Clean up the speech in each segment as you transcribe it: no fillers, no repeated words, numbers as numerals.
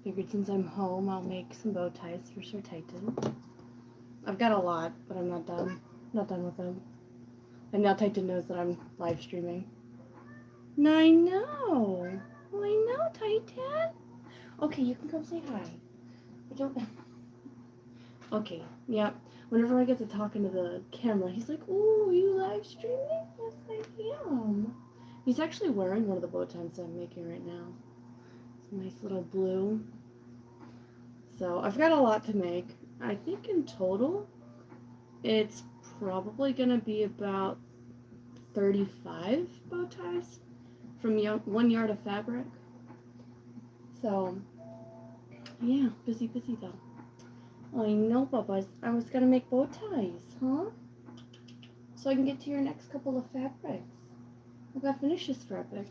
Figured since I'm home, I'll make some bow ties for Sir Titan. I've got a lot, but I'm not done. Not done with them. And now Titan knows that I'm live streaming. I know. I know, Titan. Okay, you can come say hi. I don't. Okay, yeah. Whenever I get to talking to the camera, he's like, "Ooh, you live streaming?" Yes, I am. He's actually wearing one of the bow ties I'm making right now. It's a nice little blue. So I've got a lot to make. I think in total, it's probably gonna be about 35 bow ties from 1 yard of fabric. So yeah, busy though. I know, Bubba. I was gonna make bow ties, huh? So I can get to your next couple of fabrics. I gotta finish this fabric.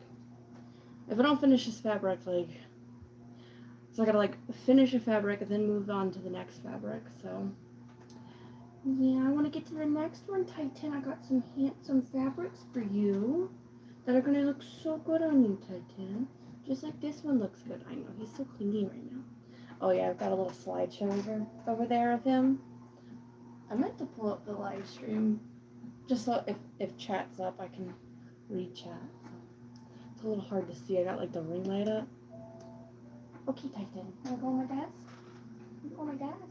If I don't finish this fabric, like, so I gotta like finish a fabric and then move on to the next fabric. So yeah, I want to get to the next one, Titan. I got some handsome fabrics for you that are gonna look so good on you, Titan. Just like this one looks good. I know he's so clingy right now. Oh yeah, I've got a little slideshow over there of him. I meant to pull up the live stream, just so if chat's up, I can read chat. So it's a little hard to see. I got like the ring light up. Okay, Titan, wanna go on my desk? Wanna go on my desk?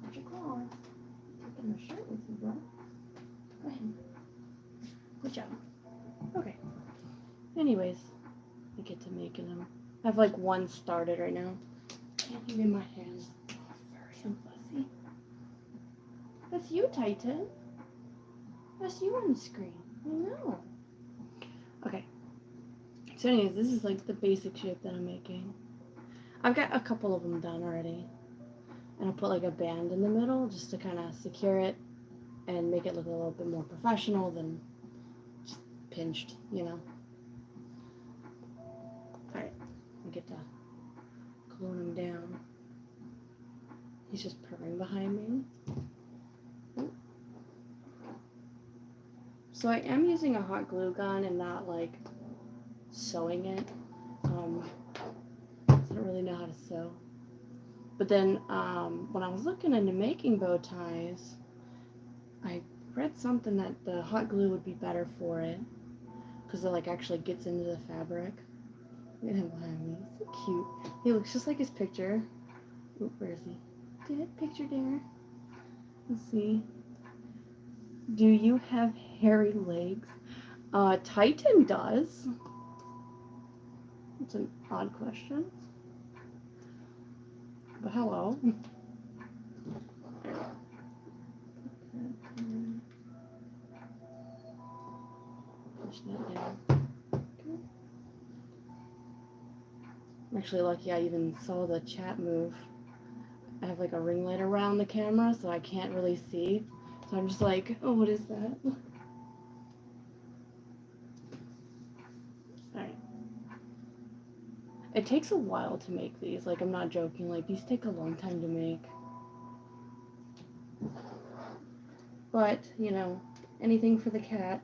Where'd you go? Taking my shirt with you, bro. Go ahead. Good job. Okay. Anyways, I get to making them. I have like one started right now. Can't even in my hands. Oh, furry and fussy. That's you, Titan. That's you on the screen. I know. Okay. So anyways, this is like the basic shape that I'm making. I've got a couple of them done already. And I'll put like a band in the middle just to kind of secure it and make it look a little bit more professional than just pinched, you know. Alright, I get to glue him down. He's just purring behind me. Ooh. So I am using a hot glue gun and not like sewing it. I don't really know how to sew. But then when I was looking into making bow ties, I read something that the hot glue would be better for it because it like actually gets into the fabric. Look at him behind me. He's so cute. He looks just like his picture. Oop, where is he? Did picture there? Let's see. Do you have hairy legs? Titan does. It's an odd question. But hello. Push that down. Okay. I'm actually lucky I even saw the chat move. I have like a ring light around the camera, so I can't really see. So I'm just like, oh, what is that? Alright. It takes a while to make these. Like, I'm not joking. Like, these take a long time to make. But, you know, anything for the cat.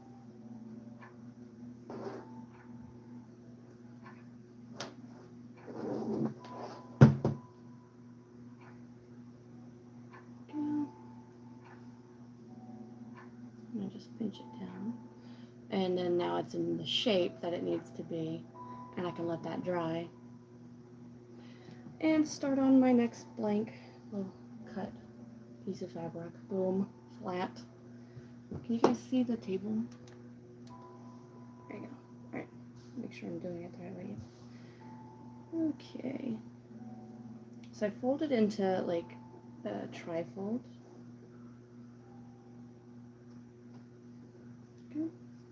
I just pinch it down. And then now it's in the shape that it needs to be. And I can let that dry. And start on my next blank little cut piece of fabric. Boom. Flat. Can you guys see the table? There you go. Alright. Make sure I'm doing it the right way. Okay. So I fold it into like a trifold. Okay.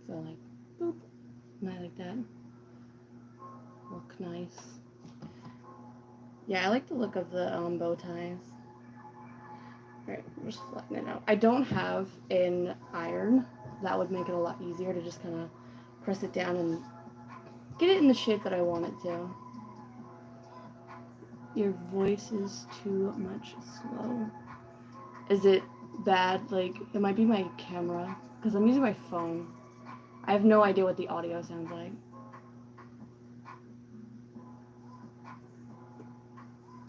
So like boop. And I like that. Look nice. Yeah, I like the look of the bow ties. Alright, I'm just flattening it out. I don't have an iron. That would make it a lot easier to just kind of press it down and get it in the shape that I want it to. Your voice is too much slow. Is it bad? Like, it might be my camera, because I'm using my phone. I have no idea what the audio sounds like.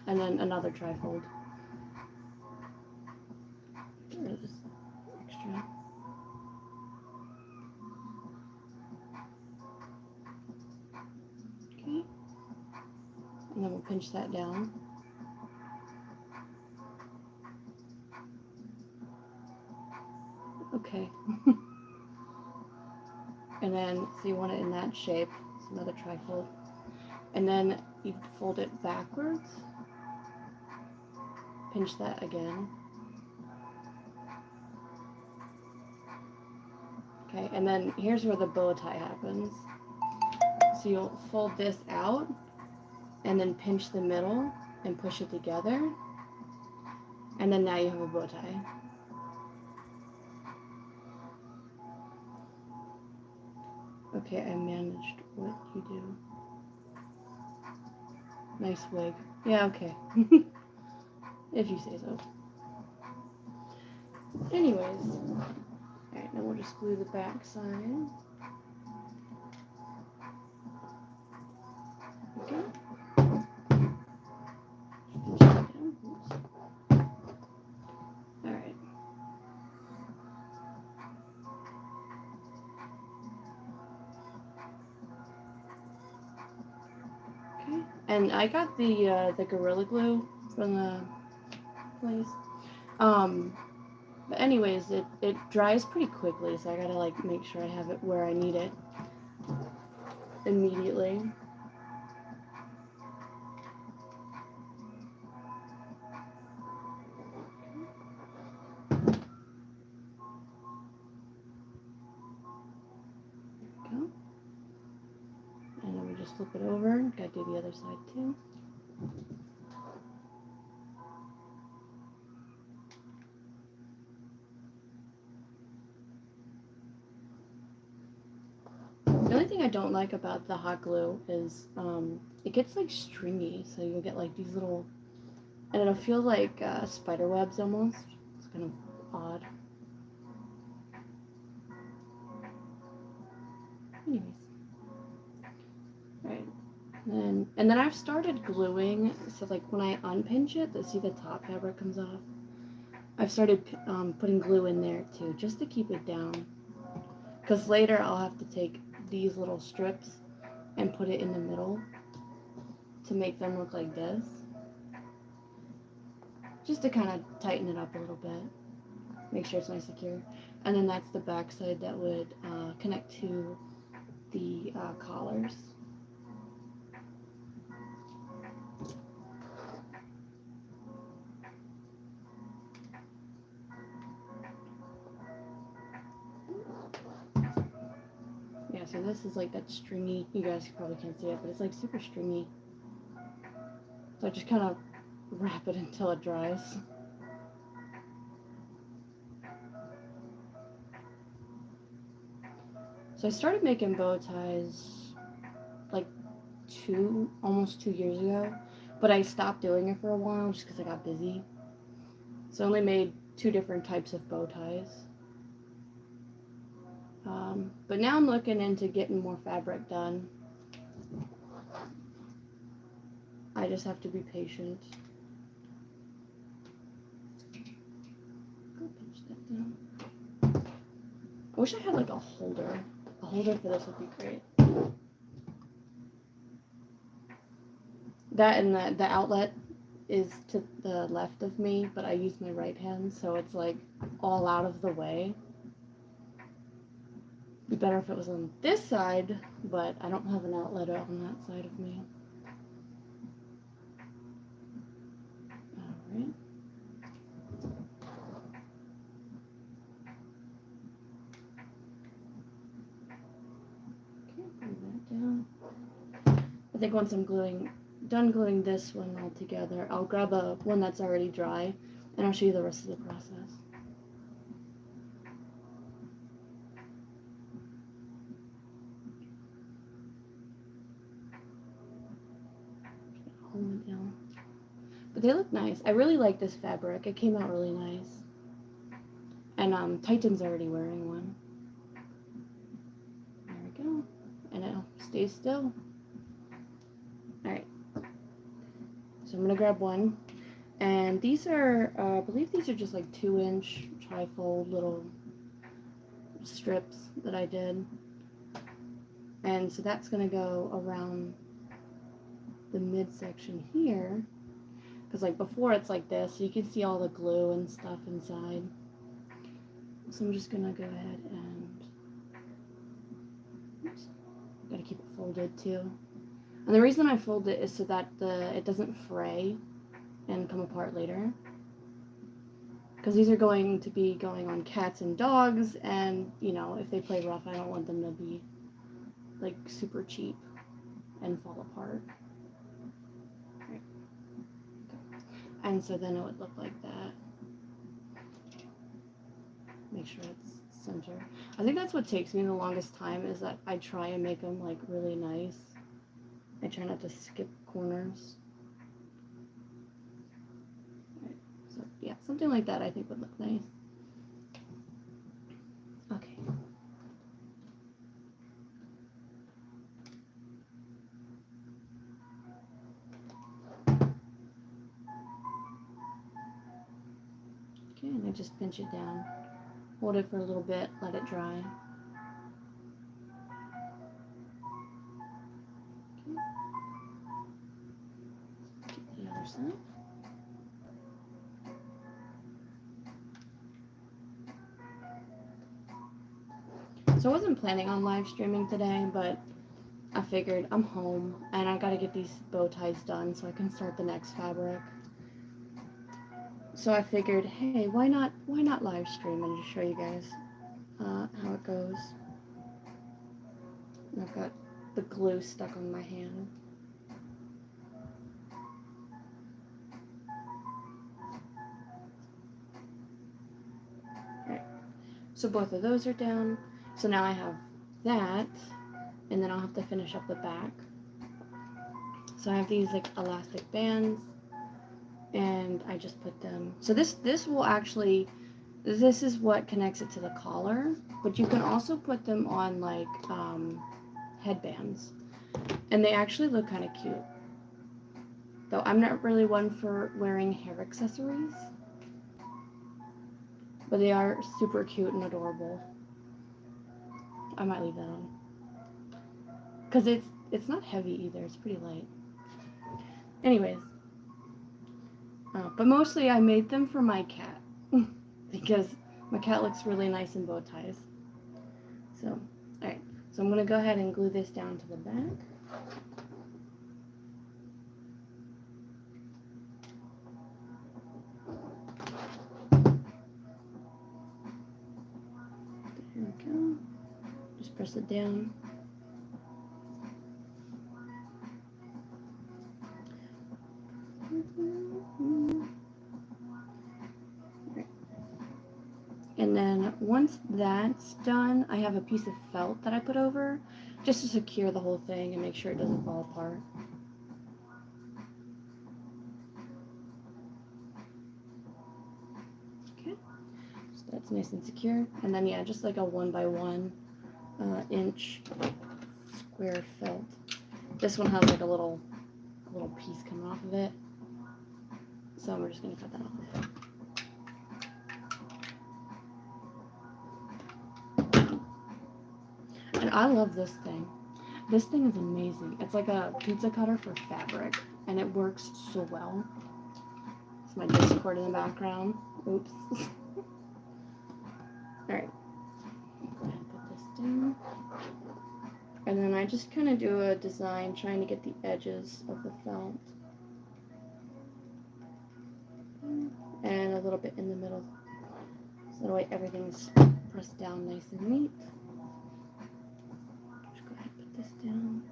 and then another trifold. Get rid of this extra. Okay, and then we'll pinch that down. Okay. And then, so you want it in that shape, it's another trifold. And then you fold it backwards, pinch that again. Okay, and then here's where the bow tie happens. So you'll fold this out and then pinch the middle and push it together. And then now you have a bow tie. Okay, I managed what you do. Nice wig. Yeah, okay. If you say so. Anyways. Alright, now we'll just glue the back side. Okay. Alright. Okay. And I got the Gorilla Glue from the place. But anyways, it dries pretty quickly, so I gotta like make sure I have it where I need it immediately. There we go. And then we just flip it over. Gotta do the other side too. The only thing I don't like about the hot glue is it gets like stringy, so you'll get like these little, and it'll feel like spider webs almost. It's kind of odd. Anyways, right, and then I've started gluing, so like when I unpinch it, see the top fabric comes off. I've started putting glue in there too, just to keep it down, because later I'll have to take these little strips and put it in the middle to make them look like this, just to kind of tighten it up a little bit, make sure it's nice and secure. And then that's the back side that would connect to the collars. Yeah, so this is like that stringy, you guys probably can't see it, but it's like super stringy. So I just kind of wrap it until it dries. So I started making bow ties like almost 2 years ago, but I stopped doing it for a while just because I got busy. So I only made 2 different types of bow ties. But now I'm looking into getting more fabric done. I just have to be patient. Go pinch that down. I wish I had like a holder. A holder for this would be great. That and the outlet is to the left of me, but I use my right hand, so it's like all out of the way. Be better if it was on this side, but I don't have an outlet on that side of me. Alright. Okay, bring that down. I think once I'm done gluing this one all together, I'll grab one that's already dry, and I'll show you the rest of the process. Hold it down. But they look nice. I really like this fabric. It came out really nice. And Titan's already wearing one. There we go. And it'll stay still. Alright. So I'm gonna grab one, and these are, I believe these are just like 2-inch tri-fold little strips that I did. And so that's gonna go around the midsection here, because like before it's like this, so you can see all the glue and stuff inside. So I'm just gonna go ahead and, oops, gotta keep it folded too. And the reason I fold it is so that it doesn't fray and come apart later. Because these are going to be going on cats and dogs, and you know, if they play rough, I don't want them to be like super cheap and fall apart. Right. And so then it would look like that. Make sure it's center. I think that's what takes me the longest time, is that I try and make them like really nice. I try not to skip corners. Right. So yeah, something like that I think would look nice. Okay. Okay, and I just pinch it down. Hold it for a little bit, let it dry. Okay. The other side. So I wasn't planning on live streaming today, but I figured I'm home and I gotta get these bow ties done so I can start the next fabric. So I figured, hey, why not live stream and just show you guys how it goes. And I've got the glue stuck on my hand. Alright, so both of those are down. So now I have that, and then I'll have to finish up the back. So I have these like elastic bands, and I just put them, so this will actually, this is what connects it to the collar, but you can also put them on like headbands, and they actually look kind of cute. Though I'm not really one for wearing hair accessories, but they are super cute and adorable. I might leave that on, because it's not heavy either, it's pretty light. Anyways, but mostly I made them for my cat because my cat looks really nice in bow ties. So, alright, so I'm going to go ahead and glue this down to the back. There we go. Just press it down. And then once that's done, I have a piece of felt that I put over just to secure the whole thing and make sure it doesn't fall apart. Okay, so that's nice and secure. And then yeah, just like a 1x1 inch square felt. This one has like a little piece coming off of it, so we're just gonna cut that off. And I love this thing. This thing is amazing. It's like a pizza cutter for fabric, and it works so well. It's my Discord in the background. Oops. Alright. Go ahead and put this down. And then I just kind of do a design trying to get the edges of the felt. And a little bit in the middle. So that way everything's pressed down nice and neat. Just go ahead and put this down.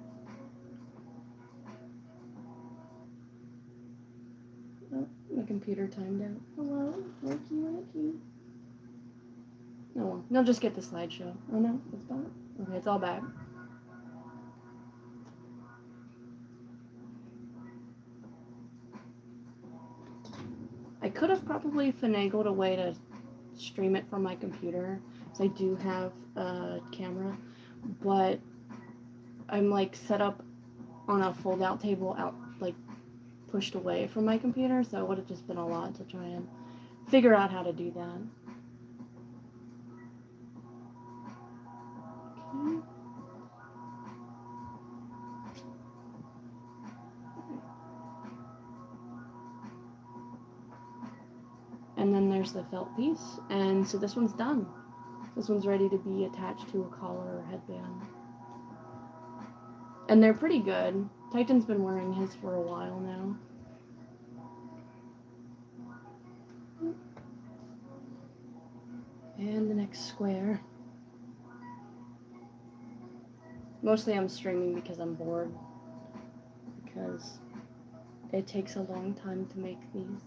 Oh, my computer timed out. Hello, wakey. Oh well, you'll just get the slideshow. Oh no, it's back. Okay, it's all back. I could have probably finagled a way to stream it from my computer, so I do have a camera, but I'm like set up on a fold-out table out like pushed away from my computer, so it would have just been a lot to try and figure out how to do that. Okay. And then there's the felt piece, and so this one's done. This one's ready to be attached to a collar or headband. And they're pretty good. Titan's been wearing his for a while now. And the next square. Mostly I'm streaming because I'm bored. Because it takes a long time to make these.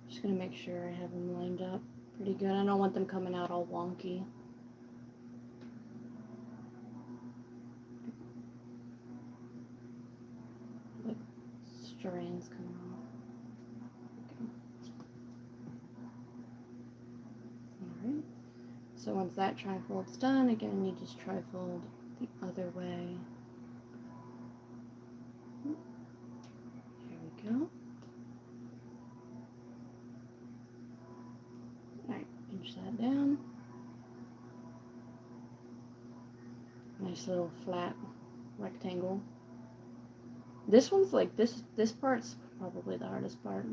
Just gonna make sure I have them lined up pretty good. I don't want them coming out all wonky. Like strands coming off. Okay. Alright. So once that trifold's done, again you just trifold the other way. Here we go. Alright, pinch that down. Nice little flat rectangle. This one's like, this part's probably the hardest part.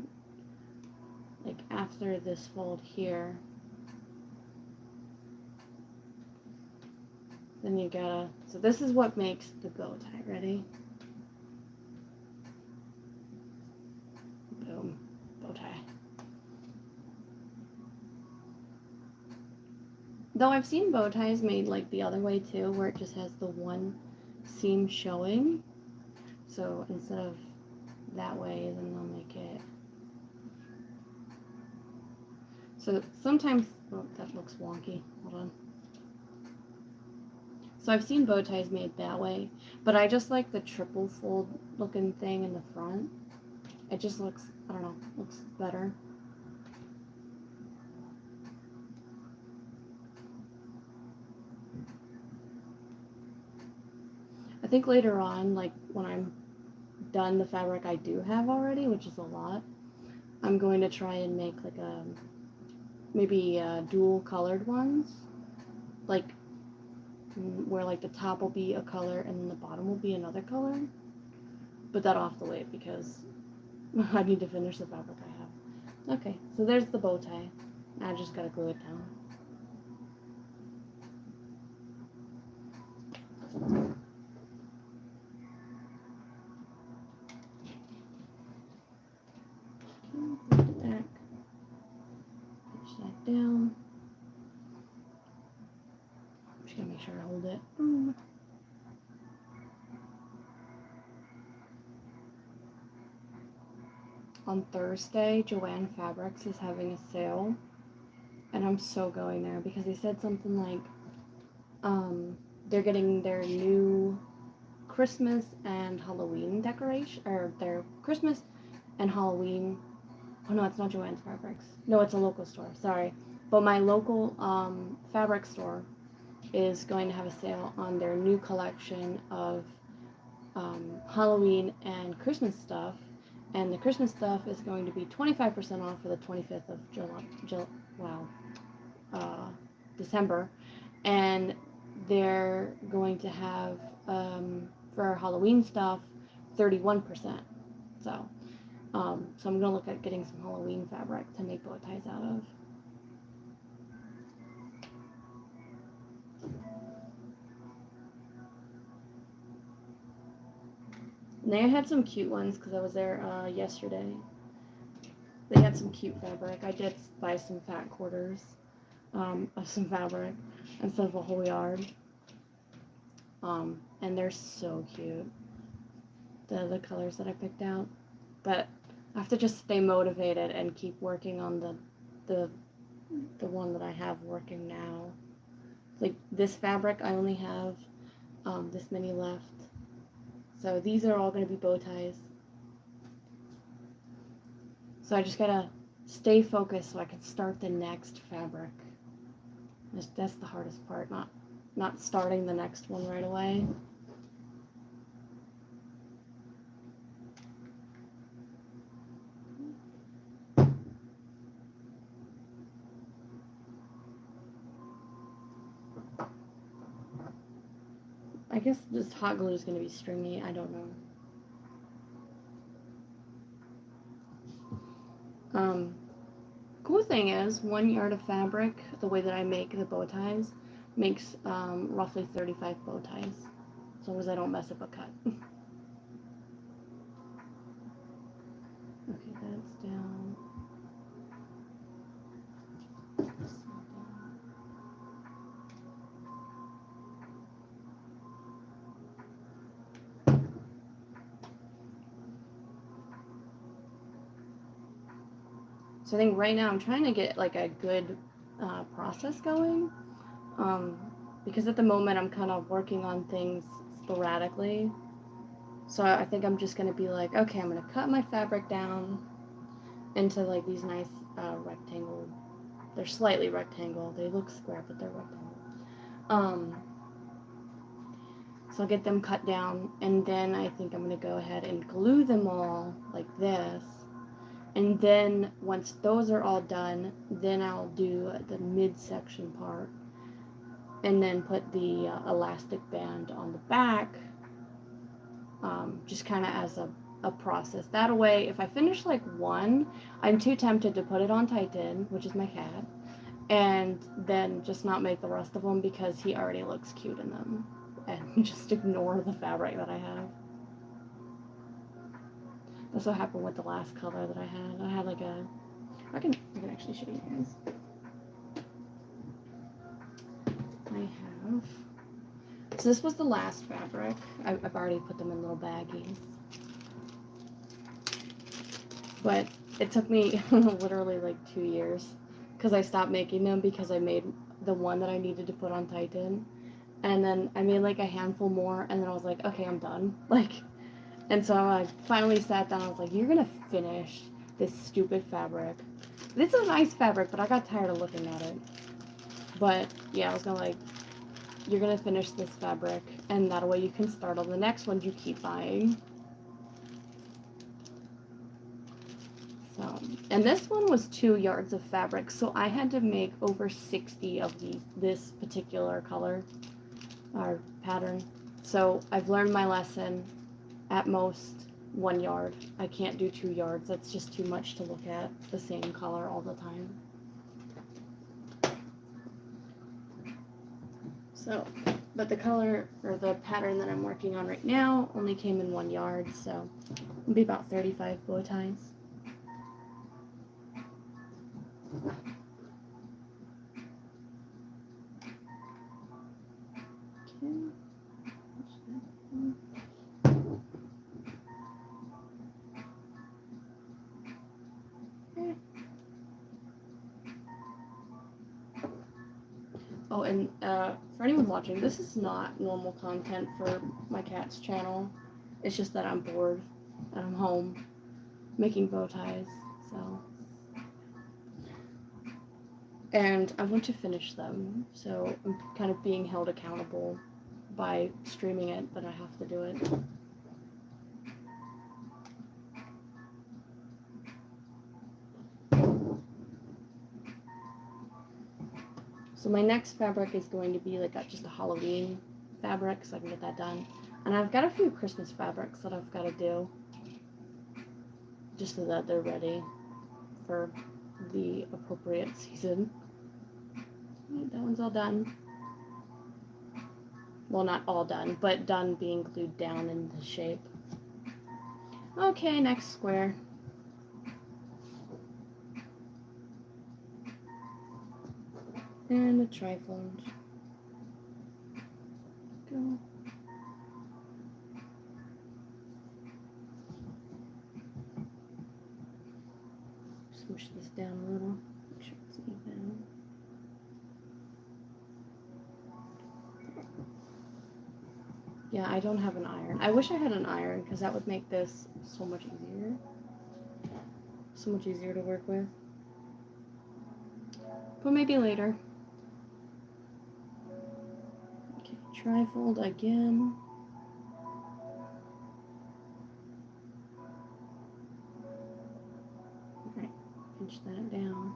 Like after this fold here, then you gotta, so this is what makes the bow tie. Ready? Boom, bow tie. Though I've seen bow ties made like the other way too, where it just has the one seam showing. So instead of that way, then they'll make it. So sometimes, oh, that looks wonky. Hold on. So I've seen bow ties made that way, but I just like the triple fold looking thing in the front. It just looks, I don't know, looks better. I think later on, like when I'm done the fabric I do have already, which is a lot, I'm going to try and make like a, maybe dual colored ones, like where like the top will be a color and then the bottom will be another color. But that off the way because I need to finish the fabric I have. Okay, so there's the bow tie. I just gotta glue it down. Put it back. Push that down. I'm just gonna make sure I hold it. Boom. On Thursday, Joanne Fabrics is having a sale, and I'm so going there because they said something like they're getting their new Christmas and Halloween decoration, or their Christmas and Halloween. Oh no, it's not Joanne's Fabrics. No, it's a local store. Sorry, but my local fabric store is going to have a sale on their new collection of Halloween and Christmas stuff. And the Christmas stuff is going to be 25% off for the 25th of December. And they're going to have, for Halloween stuff, 31%. So I'm going to look at getting some Halloween fabric to make bow ties out of. And they had some cute ones because I was there yesterday. They had some cute fabric. I did buy some fat quarters of some fabric instead of a whole yard. And they're so cute. The colors that I picked out. But I have to just stay motivated and keep working on the one that I have working now. Like this fabric, I only have this many left. So these are all going to be bow ties. So I just gotta stay focused so I can start the next fabric. That's the hardest part, not starting the next one right away. I guess this hot glue is going to be stringy. I don't know. Cool thing is, 1 yard of fabric, the way that I make the bow ties, makes roughly 35 bow ties, as long as I don't mess up a cut. Okay, that's down. So I think right now I'm trying to get like a good process going, because at the moment I'm kind of working on things sporadically. So I think I'm just going to be like, okay, I'm going to cut my fabric down into like these nice rectangle. They're slightly rectangle. They look square, but they're rectangle. So I'll get them cut down, and then I think I'm going to go ahead and glue them all like this. And then once those are all done, then I'll do the midsection part, and then put the elastic band on the back, just kind of as a process. That way, if I finish like one, I'm too tempted to put it on Titan, which is my cat, and then just not make the rest of them because he already looks cute in them, and just ignore the fabric that I have. That's what happened with the last color that I had. I had like a, I can actually show you guys. I have, so this was the last fabric. I've already put them in little baggies. But it took me literally like 2 years because I stopped making them because I made the one that I needed to put on Titan. And then I made like a handful more, and then I was like, okay, I'm done. Like, and so I finally sat down. I was like, you're gonna finish this stupid fabric. This is a nice fabric, but I got tired of looking at it. But yeah, I was gonna like, you're gonna finish this fabric, and that way you can start on the next ones you keep buying. So, and this one was 2 yards of fabric, so I had to make over 60 of this particular color or pattern. So I've learned my lesson. At most 1 yard. I can't do 2 yards. That's just too much to look at the same color all the time. So, but the color or the pattern that I'm working on right now only came in 1 yard, so it'll be about 35 bow ties. Okay. Oh, and for anyone watching, this is not normal content for my cat's channel. It's just that I'm bored and I'm home making bow ties, so. And I want to finish them, so I'm kind of being held accountable by streaming it, but I have to do it. So my next fabric is going to be like just a Halloween fabric, so I can get that done. And I've got a few Christmas fabrics that I've got to do, just so that they're ready for the appropriate season. That one's all done. Well, not all done, but done being glued down in the shape. Okay, next square. And a trifold. Go. Smush this down a little. Make sure it's even. Yeah, I don't have an iron. I wish I had an iron because that would make this so much easier. So much easier to work with. But maybe later. Okay, trifold again. Alright, pinch that down.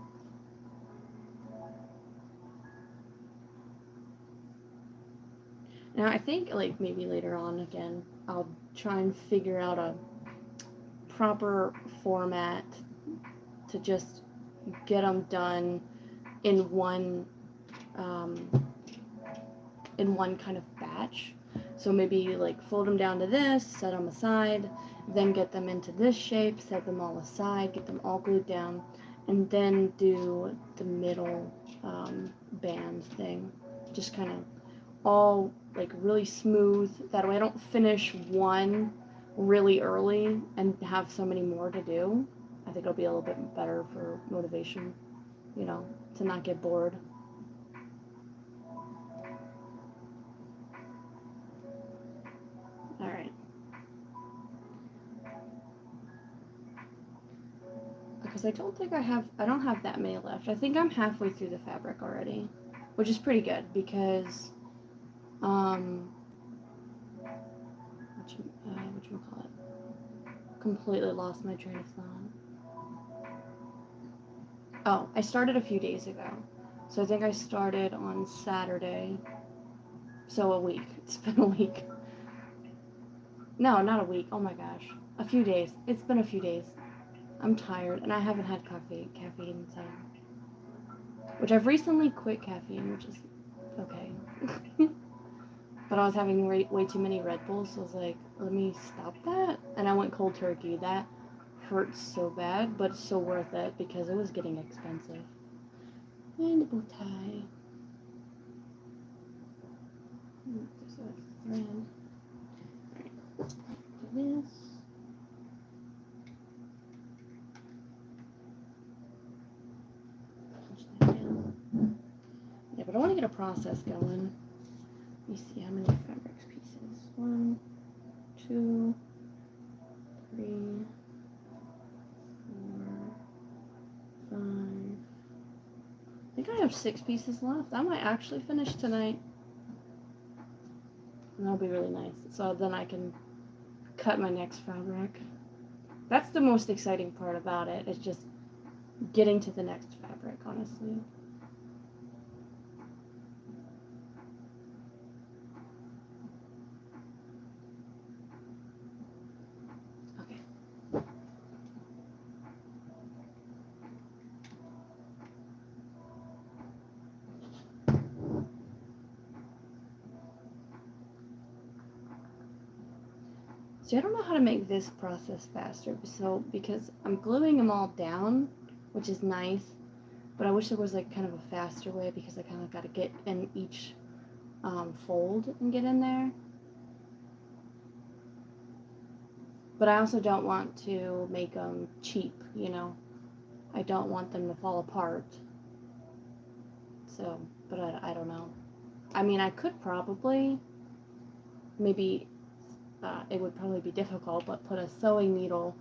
Now I think like maybe later on again, I'll try and figure out a proper format to just get them done in one kind of batch. So maybe like fold them down to this, set them aside, then get them into this shape, set them all aside, get them all glued down, and then do the middle band thing. Just kind of all like really smooth. That way I don't finish one really early and have so many more to do. I think it'll be a little bit better for motivation, you know, to not get bored. Alright. Because I don't have that many left. I think I'm halfway through the fabric already, which is pretty good because, whatchamacallit, completely lost my train of thought. Oh, I started a few days ago. So I think I started on Saturday. So a week. It's been a week. No, not a week. Oh my gosh. A few days. It's been a few days. I'm tired and I haven't had caffeine, so. Which I've recently quit caffeine, which is okay. But I was having way too many Red Bulls, so I was like, let me stop that. And I went cold turkey. That hurts so bad, but it's so worth it because it was getting expensive. And a bow tie. There's a thread. Alright, do this. Punch that down. Yeah, but I want to get a process going. Let me see how many fabrics pieces. 1, 2, 3, 4, 5. I think I have 6 pieces left. I might actually finish tonight. And that'll be really nice. So then I can cut my next fabric. That's the most exciting part about it. It's just getting to the next fabric, honestly. See, I don't know how to make this process faster, so because I'm gluing them all down, which is nice, but I wish there was like kind of a faster way because I kind of got to get in each fold and get in there. But I also don't want to make them cheap, you know. I don't want them to fall apart. So, but I don't know. I mean, I could probably, maybe it would probably be difficult, but put a sewing needle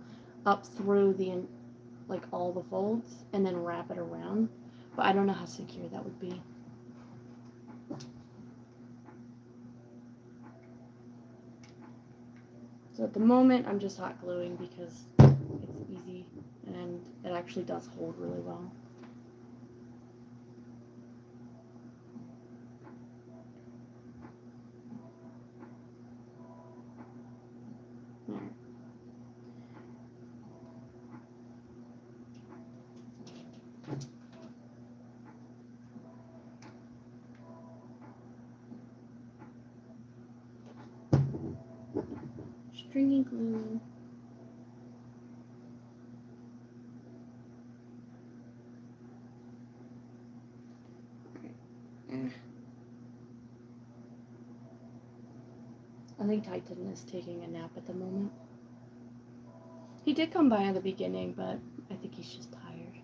up through the, like all the folds and then wrap it around. But I don't know how secure that would be. So at the moment, I'm just hot gluing because it's easy and it actually does hold really well. Stringy glue. I think Titan is taking a nap at the moment. He did come by in the beginning, but I think he's just tired.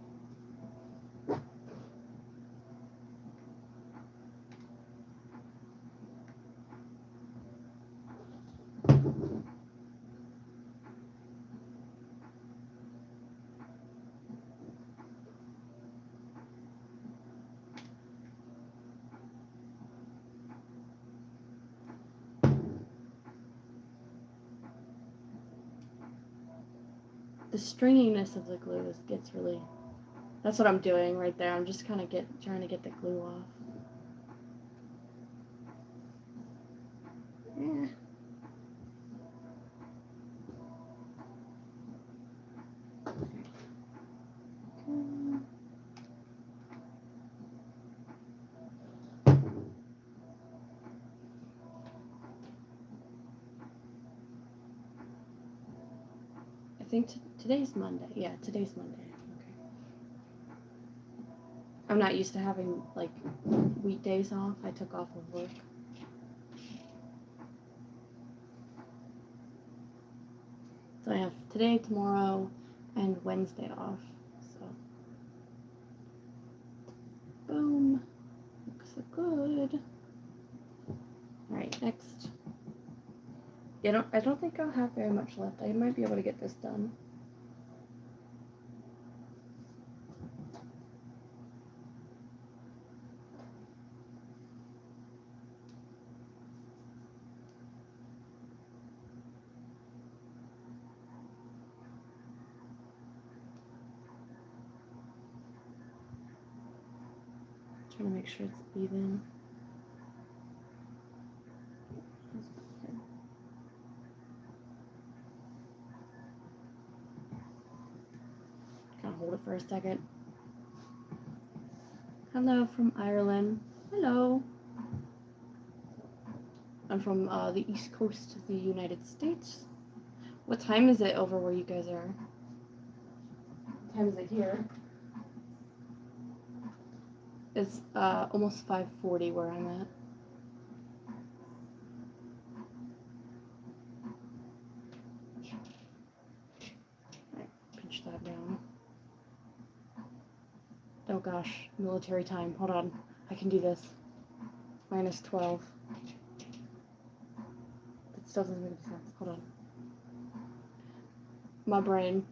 the stringiness of the glue gets really, that's what I'm doing right there. I'm just kind of trying to get the glue off. Yeah. I think today's Monday. Yeah, today's Monday. Okay. I'm not used to having like weekdays off. I took off of work. So I have today, tomorrow, and Wednesday off. So boom. Looks good. Alright, next. I don't think I'll have very much left. I might be able to get this done. Trying to make sure it's even. Kind of hold it for a second. Hello from Ireland. Hello. I'm from the East Coast of the United States. What time is it over where you guys are? What time is it here? It's almost 5:40 where I'm at. Alright, pinch that down. Oh gosh, military time. Hold on. I can do this. -12. That still doesn't make any sense. Hold on. My brain.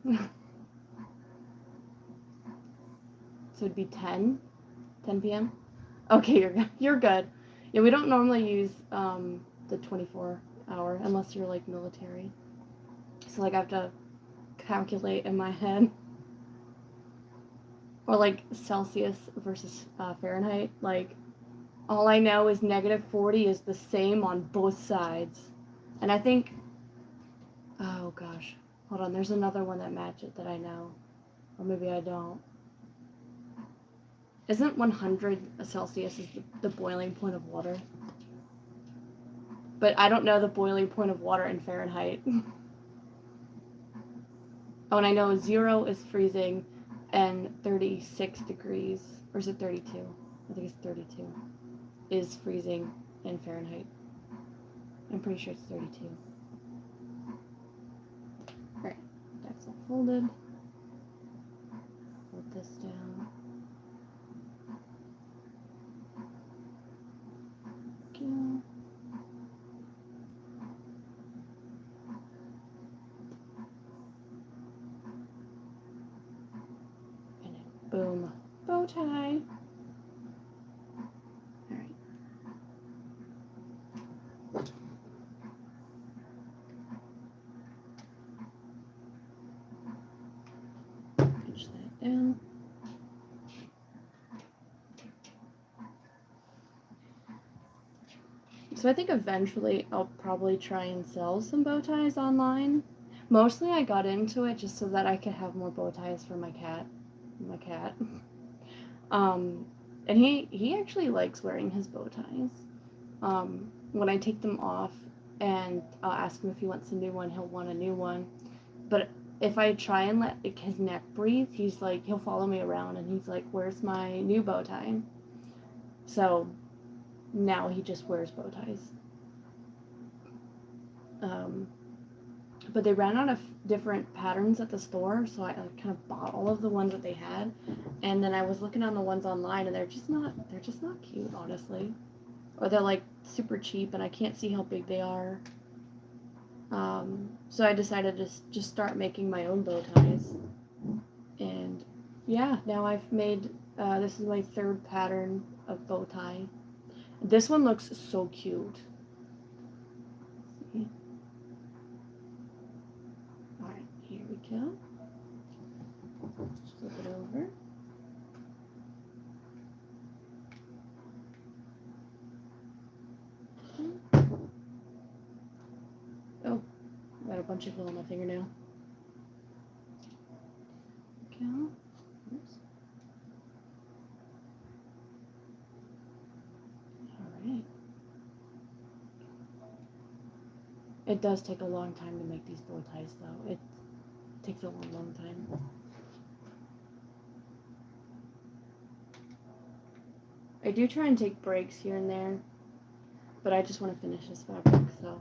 So it'd be 10 p.m. Okay, you're good. Yeah, we don't normally use the 24-hour unless you're like military. So like I have to calculate in my head. Or like Celsius versus Fahrenheit. Like all I know is -40 is the same on both sides. And I think, oh gosh, hold on, there's another one that matches it that I know. Or maybe I don't. Isn't 100 Celsius is the boiling point of water? But I don't know the boiling point of water in Fahrenheit. Oh, and I know 0 is freezing and 36 degrees, or is it 32? I think it's 32, is freezing in Fahrenheit. I'm pretty sure it's 32. Alright, that's all folded. Hold this down. Go. And then boom, bow tie. Alright. Pinch that down. So I think eventually I'll probably try and sell some bow ties online. Mostly I got into it just so that I could have more bow ties for my cat. And he actually likes wearing his bow ties. When I take them off and I'll ask him if he wants a new one, he'll want a new one. But if I try and let his neck breathe, he's like, he'll follow me around and he's like, where's my new bow tie? So now he just wears bow ties. But they ran out of different patterns at the store, so I kind of bought all of the ones that they had, and then I was looking on the ones online, and they're just not cute, honestly, or they're like super cheap, and I can't see how big they are. So I decided to just start making my own bow ties, and yeah, now I've made this is my 3rd pattern of bow tie. This one looks so cute. See? Alright, here we go. bunch of glue on my fingernail. Okay. Oops. Alright. It does take a long time to make these bow ties, though. It takes a long, long time. I do try and take breaks here and there, but I just want to finish this fabric, so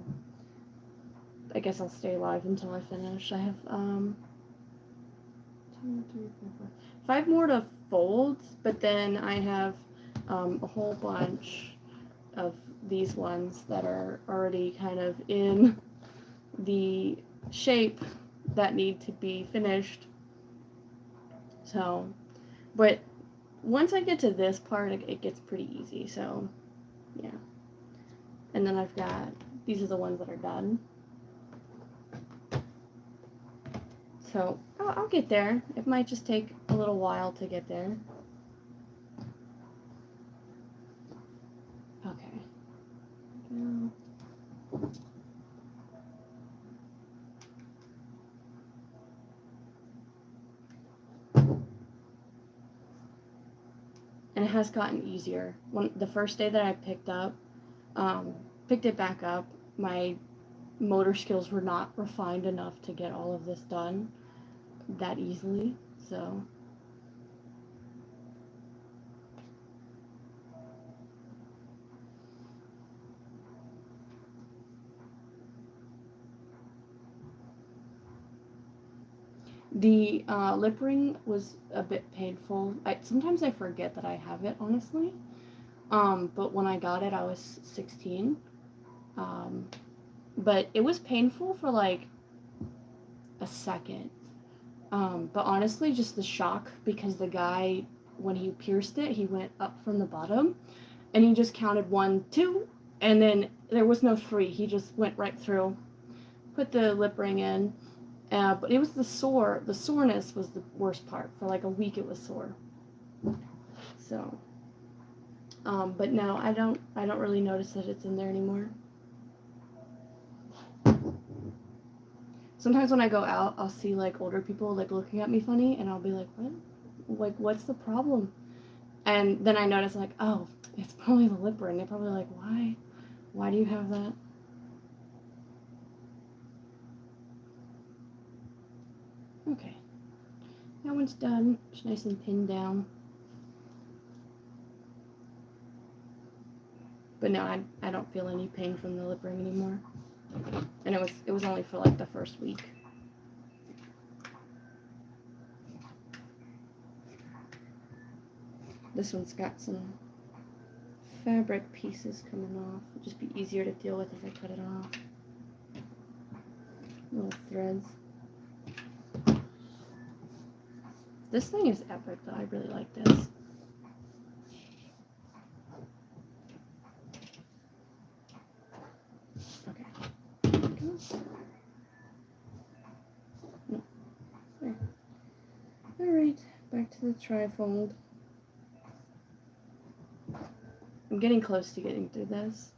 I guess I'll stay live until I finish. I have 2, 3, 4, 5 more to fold, but then I have a whole bunch of these ones that are already kind of in the shape that need to be finished. So, but once I get to this part, it gets pretty easy, so yeah. And then I've got, these are the ones that are done. So I'll get there. It might just take a little while to get there. Okay. And it has gotten easier. When the first day that I picked it back up, my motor skills were not refined enough to get all of this done that easily, so the lip ring was a bit painful. Sometimes I forget that I have it, honestly, but when I got it I was 16, but it was painful for like a second. But honestly, just the shock, because the guy, when he pierced it, he went up from the bottom, and he just counted 1, 2, and then there was no 3. He just went right through, put the lip ring in, but it was the soreness was the worst part. For like a week it was sore. So, but now I don't really notice that it's in there anymore. Sometimes when I go out, I'll see like older people like looking at me funny, and I'll be like, what? Like, what's the problem? And then I notice like, oh, it's probably the lip ring. They're probably like, why? Why do you have that? Okay. That one's done. It's nice and pinned down. But no, I don't feel any pain from the lip ring anymore. And it was only for like the first week. This one's got some fabric pieces coming off. It'll just be easier to deal with if I cut it off. Little threads. This thing is epic though. I really like this. Okay. No. There. Alright, back to the trifold. I'm getting close to getting through this.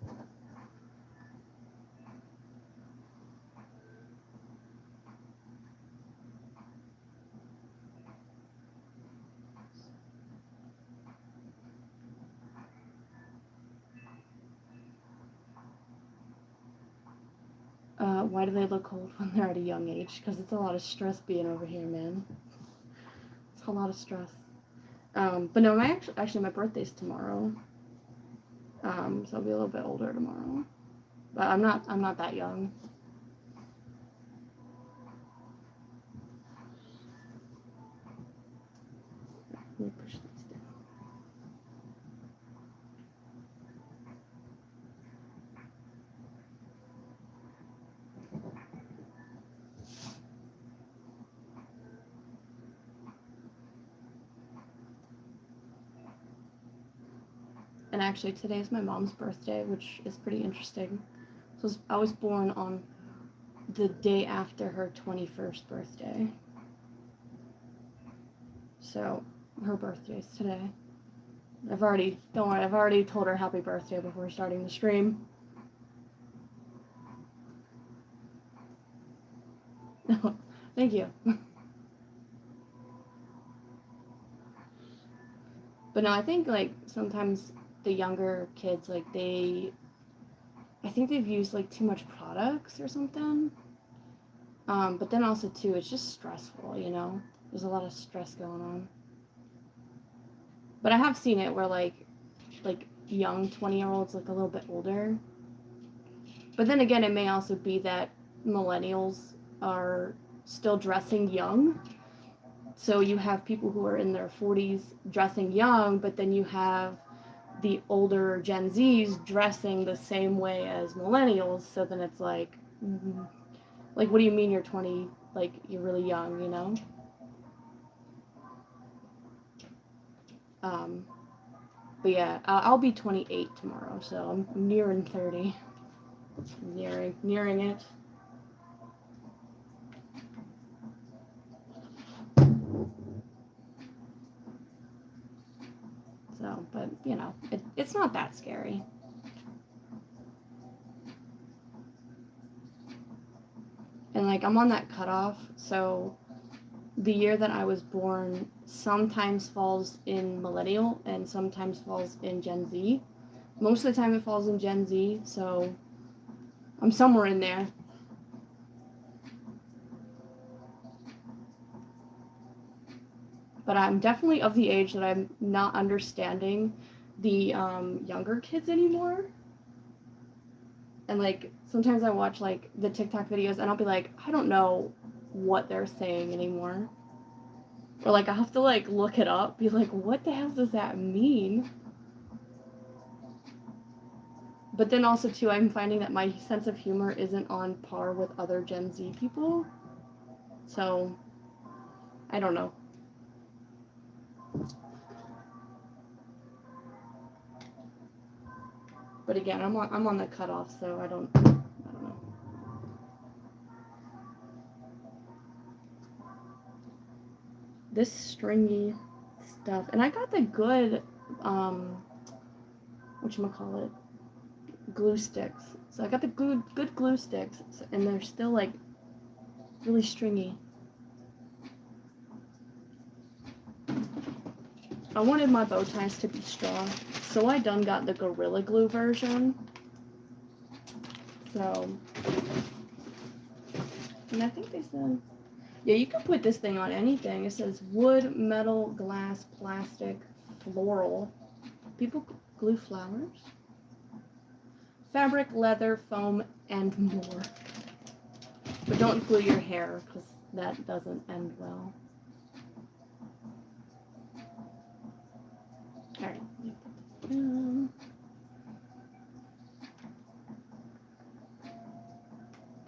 Why do they look old when they're at a young age? Because it's a lot of stress being over here, man. It's a lot of stress. But no, actually my birthday's tomorrow. So I'll be a little bit older tomorrow. But I'm not that young. Let me push these down. And actually today's my mom's birthday, which is pretty interesting. So I was born on the day after her 21st birthday. So her birthday's today. Don't worry, I've already told her happy birthday before starting the stream. No, thank you. But no, I think like sometimes the younger kids, like I think they've used like too much products or something. But then also too, it's just stressful, you know? There's a lot of stress going on. But I have seen it where like young 20-year-olds look a little bit older. But then again, it may also be that millennials are still dressing young. So you have people who are in their 40s dressing young, but then you have the older Gen Zs dressing the same way as millennials. So then it's like, what do you mean you're 20? Like, you're really young, you know? Um, but yeah, I'll be 28 tomorrow, so I'm nearing 30. Nearing it. So, but you know, it's not that scary. And like, I'm on that cutoff, so the year that I was born sometimes falls in millennial and sometimes falls in Gen Z. Most of the time it falls in Gen Z, so I'm somewhere in there. But I'm definitely of the age that I'm not understanding the younger kids anymore. And like sometimes I watch like the TikTok videos and I'll be like, I don't know what they're saying anymore. Or like I have to like look it up, be like, what the hell does that mean? But then also too, I'm finding that my sense of humor isn't on par with other Gen Z people. So I don't know. But again, I'm on the cutoff, so I don't know. This stringy stuff, and I got the good whatchamacallit, glue sticks. So I got the good glue sticks, and they're still like really stringy. I wanted my bow ties to be straw, so I done got the Gorilla Glue version. So, and I think they said, yeah, you can put this thing on anything. It says wood, metal, glass, plastic, floral. People glue flowers. Fabric, leather, foam, and more. But don't glue your hair, because that doesn't end well. Alright. Can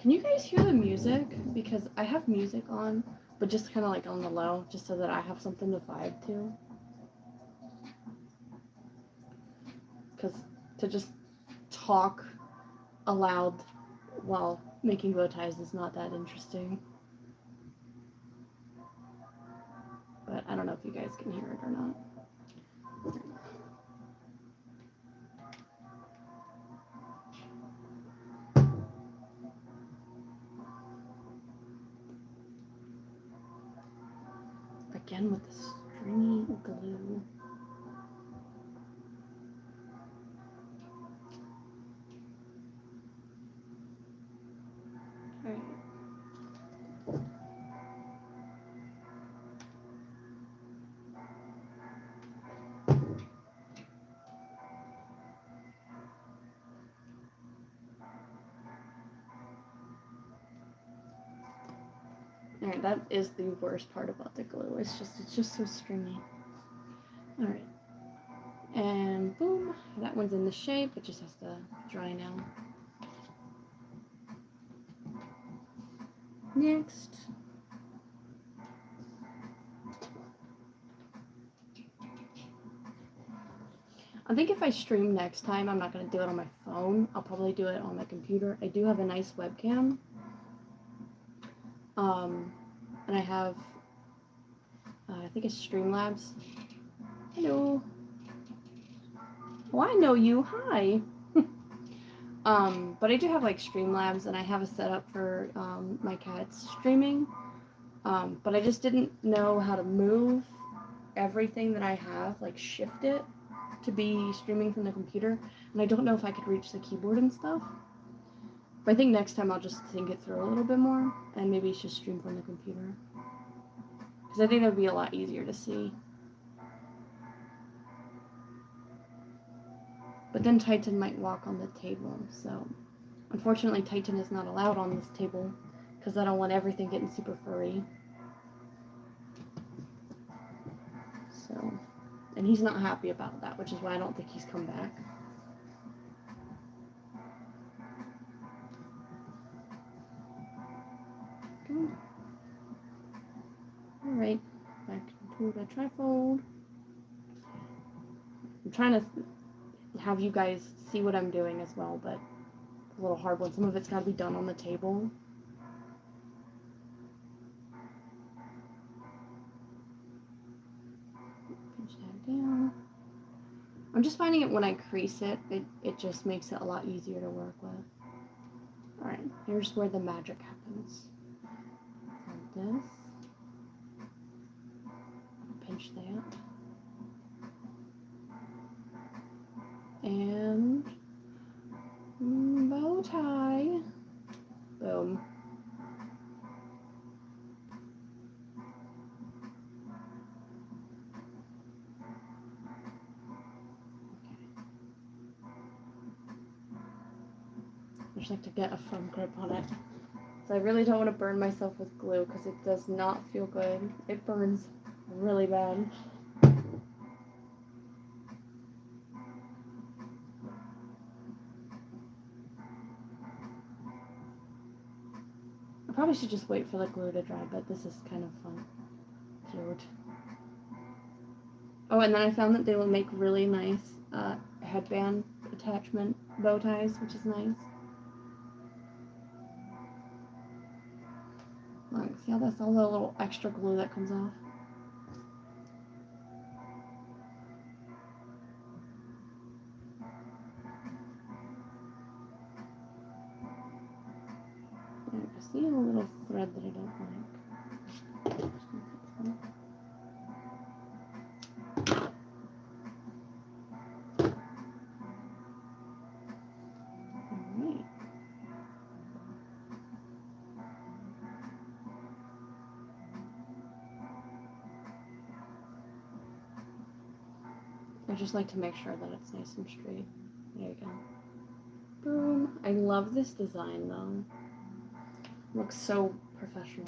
you guys hear the music? Because I have music on, but just kind of like on the low, just so that I have something to vibe to. Because to just talk aloud while making bow ties is not that interesting. But I don't know if you guys can hear it or not. Again with the stringy glue. Alright. Alright, that is the worst part about the glue. It's just so stringy. Alright. And boom, that one's in the shape. It just has to dry now. Next. I think if I stream next time, I'm not going to do it on my phone. I'll probably do it on my computer. I do have a nice webcam. And I have, I think it's Streamlabs. Hello. Oh, I know you. Hi. But I do have like Streamlabs, and I have a setup for my cat's streaming. But I just didn't know how to move everything that I have, like shift it to be streaming from the computer. And I don't know if I could reach the keyboard and stuff. But I think next time I'll just think it through a little bit more, and maybe it's just stream from the computer. Because I think that would be a lot easier to see. But then Titan might walk on the table, so unfortunately Titan is not allowed on this table because I don't want everything getting super furry. So, and he's not happy about that, which is why I don't think he's come back. Alright, back to the trifold. I'm trying to have you guys see what I'm doing as well, but it's a little hard when some of it's got to be done on the table. Pinch that down. I'm just finding it when I crease it, it just makes it a lot easier to work with. Alright, here's where the magic happens. Like this. Pinch that. And bow tie. Boom. I just like to get a firm grip on it. So I really don't want to burn myself with glue because it does not feel good. It burns really bad. I probably should just wait for the glue to dry, but this is kind of fun. Cute. Oh, and then I found that they will make really nice headband attachment bow ties, which is nice. Look, see how that's all the little extra glue that comes off? I see a little thread that I don't like. Alright. I just like to make sure that it's nice and straight. There you go. Boom. I love this design though. It looks so professional.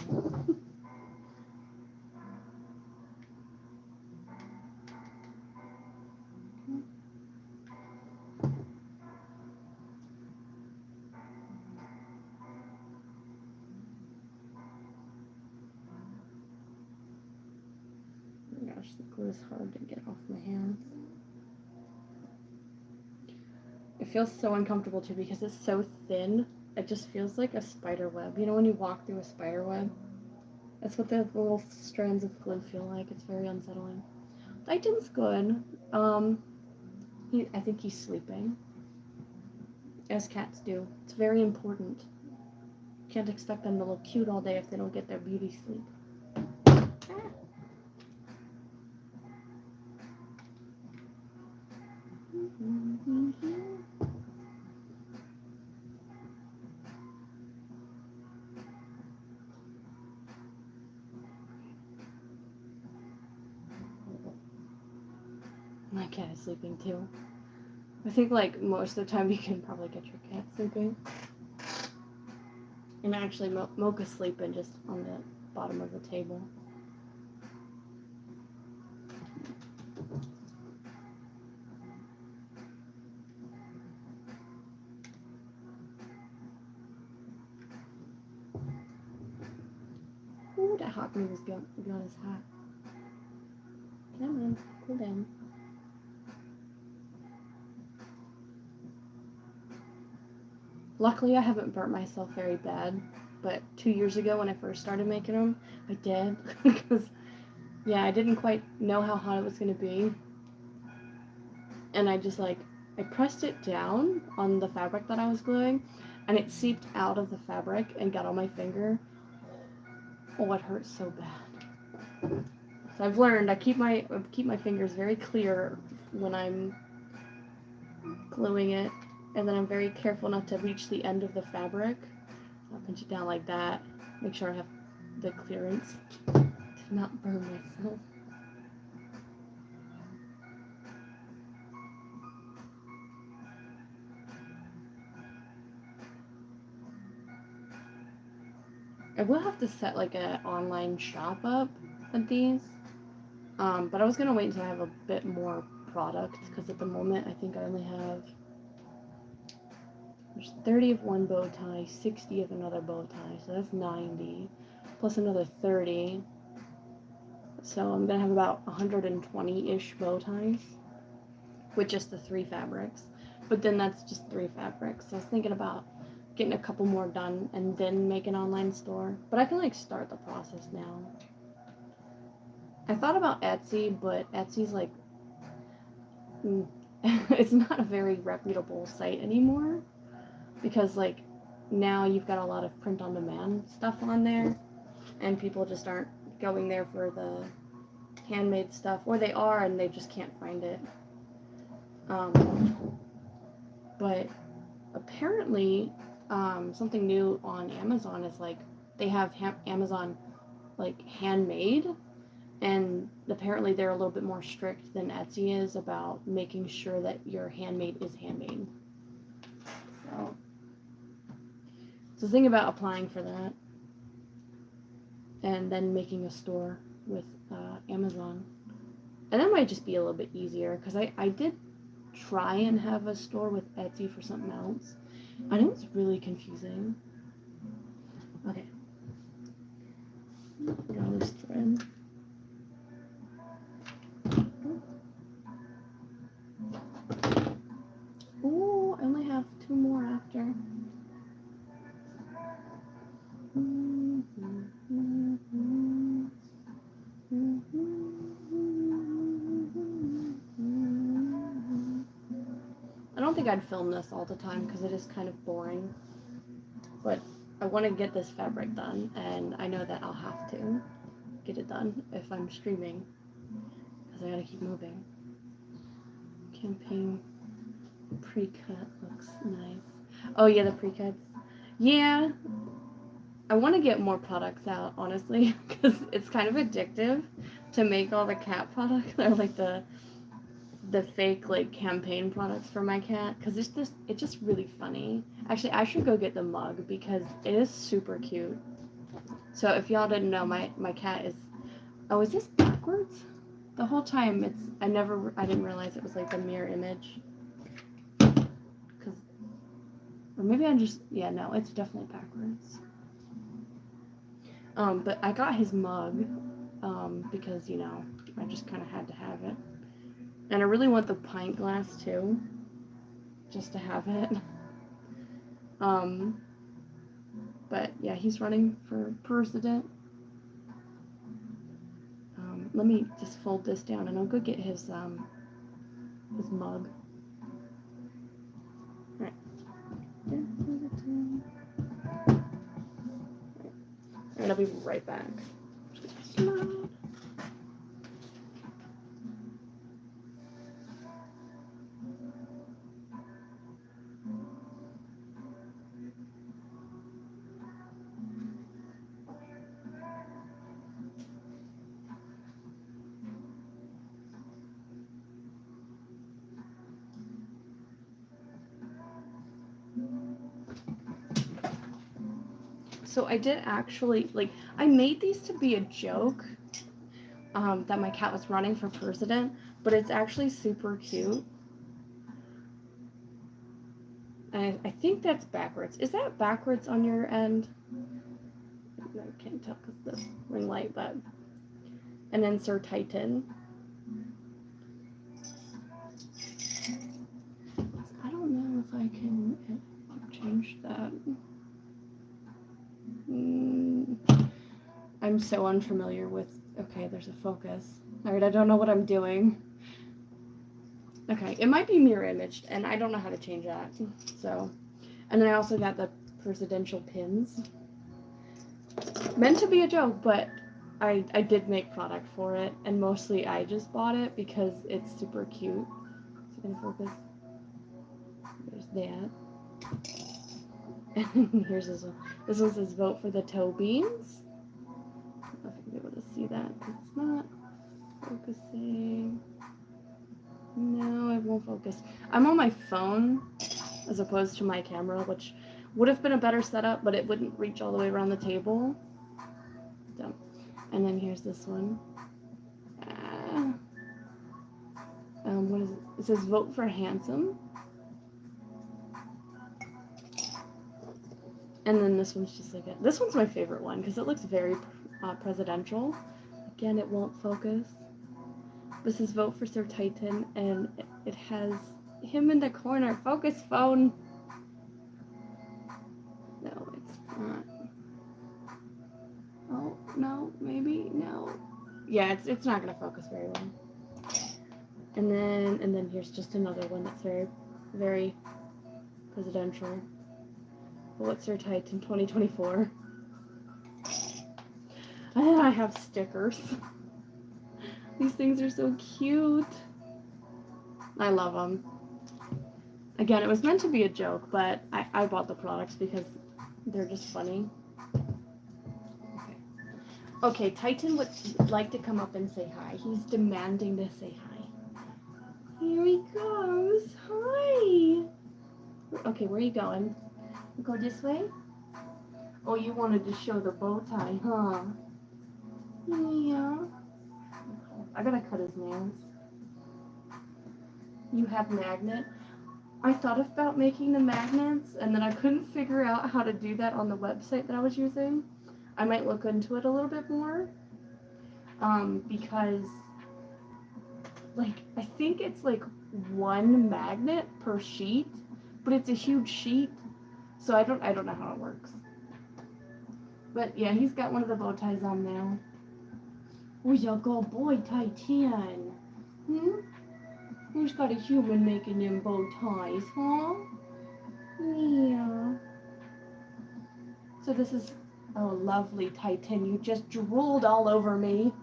Oh my gosh, the glue is hard to get off my hands. It feels so uncomfortable too because it's so thin. It just feels like a spider web. You know when you walk through a spider web? That's what the little strands of glue feel like. It's very unsettling. Titan's good. I think he's sleeping. As cats do. It's very important. Can't expect them to look cute all day if they don't get their beauty sleep. My cat is sleeping too. I think like most of the time you can probably get your cat sleeping. And actually Mocha's sleeping just on the bottom of the table. Ooh, that hot glue is beyond his hat. Come on, cool down. Luckily, I haven't burnt myself very bad, but 2 years ago when I first started making them, I did, because, yeah, I didn't quite know how hot it was going to be, and I just, like, I pressed it down on the fabric that I was gluing, and it seeped out of the fabric and got on my finger. Oh, it hurts so bad. So I've learned I keep my fingers very clear when I'm gluing it, and then I'm very careful not to reach the end of the fabric. I'll pinch it down like that. Make sure I have the clearance to not burn myself. I will have to set like an online shop up of these, but I was gonna wait until I have a bit more product, because at the moment I think I only have, there's 30 of one bow tie, 60 of another bow tie, so that's 90, plus another 30. So I'm gonna have about 120-ish bow ties with just the 3 fabrics. But then that's just 3 fabrics. So I was thinking about getting a couple more done and then make an online store. But I can like start the process now. I thought about Etsy, but Etsy's like, it's not a very reputable site anymore, because like now you've got a lot of print on demand stuff on there, and people just aren't going there for the handmade stuff, or they are and they just can't find it. But apparently something new on Amazon is like they have Amazon like handmade, and apparently they're a little bit more strict than Etsy is about making sure that your handmade is handmade. So think about applying for that and then making a store with Amazon. And that might just be a little bit easier, because I did try and have a store with Etsy for something else. I know it's really confusing. Okay. Get on this thread. Oh, I only have 2 more after. I don't think I'd film this all the time because it is kind of boring, but I want to get this fabric done, and I know that I'll have to get it done if I'm streaming, because I gotta keep moving. Campaign pre-cut looks nice. Oh yeah, the pre-cuts. Yeah, I want to get more products out, honestly, because it's kind of addictive to make all the cat products, or like the fake like campaign products for my cat, because it's just really funny. Actually, I should go get the mug because it is super cute. So if y'all didn't know, my cat is, oh, is this backwards? The whole time I didn't realize it was like the mirror image. Or maybe I'm just, yeah, no, it's definitely backwards. But I got his mug, because, you know, I just kind of had to have it. And I really want the pint glass too, just to have it. But yeah, he's running for president. Let me just fold this down and I'll go get his mug. Alright. And I'll be right back. So I did actually, like, I made these to be a joke, that my cat was running for president, but it's actually super cute. And I think that's backwards. Is that backwards on your end? I can't tell because the ring light, but and then Sir Titan. I don't know if I can change that. I'm so unfamiliar with, okay, there's a focus. Alright, I don't know what I'm doing. Okay, it might be mirror imaged, and I don't know how to change that. So, and then I also got the presidential pins. Meant to be a joke, but I did make product for it, and mostly I just bought it because it's super cute. So gonna focus. There's that. And here's this one. This one says vote for the toe beans. I don't know if you can be able to see that because it's not focusing. No, it won't focus. I'm on my phone as opposed to my camera, which would have been a better setup, but it wouldn't reach all the way around the table. So, and then here's this one. What is it? It says vote for handsome. And then this one's just like it. This one's my favorite one because it looks very presidential. Again, it won't focus. This is vote for Sir Titan, and it has him in the corner. Focus, phone. No, it's not. Oh no, maybe no. Yeah, it's not gonna focus very well. And then here's just another one that's very presidential. What's Sir Titan 2024? And then I have stickers. These things are so cute. I love them. Again, it was meant to be a joke, but I bought the products because they're just funny. Okay, Titan would like to come up and say hi. He's demanding to say hi. Here he goes. Hi. Okay, where are you going? Go this way? Oh, you wanted to show the bow tie, huh? Yeah. I gotta cut his nails. You have magnet? I thought about making the magnets, and then I couldn't figure out how to do that on the website that I was using. I might look into it a little bit more. Because, like, I think it's like one magnet per sheet, but it's a huge sheet, so I don't know how it works. But yeah, he's got one of the bow ties on now. Oh, you go boy, Titan. Who's got a human making them bow ties, huh? Yeah. So this is, oh, lovely, Titan. You just drooled all over me.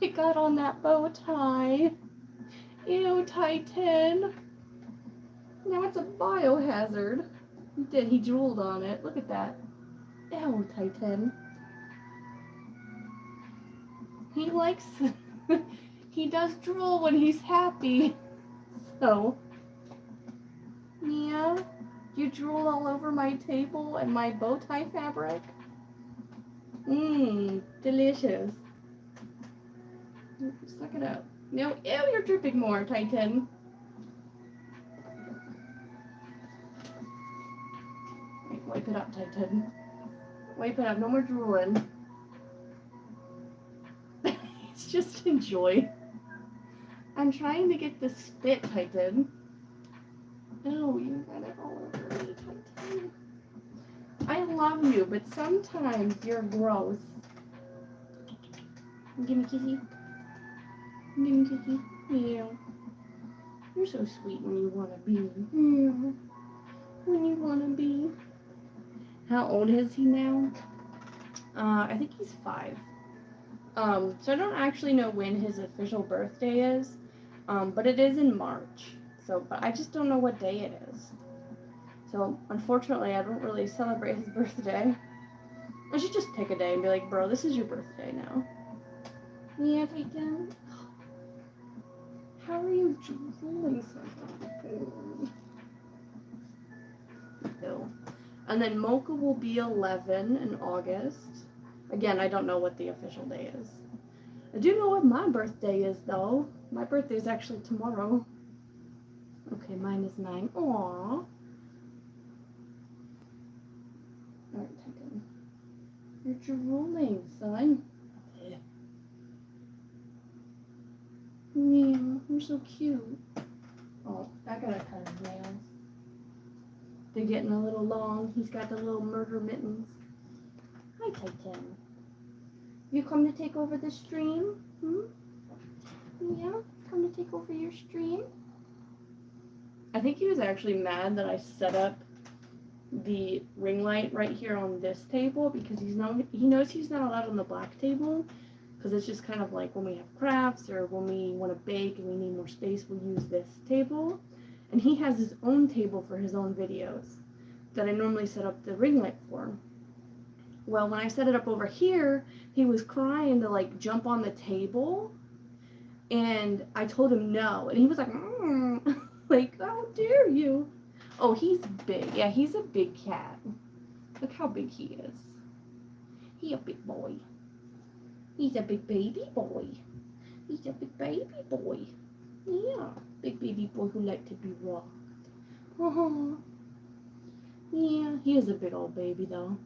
It got on that bow tie. Ew, Titan. Now it's a biohazard. He did. He drooled on it. Look at that. Ew, Titan. He likes... he does drool when he's happy. So... yeah. You drool all over my table and my bow tie fabric? Mmm. Delicious. Suck it up. No. Ew, you're dripping more, Titan. Wipe it up, Titan. Wipe it up. No more drooling. It's just enjoy. I'm trying to get the spit, Titan. Oh, you got it all over me, Titan. I love you, but sometimes you're gross. Give me a kissy. Give me a kissy. Yeah. You're so sweet when you want to be. Yeah. When you want to be. How old is he now? I think he's 5. So I don't actually know when his official birthday is, but it is in March. So, but I just don't know what day it is. So, unfortunately, I don't really celebrate his birthday. I should just pick a day and be like, bro, this is your birthday now. Yeah, if I can. How are you drooling so much? And then Mocha will be 11 in August. Again, I don't know what the official day is. I do know what my birthday is, though. My birthday is actually tomorrow. Okay, mine is 9. Aww. Alright, Titan. You're drooling, son. Yeah, you're so cute. Oh, I gotta cut his nails. They're getting a little long. He's got the little murder mittens. Hi, Titan. You come to take over the stream? Hmm? Yeah? come to take over your stream? I think he was actually mad that I set up the ring light right here on this table because he knows he's not allowed on the black table because it's just kind of like when we have crafts or when we want to bake and we need more space, we'll use this table. And he has his own table for his own videos that I normally set up the ring light for. Well, when I set it up over here, he was crying to like jump on the table, and I told him no, and he was like, like, how dare you? Oh, he's big. Yeah, he's a big cat. Look how big he is. He a big boy. He's a big baby boy. He's a big baby boy. Yeah, big baby boy who like to be rocked. Uh-huh. Yeah, he is a big old baby though.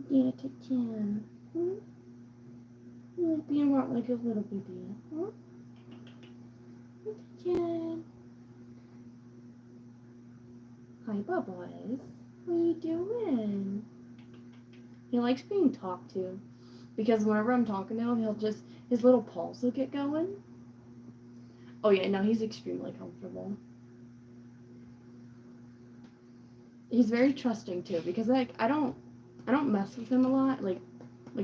Yeah, take 10. Hmm? You like being rocked like a little baby, huh? Take 10. Hi, Bubbles. What are you doing? He likes being talked to because whenever I'm talking to him, he'll just, his little paws will get going. Oh yeah, no, he's extremely comfortable. He's very trusting too because like I don't mess with him a lot. Like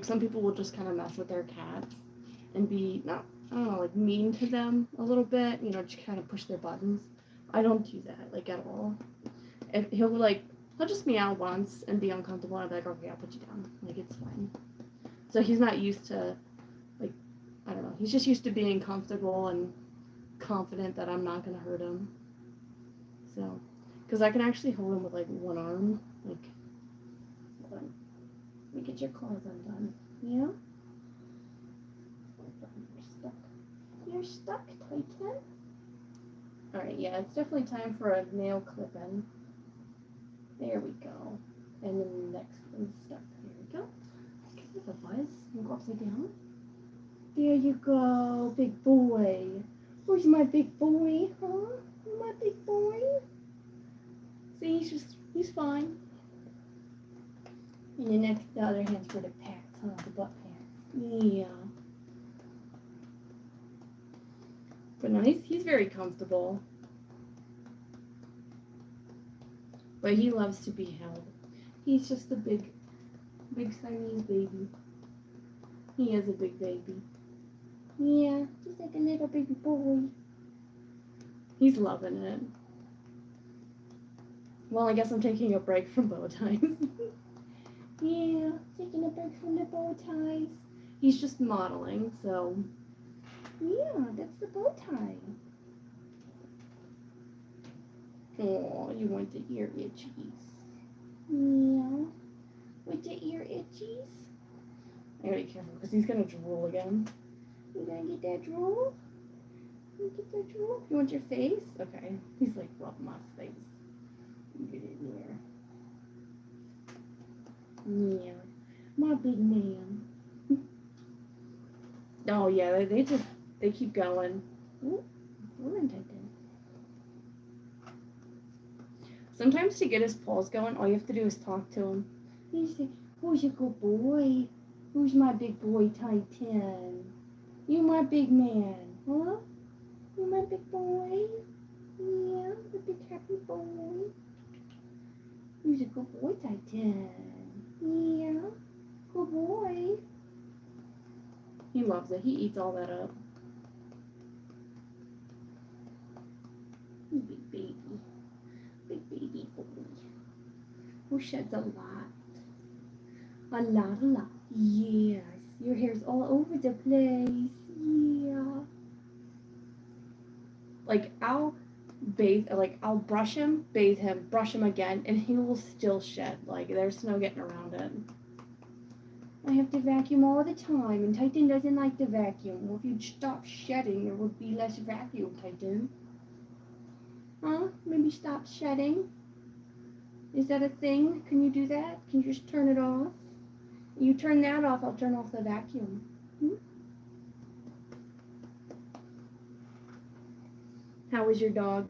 some people will just kind of mess with their cats and be I don't know, like mean to them a little bit, you know, just kind of push their buttons. I don't do that like at all. If he'll just meow once and be uncomfortable, and I'll be like, okay, I'll put you down. Like, it's fine. So he's not used to, like, I don't know. He's just used to being comfortable and confident that I'm not going to hurt him. So, because I can actually hold him with, like, one arm. Like, hold on. Let me get your claws undone. Yeah? You're stuck. You're stuck, Titan. Alright, yeah, it's definitely time for a nail clip-in. There we go. And then the next one's stuck. There we go. Okay, the buzz. You go upside down. There you go, big boy. Where's my big boy, huh? My big boy? See, he's fine. And the other hand's for the pats, huh? The butt pats. Yeah. But no, he's very comfortable. But he loves to be held. He's just a big Siamese baby. He is a big baby. Yeah, he's like a little baby boy. He's loving it. Well, I guess I'm taking a break from Bowties. Yeah, taking a break from the Bowties. He's just modeling, so yeah, that's the bow tie. Oh, you want the ear itchies. Yeah. With the ear itchies? I gotta be careful because he's gonna drool again. You gonna get that drool? You get that drool? You want your face? Okay. He's like rubbing my face. Get in there. Yeah. My big man. Oh yeah, they keep going. Ooh, sometimes to get his paws going, all you have to do is talk to him. You say, who's your good boy? Who's my big boy, Titan? You my big man, huh? You my big boy? Yeah, the big happy boy. Who's a good boy, Titan? Yeah, good boy. He loves it. He eats all that up. Big baby. Big baby boy. Who sheds a lot. A lot. Yes. Your hair's all over the place. Yeah. Like, I'll brush him, bathe him, brush him again, and he will still shed. Like, there's no getting around it. I have to vacuum all the time, and Titan doesn't like the vacuum. Well, if you'd stop shedding, there would be less vacuum, Titan. Huh? Maybe stop shedding? Is that a thing? Can you do that? Can you just turn it off? You turn that off, I'll turn off the vacuum. How was your dog?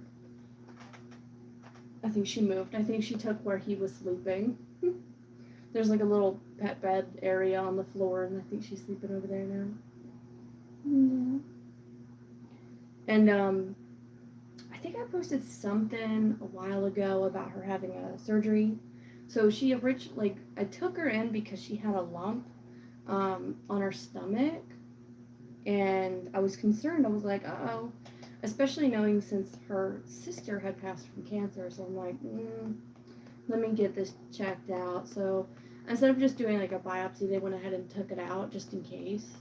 I think she moved. I think she took where he was sleeping. There's like a little pet bed area on the floor, and I think she's sleeping over there now. Yeah. And I think I posted something a while ago about her having a surgery. So she originally, like, I took her in because she had a lump on her stomach, and I was concerned. I was like, uh-oh, especially knowing since her sister had passed from cancer. So I'm like, let me get this checked out. So instead of just doing like a biopsy, they went ahead and took it out just in case.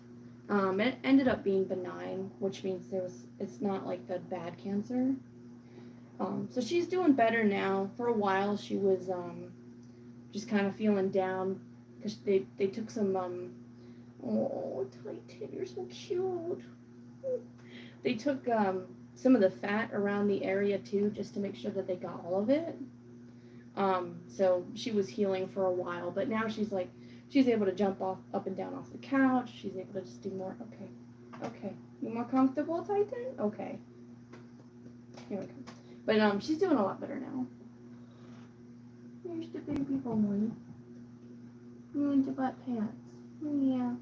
It ended up being benign, which means it's not like the bad cancer. So she's doing better now. For a while, she was just kind of feeling down because they took some oh, Titan, you're so cute. They took some of the fat around the area too, just to make sure that they got all of it. So she was healing for a while, but now she's able to jump off up and down off the couch. She's able to just do more. Okay. You more comfortable, Titan? Okay. Here we go. But she's doing a lot better now. Here's the baby boy. You want your butt pants? Yeah.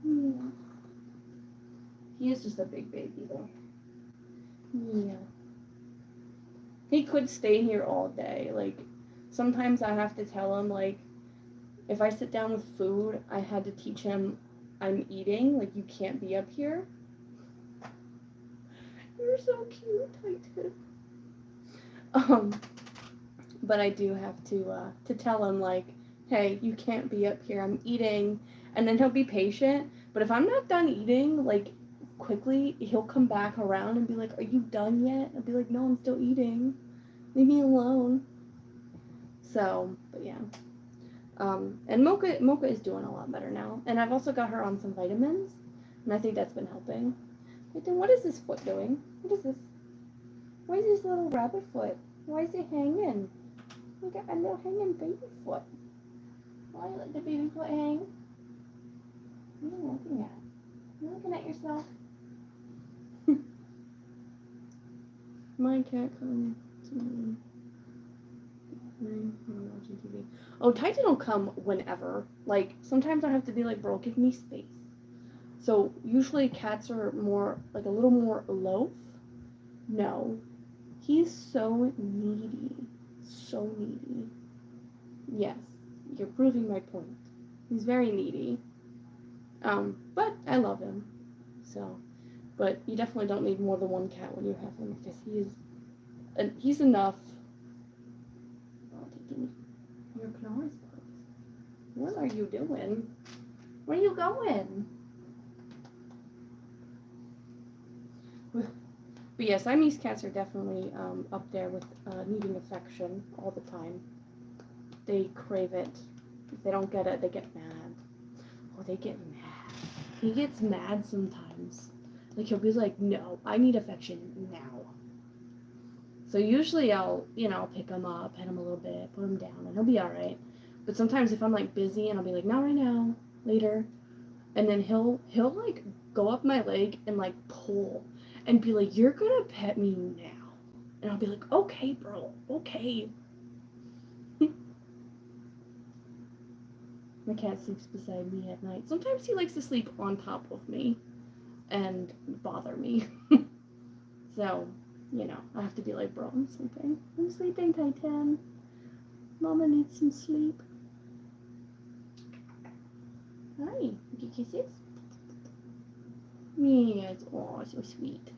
Yeah. He is just a big baby though. Yeah. He could stay here all day. Like, sometimes I have to tell him, like, if I sit down with food, I had to teach him I'm eating. Like, you can't be up here. You're so cute, Titan. But I do have to tell him, like, hey, you can't be up here. I'm eating. And then he'll be patient. But if I'm not done eating, like, quickly, he'll come back around and be like, are you done yet? I'll be like, no, I'm still eating. Leave me alone. So, but yeah. And Mocha is doing a lot better now. And I've also got her on some vitamins. And I think that's been helping. But then what is this foot doing? What is this? Why is this little rabbit foot? Why is it hanging? We got a little hanging baby foot. Why let the baby foot hang? What are you looking at? You're looking at yourself. Mine can't come to me. I'm watching TV. Oh, Titan will come whenever. Like, sometimes I have to be like, bro, give me space. So, usually cats are more, like, a little more aloof. No. He's so needy. So needy. Yes, you're proving my point. He's very needy. But I love him. So, but you definitely don't need more than one cat when you have him because he's enough. Oh, taking your claws. What are you doing? Where are you going? But yeah, Siamese cats are definitely up there with needing affection all the time. They crave it. If they don't get it, they get mad. Oh, they get mad. He gets mad sometimes. Like, he'll be like, no, I need affection now. So usually I'll pick him up, pet him a little bit, put him down, and he'll be alright. But sometimes if I'm, like, busy and I'll be like, not right now, later. And then he'll like, go up my leg and, like, pull. And be like, you're gonna pet me now. And I'll be like, okay, bro, okay. My cat sleeps beside me at night. Sometimes he likes to sleep on top of me and bother me. So, I have to be like, bro, I'm sleeping. I'm sleeping, Titan. Mama needs some sleep. Hi, get kisses? Yes, oh, so sweet.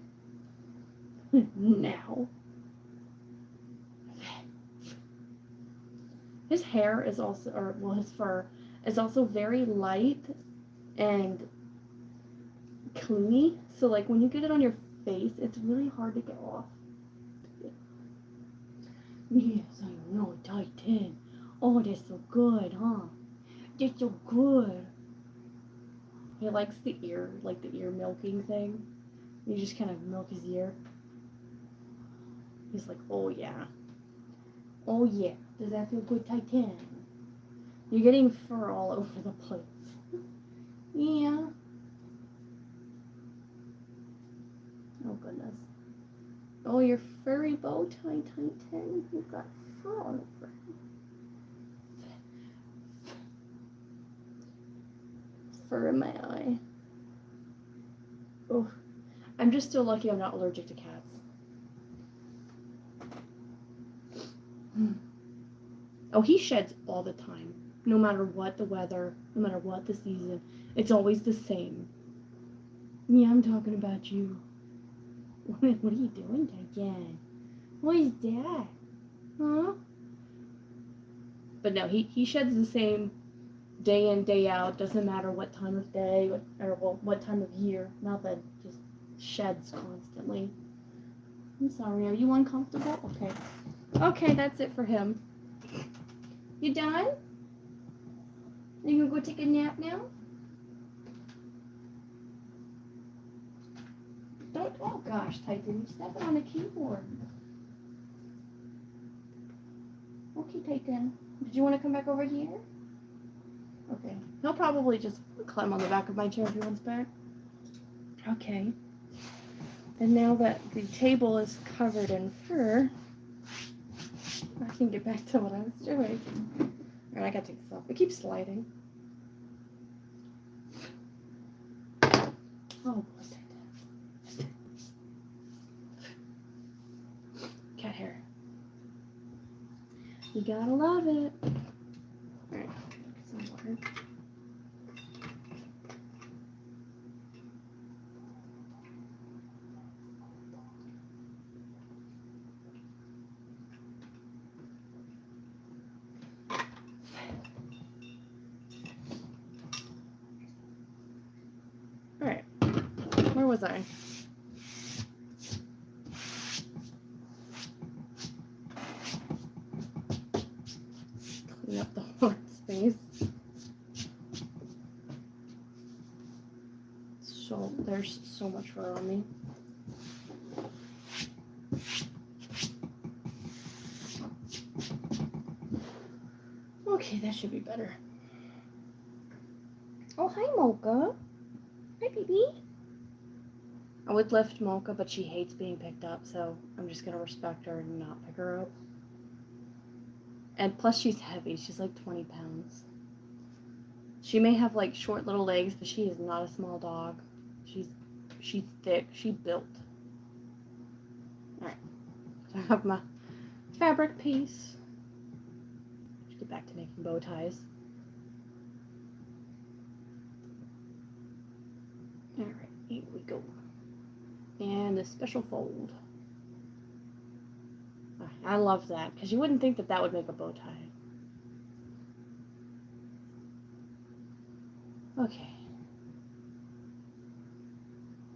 Now. His hair is also, his fur is also very light and clingy. So, like, when you get it on your face, it's really hard to get off. Yes, I know, Titan. Oh, that's so good, huh? That's so good. He likes the ear milking thing. You just kind of milk his ear. He's like, oh yeah. Oh yeah. Does that feel good, Titan? You're getting fur all over the place. Yeah. Oh goodness. Oh, your furry bow tie, Titan. You've got fur all over. fur in my eye. Oh, I'm just still lucky I'm not allergic to cats. Oh, he sheds all the time. No matter what the weather, no matter what the season, it's always the same. Yeah, I'm talking about you. What are you doing, Titan? What is that? Huh? But no, he sheds the same day in, day out. Doesn't matter what time of day or what time of year. Nothing. Just sheds constantly. I'm sorry. Are you uncomfortable? Okay. Okay, that's it for him. You done? Are you gonna go take a nap now? Don't. Oh gosh, Titan, you're stepping on the keyboard. Okay, Titan. Did you want to come back over here? Okay. He'll probably just climb on the back of my chair if he wants back. Okay. And now that the table is covered in fur, I can get back to what I was doing. Alright, I gotta take this off. It keeps sliding. Oh, what's that? Cat hair. You gotta love it. Alright, get some water. Alright, where was I? Clean up the horn space. So, there's so much fur on me. Okay, that should be better. Oh, hi, Mocha. Hi, baby. I would lift Mocha, but she hates being picked up, so I'm just going to respect her and not pick her up. And plus, she's heavy. She's like 20 pounds. She may have like short little legs, but she is not a small dog. She's thick. She's built. Alright. So I have my fabric piece. Let's get back to making bow ties. Alright, here we go. And the special fold. I love that, because you wouldn't think that that would make a bow tie. Okay.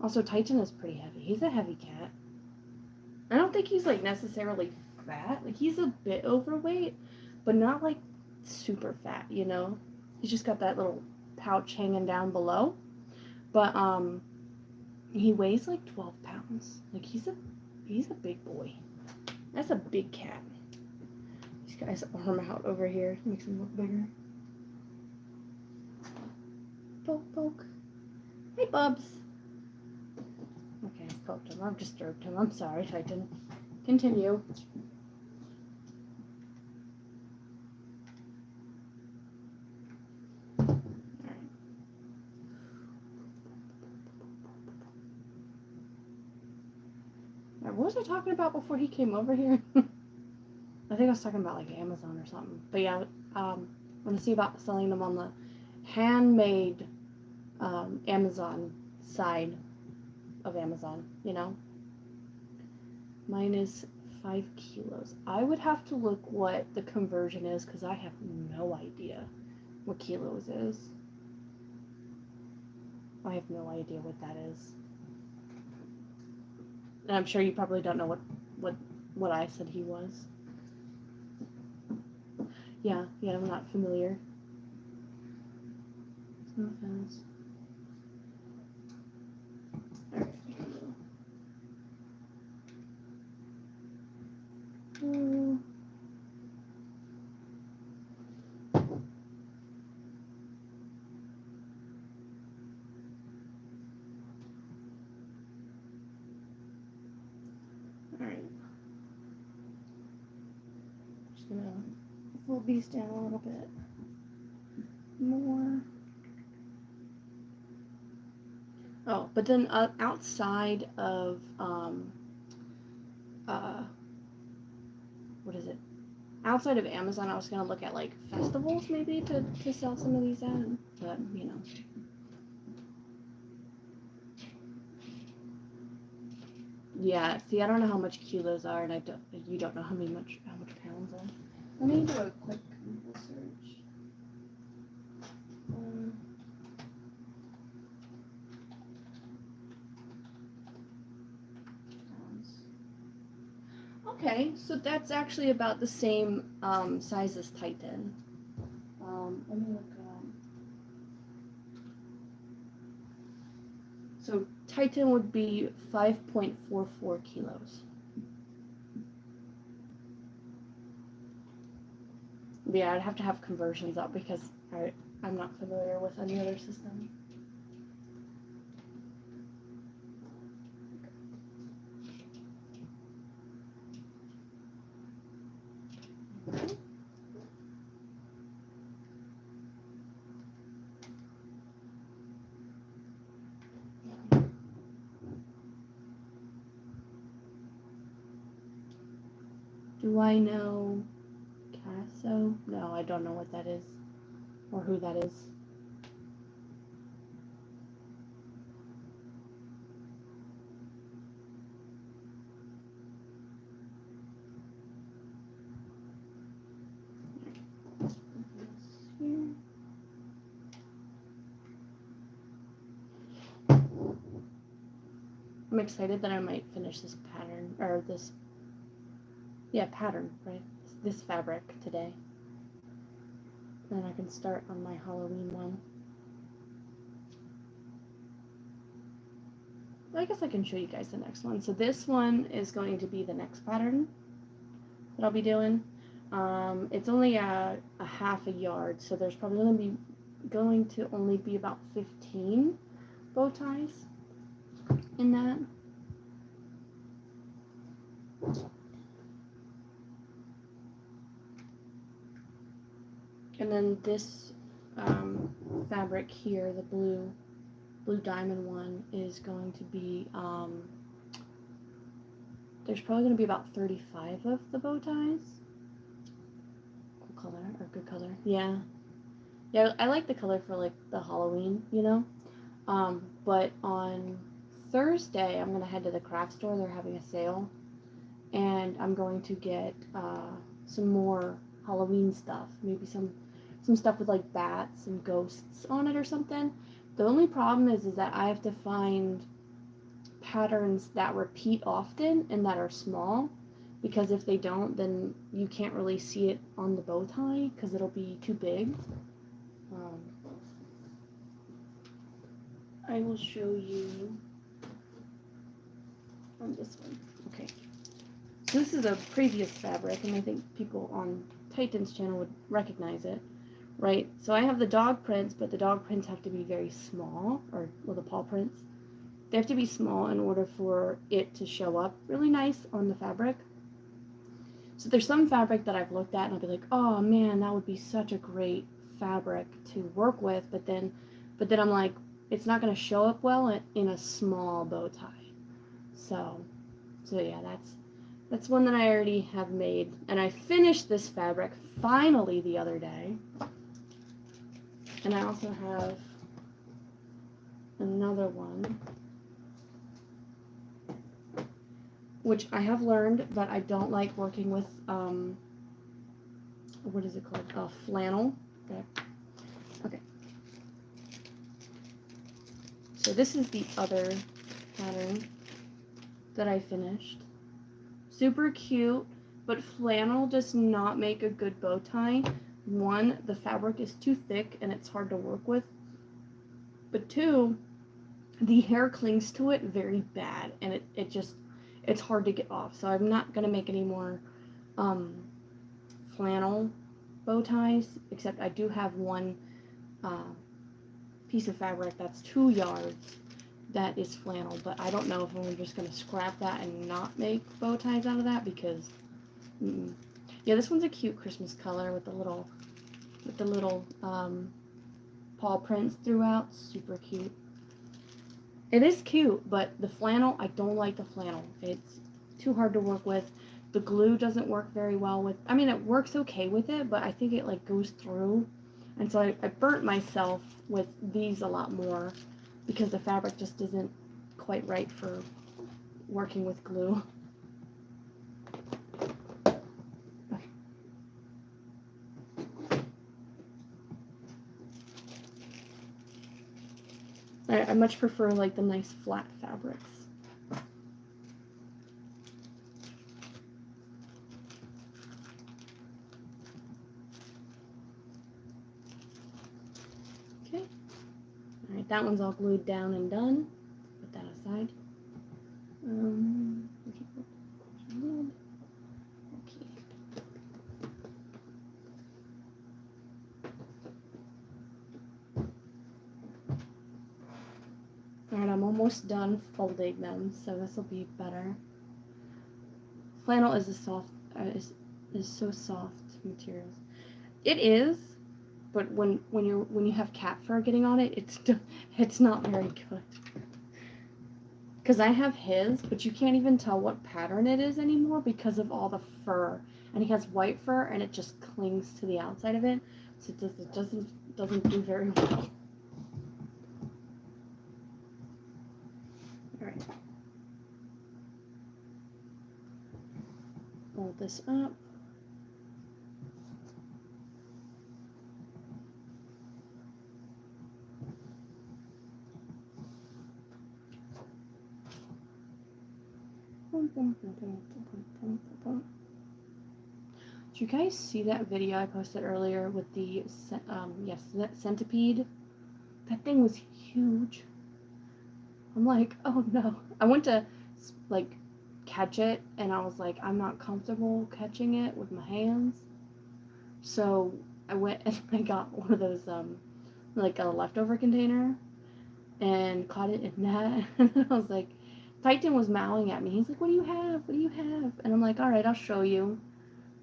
Also, Titan is pretty heavy. He's a heavy cat. I don't think he's, like, necessarily fat. Like, he's a bit overweight, but not, like, super fat, you know? He's just got that little pouch hanging down below. But, he weighs, like, 12 pounds. Like, he's a big boy. That's a big cat. This guy's arm out over here. Makes him look bigger. Poke, poke. Hey, Bubs. Okay, I've poked him. I've disturbed him. I'm sorry, Titan. Continue. Alright. Now, what was I talking about before he came over here? I think I was talking about like Amazon or something. But yeah, I want to see about selling them on the handmade Amazon side of Amazon, you know. Mine is 5 kilos. I would have to look what the conversion is because I have no idea what kilos is. I have no idea what that is. And I'm sure you probably don't know what I said he was. Yeah, I'm not familiar. No offense. Alright. Alright. Just gonna fold these down a little bit more. Oh, but then outside of what is it? Outside of Amazon, I was gonna look at like festivals maybe to sell some of these at, but you know. Yeah, see, I don't know how much kilos are, and you don't know how much pounds are. Let me do a quick Google search. Pounds. Okay, so that's actually about the same size as Titan. Let me look. So Titan would be 5.44 kilos. Yeah, I'd have to have conversions up because I'm not familiar with any other system. Do I know Casso? No, I don't know what that is or who that is. I'm excited that I might finish this pattern, or this, pattern, right? This fabric today. Then I can start on my Halloween one. I guess I can show you guys the next one. So this one is going to be the next pattern that I'll be doing. It's only a half a yard, so there's probably going to only be about 15 bow ties in that. And then this fabric here, the blue diamond one, is going to be there's probably going to be about 35 of the bow ties. Cool color, or good color. Yeah, I like the color for like the Halloween, you know. But on Thursday I'm gonna head to the craft store. They're having a sale, and I'm going to get some more Halloween stuff. Maybe some stuff with like bats and ghosts on it or something. The only problem is that I have to find patterns that repeat often and that are small, because if they don't, then you can't really see it on the bow tie because it'll be too big. I will show you on this one. Okay, so this is a previous fabric, and I think people on Titan's channel would recognize it, right? So I have the dog prints, but the dog prints have to be very small, or well, the paw prints. They have to be small in order for it to show up really nice on the fabric. So there's some fabric that I've looked at and I'll be like, oh man, that would be such a great fabric to work with, but then I'm like, it's not going to show up well in a small bow tie. So yeah, that's one that I already have made, and I finished this fabric finally the other day. And I also have another one, which I have learned that I don't like working with, what is it called? Flannel. Okay. So this is the other pattern that I finished. Super cute, but flannel does not make a good bow tie. One, the fabric is too thick and it's hard to work with. But two, the hair clings to it very bad, and it's hard to get off. So I'm not gonna make any more flannel bow ties, except I do have one piece of fabric that's 2 yards that is flannel, but I don't know if I'm just gonna scrap that and not make bow ties out of that, because yeah, this one's a cute Christmas color with the little paw prints throughout. Super cute. It is cute, but the flannel, I don't like the flannel. It's too hard to work with. The glue doesn't work very well with, I mean, it works okay with it, but I think it like goes through. And so I burnt myself with these a lot more because the fabric just isn't quite right for working with glue. Okay. I much prefer like the nice flat fabrics. Okay. Alright, that one's all glued down and done. Put that aside. Alright, I'm almost done folding them, so this will be better. Flannel is a soft, is so soft materials. It is, but when you have cat fur getting on it, it's not very good. Because I have his, but you can't even tell what pattern it is anymore because of all the fur. And he has white fur, and it just clings to the outside of it, so it doesn't do very well. All right. Fold this up. Did you guys see that video I posted earlier with the that centipede? That thing was huge. I'm like, oh no. I went to like catch it, and I was like, I'm not comfortable catching it with my hands. So I went and I got one of those like a leftover container and caught it in that. And I was like, Titan was mowing at me. He's like, what do you have? What do you have? And I'm like, all right, I'll show you.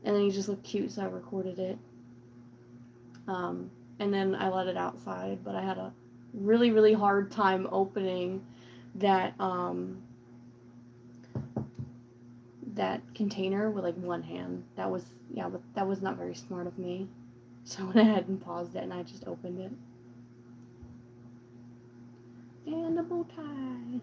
And then he just looked cute, so I recorded it. And then I let it outside, but I had a really, really hard time opening that that container with like one hand. That was not very smart of me. So I went ahead and paused it, and I just opened it. And a bow tie.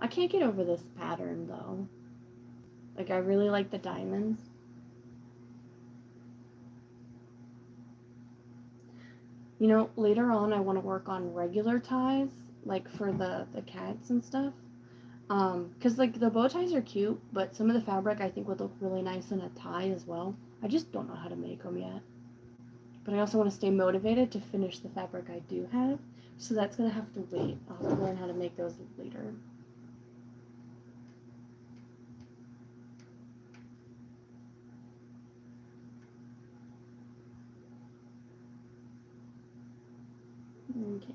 I can't get over this pattern though. Like, I really like the diamonds. You know, later on I want to work on regular ties, like for the cats and stuff. Because like the bow ties are cute, but some of the fabric I think would look really nice in a tie as well. I just don't know how to make them yet. But I also want to stay motivated to finish the fabric I do have, so that's going to have to wait. I'll have to learn how to make those later. Okay.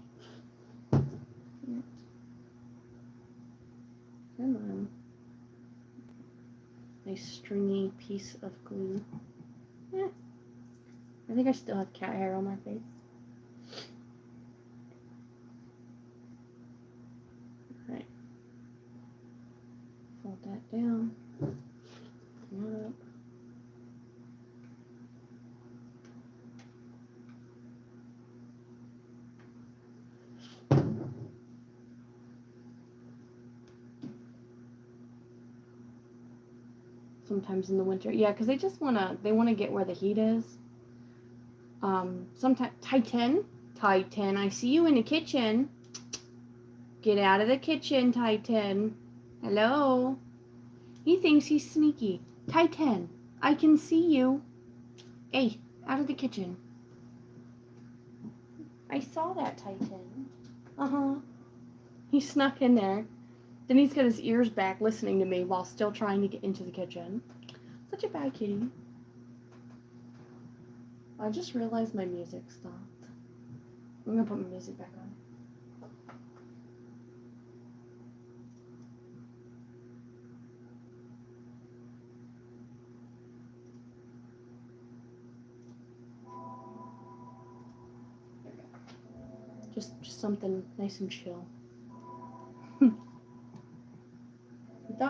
Come on. Nice stringy piece of glue. Yeah. I think I still have cat hair on my face. Alright. Fold that down. That up. Sometimes in the winter, yeah, because they want to get where the heat is. Sometimes Titan, I see you in the kitchen. Get out of the kitchen, Titan. Hello. He thinks he's sneaky. Titan, I can see you. Hey, out of the kitchen. I saw that, Titan. Uh-huh. He snuck in there. Then he's got his ears back listening to me while still trying to get into the kitchen. Such a bad kitty. I just realized my music stopped. I'm gonna put my music back on. Just something nice and chill.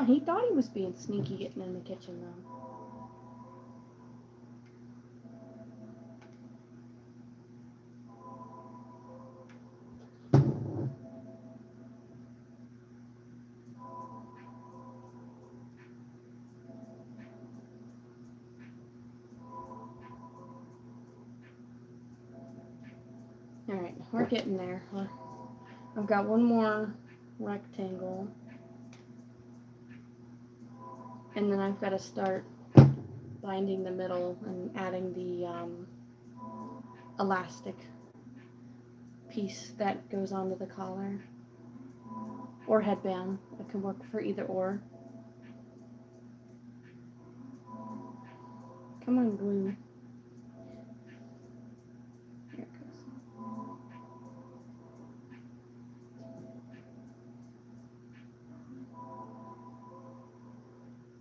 He thought he was being sneaky getting in the kitchen though. Alright, we're getting there. I've got one more rectangle. And then I've got to start binding the middle and adding the elastic piece that goes onto the collar. Or headband. It can work for either or. Come on, glue. Here it goes.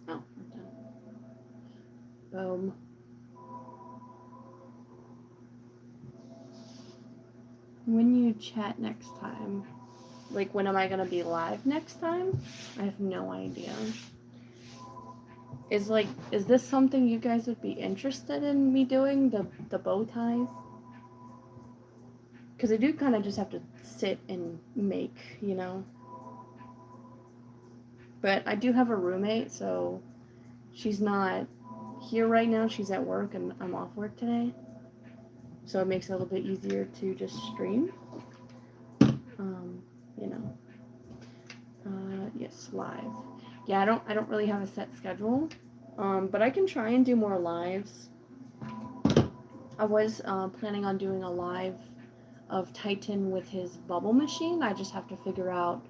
Oh, we're done. Boom. When you chat next time, like when am I gonna be live next time? I have no idea. Is this something you guys would be interested in me doing, the bow ties? Because I do kind of just have to sit and make, you know. But I do have a roommate, so she's not here right now. She's at work, and I'm off work today. So it makes it a little bit easier to just stream. You know. Yes, live. Yeah, I don't really have a set schedule. But I can try and do more lives. I was planning on doing a live of Titan with his bubble machine. I just have to figure out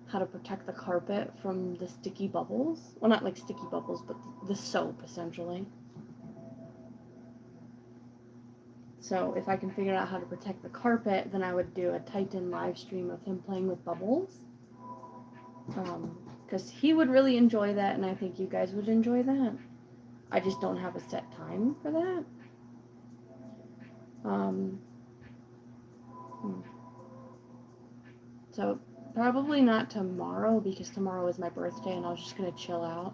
how to protect the carpet from the sticky bubbles. Well, not like sticky bubbles, but the soap, essentially. So if I can figure out how to protect the carpet, then I would do a Titan live stream of him playing with bubbles. Because he would really enjoy that, and I think you guys would enjoy that. I just don't have a set time for that. So probably not tomorrow, because tomorrow is my birthday and I was just gonna chill out.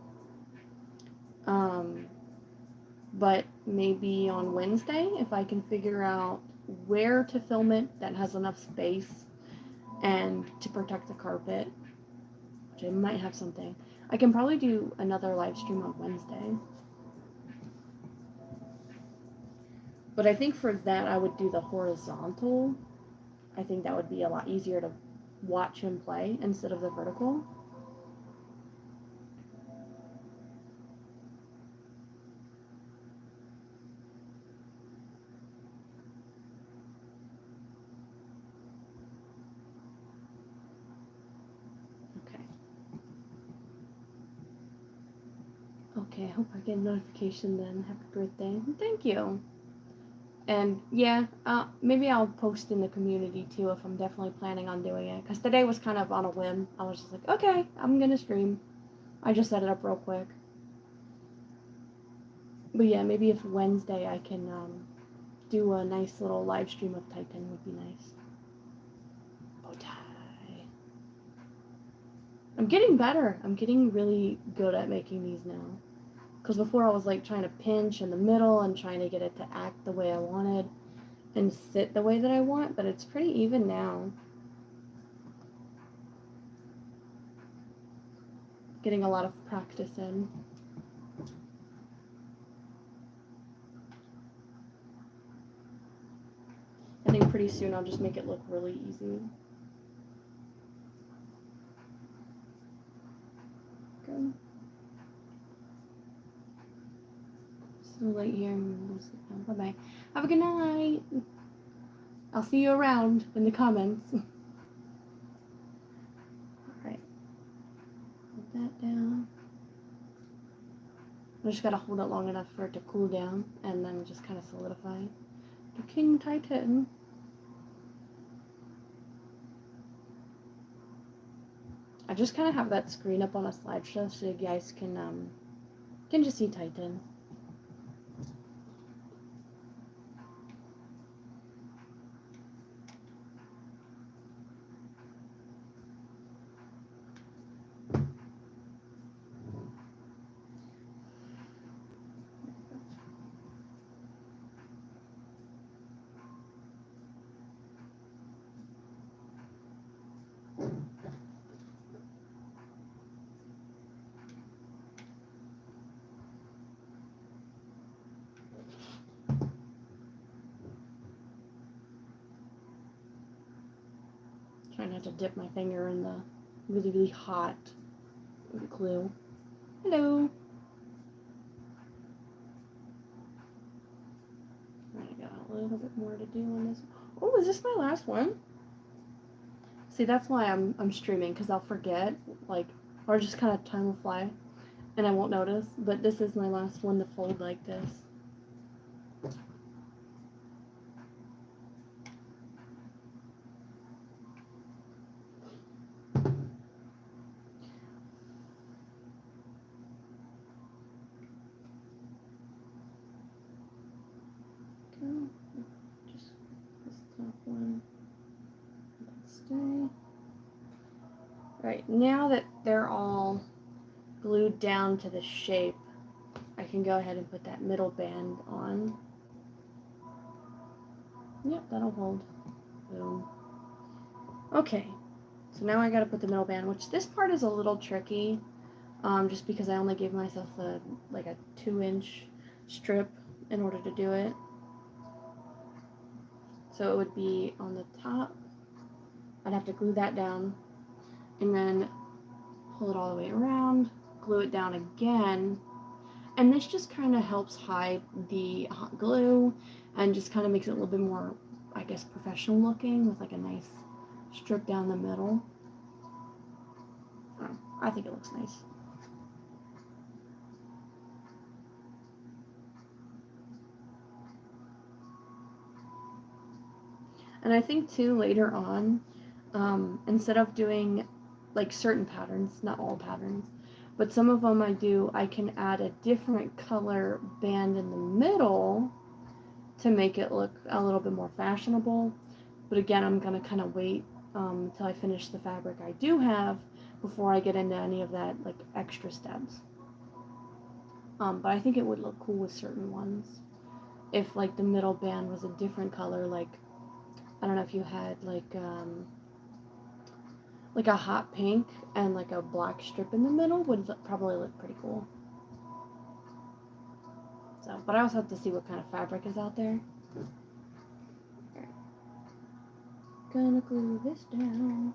But maybe on Wednesday, if I can figure out where to film it that has enough space and to protect the carpet, which I might have something. I can probably do another live stream on Wednesday. But I think for that I would do the horizontal. I think that would be a lot easier to watch him play instead of the vertical. Okay, I hope I get a notification then. Happy birthday. Thank you. And yeah, maybe I'll post in the community too if I'm definitely planning on doing it. Because today was kind of on a whim. I was just like, okay, I'm going to stream. I just set it up real quick. But yeah, maybe if Wednesday I can do a nice little live stream of Titan would be nice. Bow tie. I'm getting better. I'm getting really good at making these now. Because before I was like trying to pinch in the middle and trying to get it to act the way I wanted and sit the way that I want, but it's pretty even now. Getting a lot of practice in. I think pretty soon I'll just make it look really easy. Good. So late here. Bye-bye. Have a good night. I'll see you around in the comments. Alright. Put that down. I just gotta hold it long enough for it to cool down and then just kind of solidify. The King Titan. I just kind of have that screen up on a slideshow so you guys can just see Titan. not to dip my finger in the really, really hot glue. Hello. I got a little bit more to do on this. Oh, is this my last one? See, that's why I'm streaming, because I'll forget, like, or just kind of time will fly, and I won't notice. But this is my last one to fold like this. Just this top one. Stay. Alright, now that they're all glued down to the shape, I can go ahead and put that middle band on. Yep, that'll hold. Boom. Okay, so now I gotta put the middle band, which this part is a little tricky, just because I only gave myself like a 2-inch strip in order to do it. So it would be on the top. I'd have to glue that down, and then pull it all the way around, glue it down again, and this just kind of helps hide the hot glue and just kind of makes it a little bit more, I guess, professional looking with like a nice strip down the middle. I think it looks nice. And I think too, later on, instead of doing like certain patterns, not all patterns, but some of them I can add a different color band in the middle to make it look a little bit more fashionable. But again, I'm going to kind of wait until I finish the fabric I do have before I get into any of that like extra steps. But I think it would look cool with certain ones. If like the middle band was a different color, like, I don't know if you had like a hot pink and like a black strip in the middle would probably look pretty cool. So, but I also have to see what kind of fabric is out there. Okay. Gonna glue this down.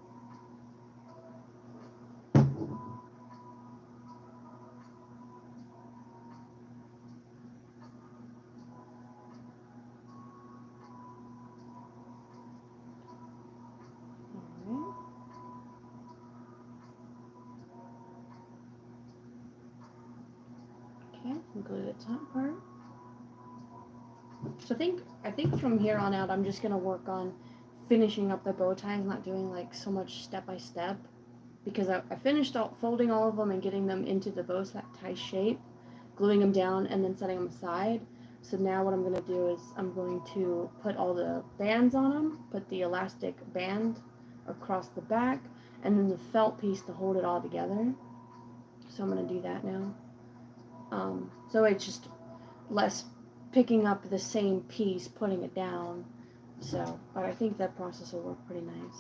Glue the top part. So I think from here on out I'm just gonna work on finishing up the bow ties, not doing like so much step by step, because I finished folding all of them and getting them into the bow tie shape, gluing them down and then setting them aside. So now what I'm gonna do is I'm going to put all the bands on them, put the elastic band across the back, and then the felt piece to hold it all together. So I'm gonna do that now. So it's just less picking up the same piece, putting it down. So, but I think that process will work pretty nice.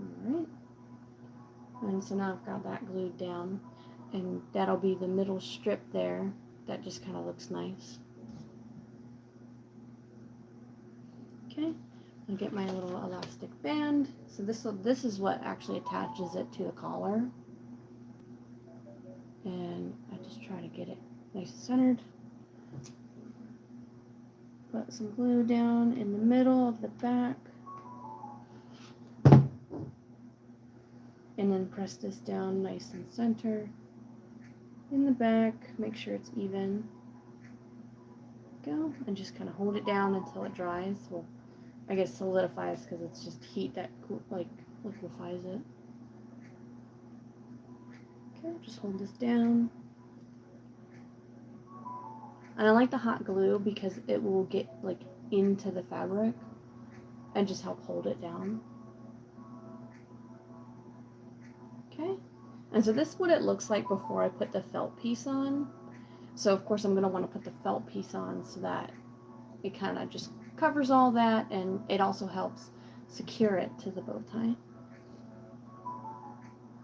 Alright. And so now I've got that glued down, and that'll be the middle strip there. That just kind of looks nice. Okay. I'll get my little elastic band. So this is what actually attaches it to the collar. And I just try to get it nice and centered. Put some glue down in the middle of the back. And then press this down nice and center in the back. Make sure it's even. Go. And just kind of hold it down until it dries. Well, I guess solidifies, because it's just heat that like liquefies it. Okay, just hold this down. And I like the hot glue because it will get like into the fabric and just help hold it down. Okay, and so this is what it looks like before I put the felt piece on. So of course I'm going to want to put the felt piece on so that it kind of just covers all that, and it also helps secure it to the bow tie.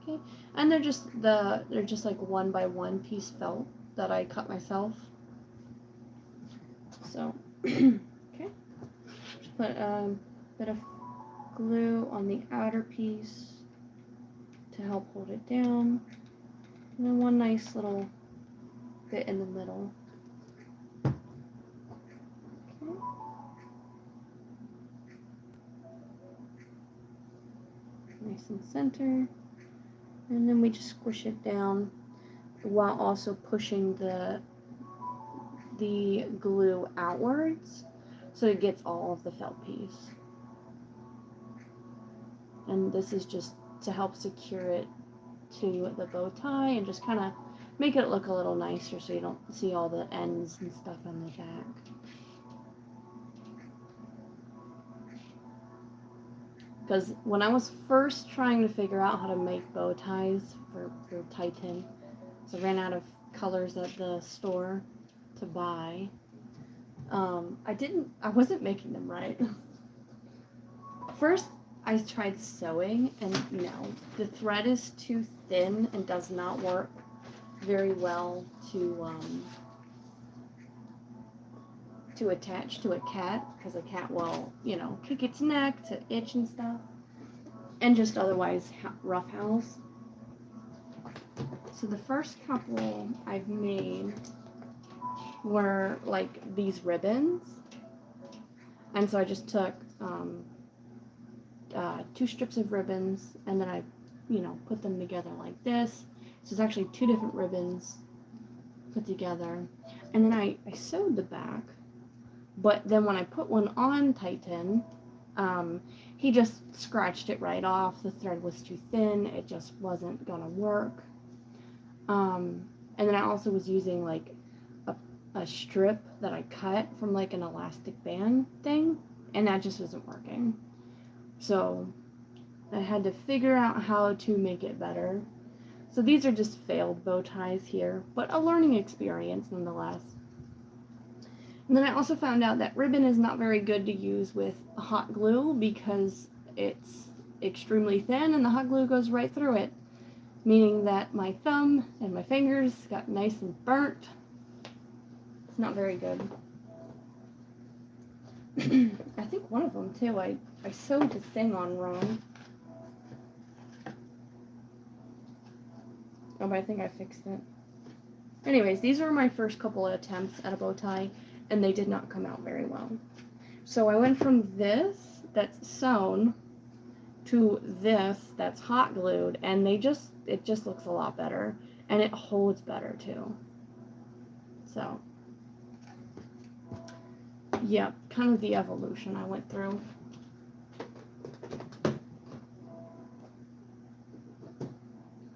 Okay, and they're just like 1 by 1 piece felt that I cut myself. So, okay, just put a bit of glue on the outer piece to help hold it down, and then one nice little bit in the middle. Okay. Nice and center, and then we just squish it down while also pushing the glue outwards so it gets all of the felt piece. And this is just to help secure it to the bow tie and just kind of make it look a little nicer so you don't see all the ends and stuff on the back. Because when I was first trying to figure out how to make bow ties for Titan, so I ran out of colors at the store to buy. I wasn't making them right. First, I tried sewing, and the thread is too thin and does not work very well to attach to a cat, because a cat will, kick its neck to itch and stuff, and just otherwise rough house. So the first couple I've made were like these ribbons, and so I just took 2 strips of ribbons, and then I put them together like this. So it's actually 2 different ribbons put together, and then I sewed the back, but then when I put one on Titan, he just scratched it right off. The thread was too thin, it just wasn't gonna work. And then I also was using like a strip that I cut from like an elastic band thing, and that just wasn't working. So I had to figure out how to make it better. So these are just failed bow ties here, but a learning experience nonetheless. And then I also found out that ribbon is not very good to use with hot glue because it's extremely thin and the hot glue goes right through it, meaning that my thumb and my fingers got nice and burnt. It's not very good. I think one of them too, I sewed the thing on wrong. Oh, but I think I fixed it. Anyways, these were my first couple of attempts at a bow tie, and they did not come out very well. So I went from this that's sewn to this that's hot glued, and it just looks a lot better, and it holds better too. So yeah, kind of the evolution I went through.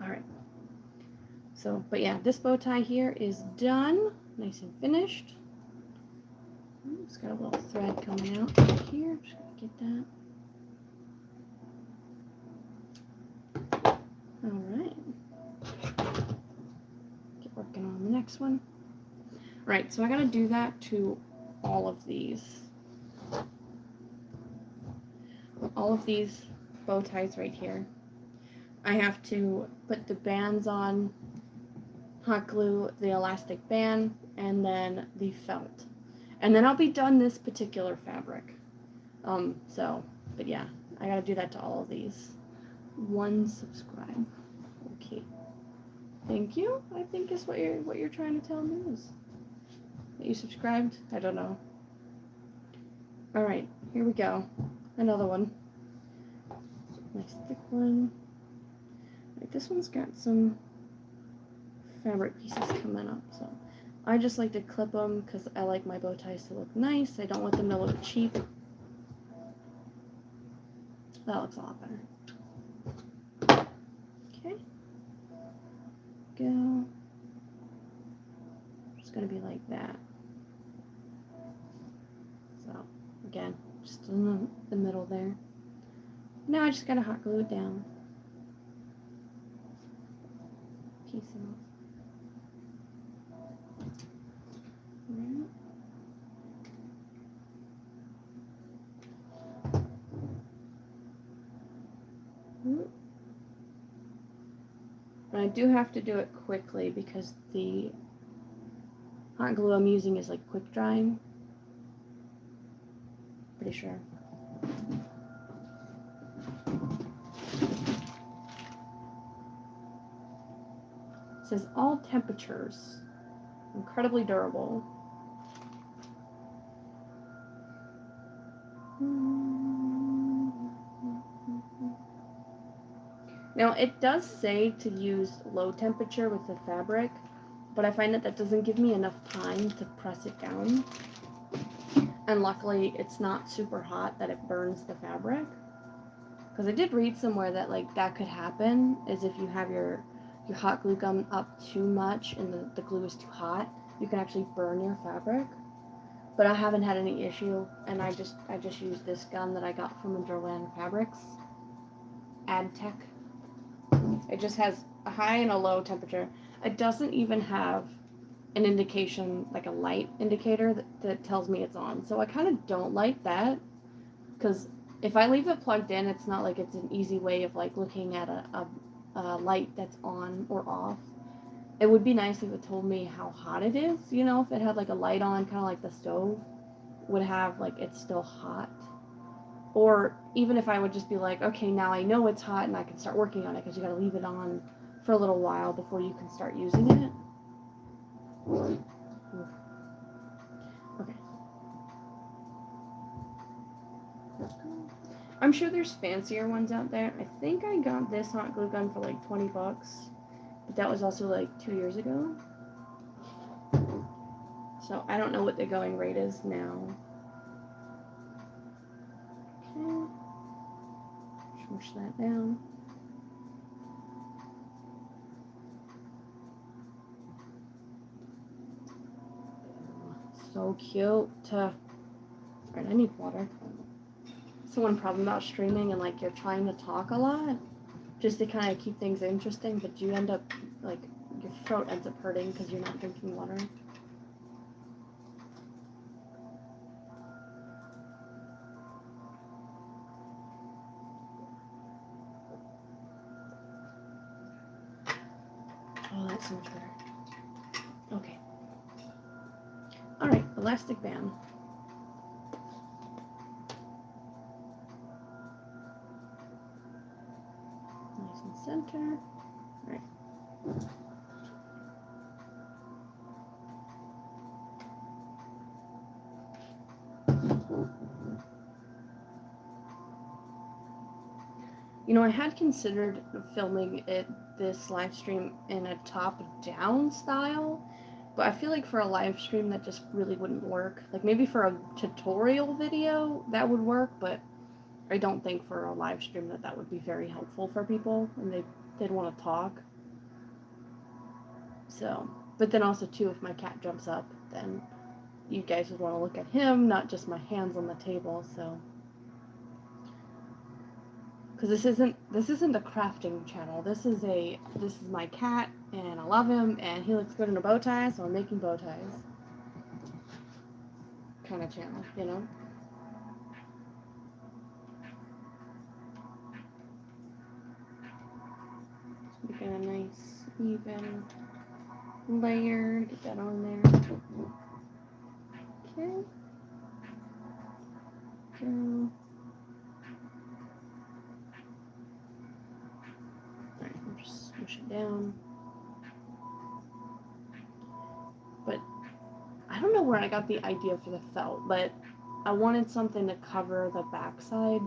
Alright. So, but yeah, this bow tie here is done. Nice and finished. It's got a little thread coming out right here. I'm just going to get that. Alright. Get working on the next one. Right, so I got to do that to all of these. All of these bow ties right here. I have to put the bands on, hot glue the elastic band, and then the felt. And then I'll be done this particular fabric. But yeah, I gotta do that to all of these. 1 subscribe. Okay. Thank you, I think is what you're trying to tell me is that you subscribed? I don't know. Alright, here we go. Another one. Nice thick one. Like this one's got some fabric pieces coming up, so I just like to clip them because I like my bow ties to look nice. I don't want them to look cheap. That looks a lot better. Okay. Go. Just gonna be like that. So again, just in the middle there. Now I just gotta hot glue it down. Piece off. Right. And I do have to do it quickly because the hot glue I'm using is like quick drying. Pretty sure. It says all temperatures. Incredibly durable. Now it does say to use low temperature with the fabric, but I find that doesn't give me enough time to press it down. And luckily it's not super hot that it burns the fabric. Because I did read somewhere that like that could happen is if you have your hot glue gun up too much and the glue is too hot, you can actually burn your fabric. But I haven't had any issue, and I just used this gun that I got from Joanne Fabrics, AdTech. It just has a high and a low temperature. It doesn't even have an indication, like a light indicator that tells me it's on. So I kind of don't like that, because if I leave it plugged in, it's not like it's an easy way of like looking at a light that's on or off. It would be nice if it told me how hot it is, you know, if it had like a light on, kind of like the stove would have, like it's still hot. Or even if I would just be like, okay, now I know it's hot and I can start working on it, because you gotta leave it on for a little while before you can start using it. Okay. I'm sure there's fancier ones out there. I think I got this hot glue gun for like 20 bucks. But that was also like 2 years ago. So I don't know what the going rate is now. Okay. Smush that down. So cute. Alright, I need water. So one problem about streaming and like you're trying to talk a lot just to kind of keep things interesting, but you end up like your throat ends up hurting because you're not drinking water. Oh, that's so much better. Okay. Alright, elastic band. Nice and center. Alright. You know, I had considered filming this live stream in a top-down style, but I feel like for a live stream that just really wouldn't work. Like maybe for a tutorial video that would work, but I don't think for a live stream that would be very helpful for people, and they'd want to talk. So, but then also too, if my cat jumps up, then you guys would want to look at him, not just my hands on the table. So, because this isn't a crafting channel. This is my cat, and I love him, and he looks good in a bow tie, so I'm making bow ties. Kind of channel, you know. Making a nice even layer. Get that on there. Okay. Go. Alright, I'll just smush it down. But I don't know where I got the idea for the felt, but I wanted something to cover the backside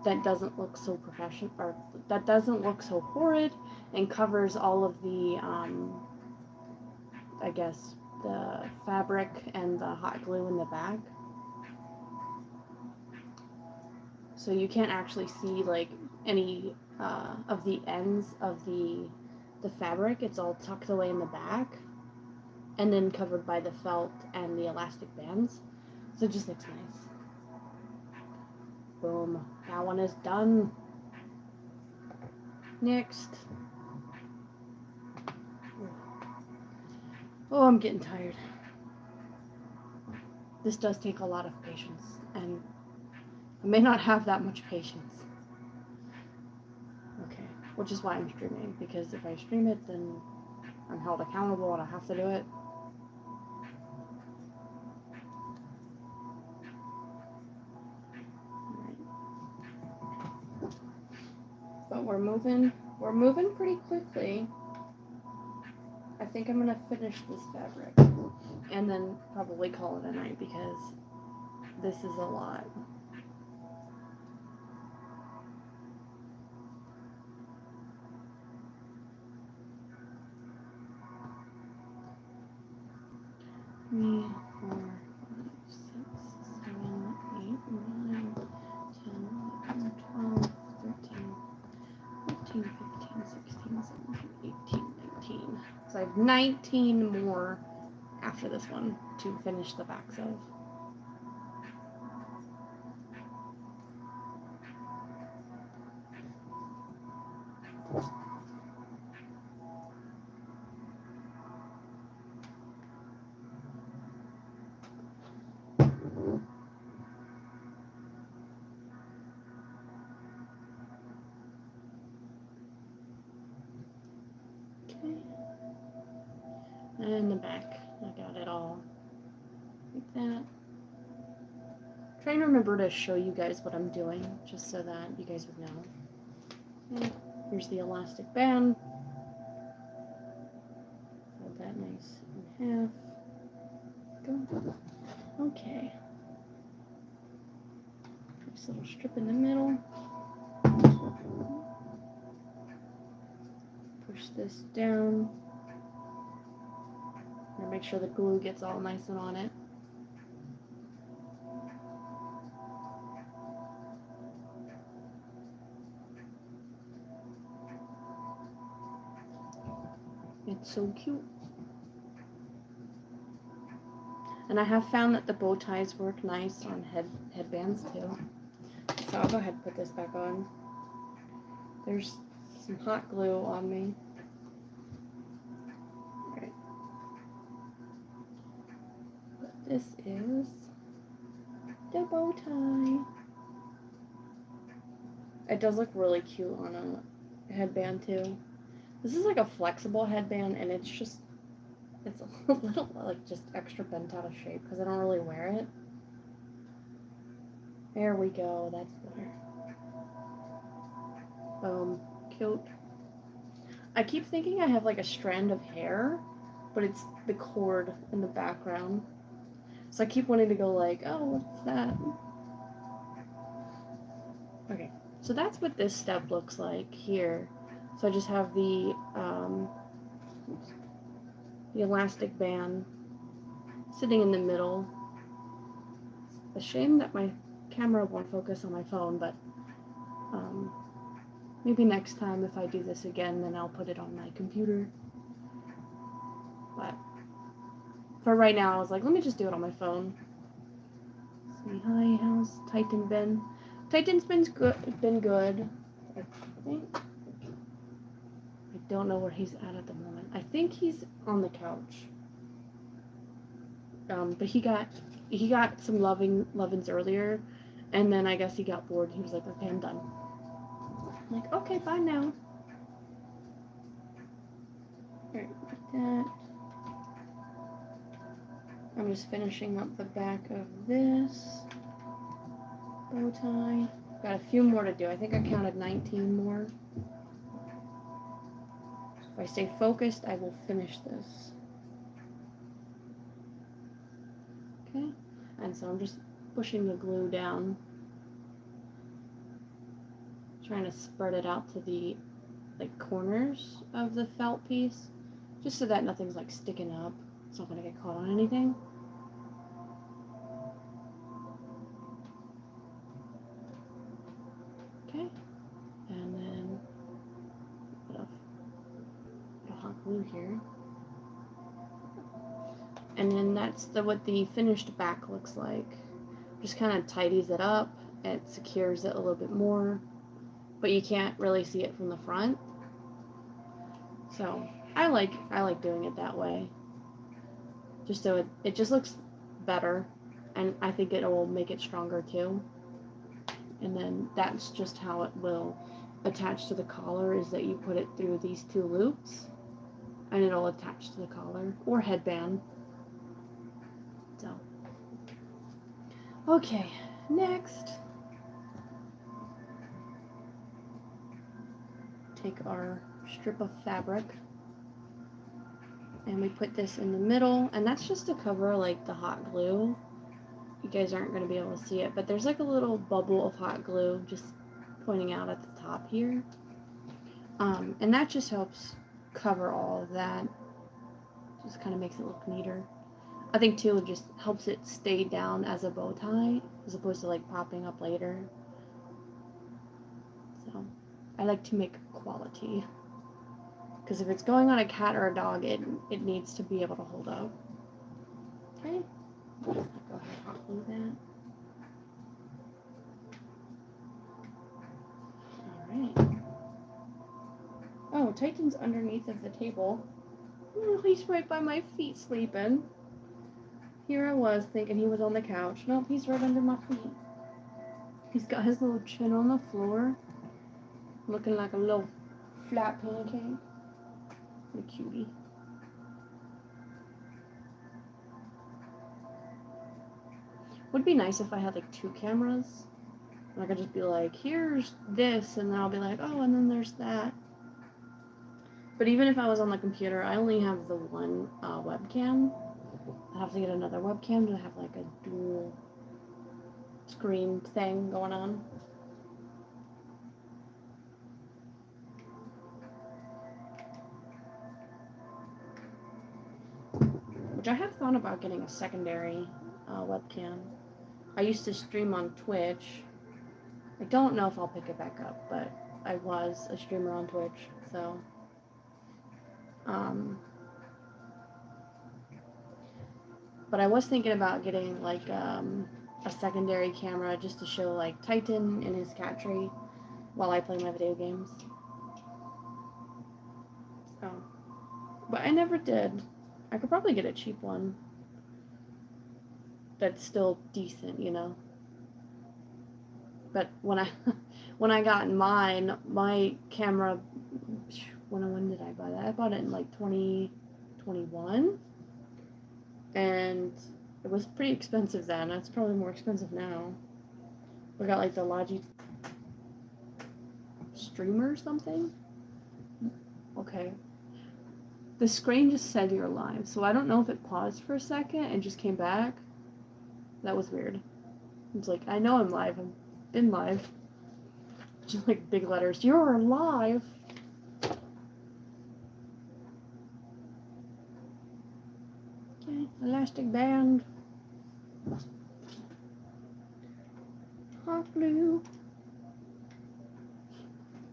that doesn't look so professional, or that doesn't look so horrid, and covers all of the, I guess, the fabric and the hot glue in the back. So you can't actually see like any of the ends of the fabric. It's all tucked away in the back and then covered by the felt and the elastic bands. So it just looks nice. Boom. That one is done. Next. Oh, I'm getting tired. This does take a lot of patience, and I may not have that much patience. Okay. which is why I'm streaming, because if I stream it, then I'm held accountable and I have to do it. Alright. But we're moving pretty quickly. I think I'm gonna finish this fabric and then probably call it a night because this is a lot. Three, 4, 5, 6, 7, 8, 9, 10, 11, 12, 13, 14, 15, 16, 17, 18, 19. So I have 19 more after this one to finish the backs of. And the back, I got it all like that. Trying to remember to show you guys what I'm doing, just so that you guys would know. Okay. Here's the elastic band. Fold that nice in half. Go. Okay. Nice little strip in the middle. Push this down. And make sure the glue gets all nice and on it. It's so cute. And I have found that the bow ties work nice on headbands too. So I'll go ahead and put this back on. There's some hot glue on me. Alright. This is the bow tie. It does look really cute on a headband too. This is like a flexible headband, and it's a little like just extra bent out of shape because I don't really wear it. There we go, that's better. Boom, cute. I keep thinking I have like a strand of hair, but it's the cord in the background. So I keep wanting to go like, oh, what's that? Okay, so that's what this step looks like here. So I just have the elastic band sitting in the middle. It's a shame that my camera won't focus on my phone, but maybe next time if I do this again, then I'll put it on my computer. But for right now, I was like, let me just do it on my phone. Say hi, how's Titan been? Titan's been good. I think. I don't know where he's at the moment. I think he's on the couch. But he got some lovin's earlier, and then I guess he got bored. He was like, okay, I'm done. I'm like, okay, bye now. Alright, like that. I'm just finishing up the back of this bow tie. Got a few more to do. I think I counted 19 more. If I stay focused, I will finish this. Okay, and so I'm just pushing the glue down, trying to spread it out to the corners of the felt piece, just so that nothing's like sticking up. It's not gonna get caught on anything. Okay, and then a bit of hot glue here. And then that's what the finished back looks like. Just kind of tidies it up. It secures it a little bit more, but you can't really see it from the front. So I like doing it that way. Just so it just looks better, and I think it will make it stronger too. And then that's just how it will attach to the collar is that you put it through these 2 loops and it'll attach to the collar or headband. So, okay, next, take our strip of fabric and we put this in the middle, and that's just to cover like the hot glue. You guys aren't going to be able to see it, but there's like a little bubble of hot glue just pointing out at the top here. And that just helps cover all of that. Just kind of makes it look neater. I think too, it just helps it stay down as a bow tie as opposed to like popping up later. So I like to make quality, because if it's going on a cat or a dog, it needs to be able to hold up. Okay, I'll go ahead and hot glue that. Alright. Oh, Titan's underneath of the table. Oh, he's right by my feet sleeping. Here I was thinking he was on the couch. Nope, he's right under my feet. He's got his little chin on the floor, looking like a little flat pancake. What a cutie. Would be nice if I had like 2 cameras. And I could just be like, here's this, and then I'll be like, oh, and then there's that. But even if I was on the computer, I only have the one webcam. I have to get another webcam to have like a dual screen thing going on. Which I have thought about getting a secondary webcam. I used to stream on Twitch. I don't know if I'll pick it back up, but I was a streamer on Twitch, so but I was thinking about getting like a secondary camera just to show like Titan and his cat tree while I play my video games. So, but I never did. I could probably get a cheap one that's still decent, you know. But when I got mine, my camera, when did I buy that? I bought it in like 2021, and it was pretty expensive then. It's probably more expensive now. We got like the Logi Streamer or something. Okay. The screen just said you're live, so I don't know if it paused for a second and just came back. That was weird. It's like, I know I'm live. I've been live. Just like big letters. You're live. Okay, elastic band. Hot glue.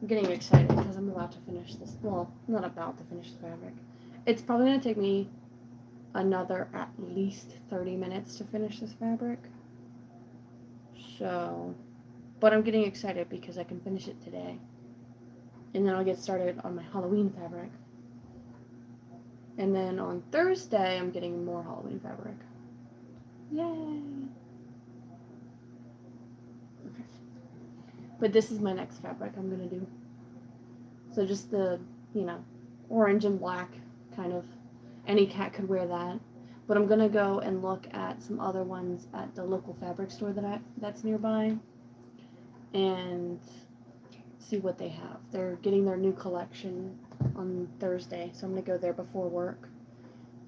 I'm getting excited because I'm about to finish this. Well, I'm not about to finish the fabric. It's probably going to take me another at least 30 minutes to finish this fabric. So, but I'm getting excited because I can finish it today. And then I'll get started on my Halloween fabric. And then on Thursday, I'm getting more Halloween fabric. Yay! Okay. But this is my next fabric I'm going to do. So just the, you know, orange and black kind of. Any cat could wear that. But I'm going to go and look at some other ones at the local fabric store that's nearby. And see what they have. They're getting their new collection on Thursday, so I'm gonna go there before work.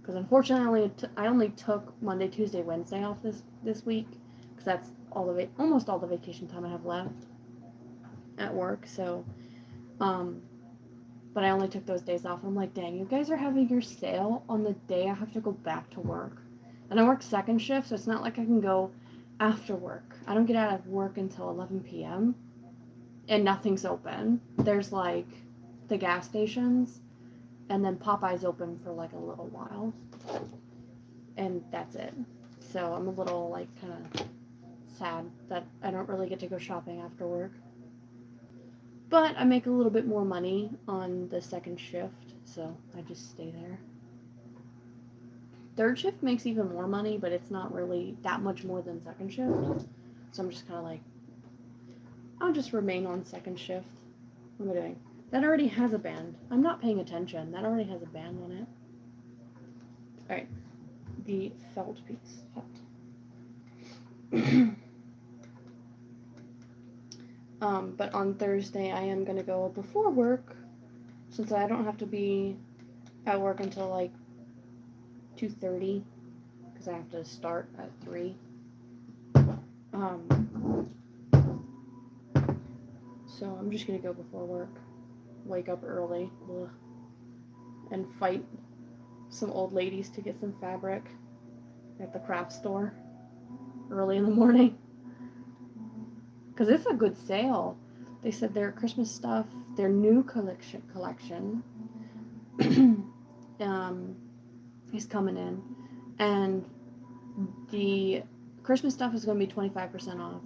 Because unfortunately, I only took Monday, Tuesday, Wednesday off this week, because that's almost all the vacation time I have left at work. So, but I only took those days off. I'm like, dang, you guys are having your sale on the day I have to go back to work, and I work second shift, so it's not like I can go after work. I don't get out of work until 11 p.m. and nothing's open. There's like the gas stations, and then Popeye's open for like a little while, and that's it. So I'm a little like kind of sad that I don't really get to go shopping after work. But I make a little bit more money on the second shift, so I just stay there. Third shift makes even more money, but it's not really that much more than second shift. So I'm just kind of like, I'll just remain on second shift What am I doing? That already has a band. I'm not paying attention. That already has a band on it. Alright. The felt piece. Felt. But on Thursday I am gonna go before work, since I don't have to be at work until like 2:30, because I have to start at 3. So I'm just gonna go before work, wake up early, and fight some old ladies to get some fabric at the craft store early in the morning. Because it's a good sale. They said their Christmas stuff, their new collection is coming in, and the Christmas stuff is going to be 25% off,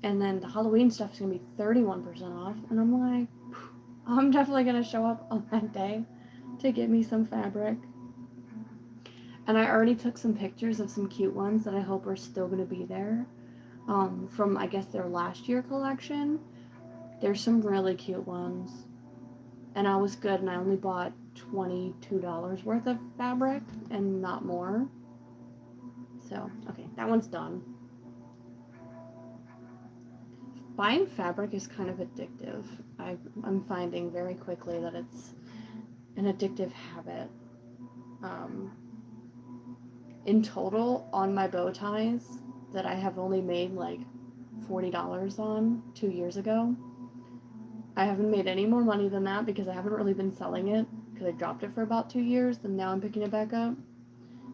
and then the Halloween stuff is going to be 31% off, and I'm like, I'm definitely going to show up on that day to get me some fabric. And I already took some pictures of some cute ones that I hope are still going to be there, from, I guess, their last year collection. There's some really cute ones, and I was good, and I only bought $22 worth of fabric and not more. So, okay, that one's done. Buying fabric is kind of addictive. I'm finding very quickly that it's an addictive habit. In total, on my bow ties that I have only made like $40 on 2 years ago, I haven't made any more money than that because I haven't really been selling it, because I dropped it for about 2 years and now I'm picking it back up.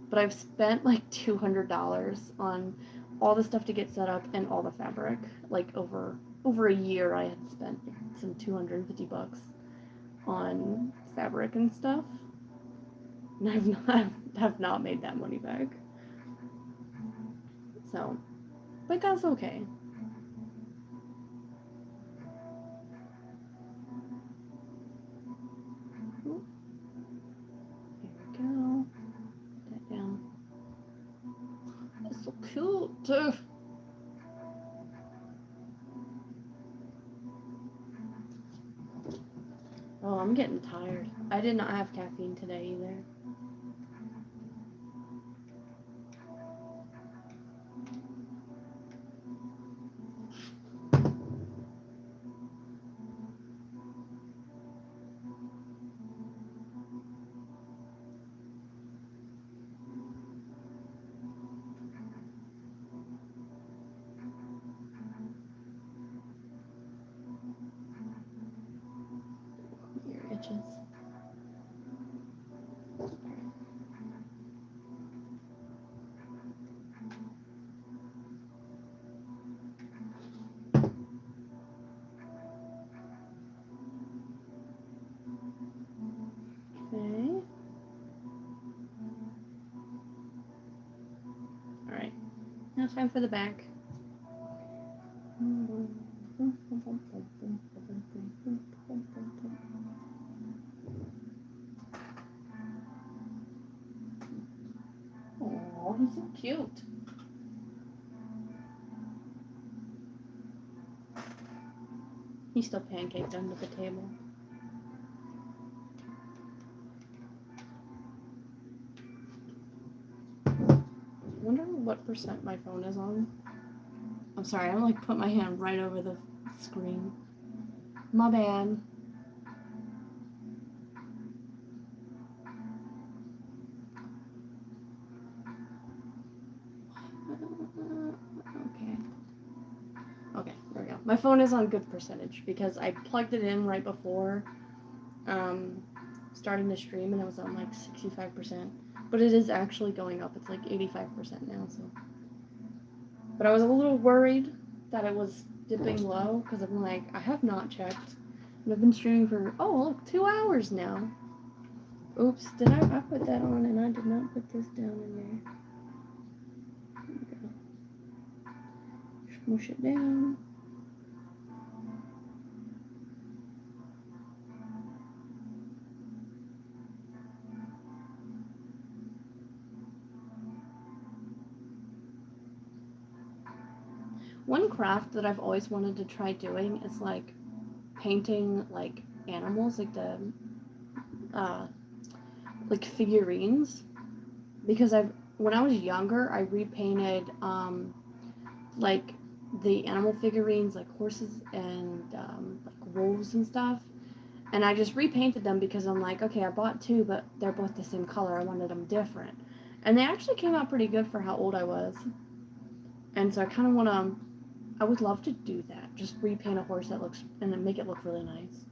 But I've spent like $200 on all the stuff to get set up and all the fabric. Like over a year I had spent some $250 on fabric and stuff. And I've not made that money back. So, but that's okay. Ooh. Here we go. Put that down. That's so cute. Oh, I'm getting tired. I did not have caffeine today either. Your itches. Okay. Alright. Now time for the back. Oh, he's so cute. He's still pancaked under the table. I wonder what percent my phone is on. I'm sorry, I like put my hand right over the screen. My bad. Okay, there we go. My phone is on good percentage because I plugged it in right before starting the stream, and it was on like 65%. But it is actually going up. It's like 85% now. So, but I was a little worried that it was dipping low because I'm like, I have not checked, and I've been streaming for look, 2 hours now. Oops, did I put that on and I did not put this down in there. Smush it down. One craft that I've always wanted to try doing is like repainting like animals, like the like figurines, because when I was younger I repainted like the animal figurines, like horses and like wolves and stuff, and I just repainted them because I'm like, okay, I bought two, but they're both the same color. I wanted them different, and they actually came out pretty good for how old I was. And so I kind of want to, I would love to do that, just repaint a horse that looks, and then make it look really nice.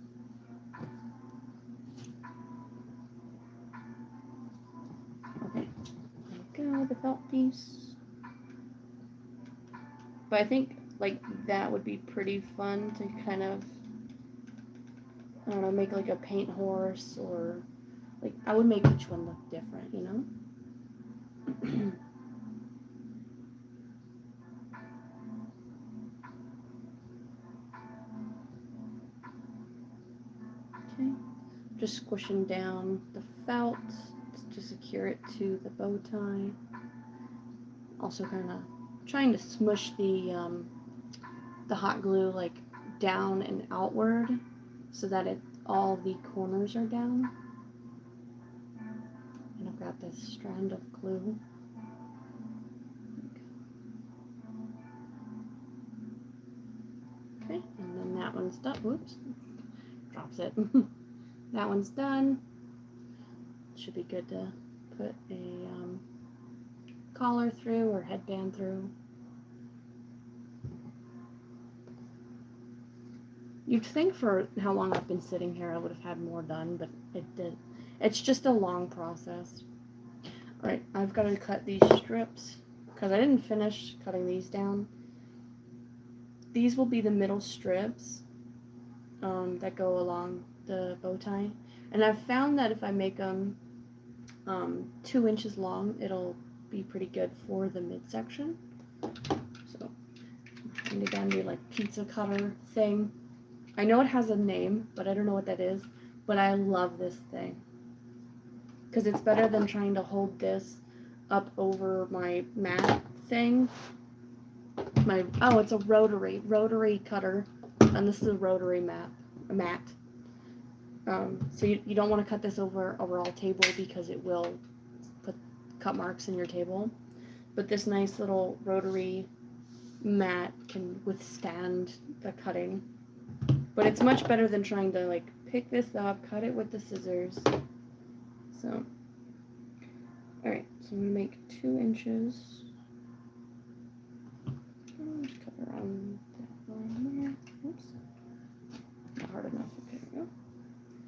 Okay, there we go, the felt piece. But I think like that would be pretty fun to kind of, I don't know, make like a paint horse, or like I would make each one look different, you know? Okay, just squishing down the felt to secure it to the bow tie. Also kind of trying to smush the hot glue like down and outward so that all the corners are down. And I've got this strand of glue. Okay, and then that one's done. Whoops, drops it. That one's done. Should be good to put a collar through or headband through. You'd think for how long I've been sitting here I would have had more done, but it did. It's just a long process. Alright, I've got to cut these strips because I didn't finish cutting these down. These will be the middle strips that go along the bow tie. And I've found that if I make them 2 inches long, it'll be pretty good for the midsection. So I'm trying to again do like pizza cutter thing. I know it has a name, but I don't know what that is. But I love this thing because it's better than trying to hold this up over my mat thing. Oh, it's a rotary cutter, and this is a rotary mat. So you don't want to cut this over overall table because it will put cut marks in your table. But this nice little rotary mat can withstand the cutting. But it's much better than trying to like pick this up, cut it with the scissors. So, alright, so I'm going to make 2 inches. Just cut around that line there. Oops. Not hard enough. Okay, there we go.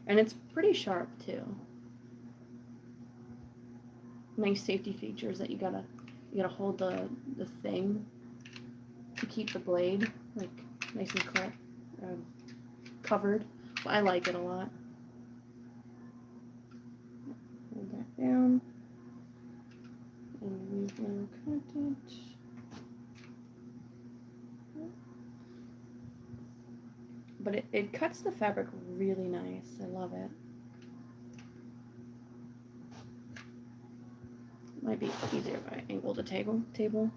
And it's pretty sharp too. Nice safety features that you gotta hold the thing to keep the blade like nice and covered. Well, I like it a lot. Hold that down, and we will cut it. But it cuts the fabric really nice. I love it. Might be easier if I angle the table. Go.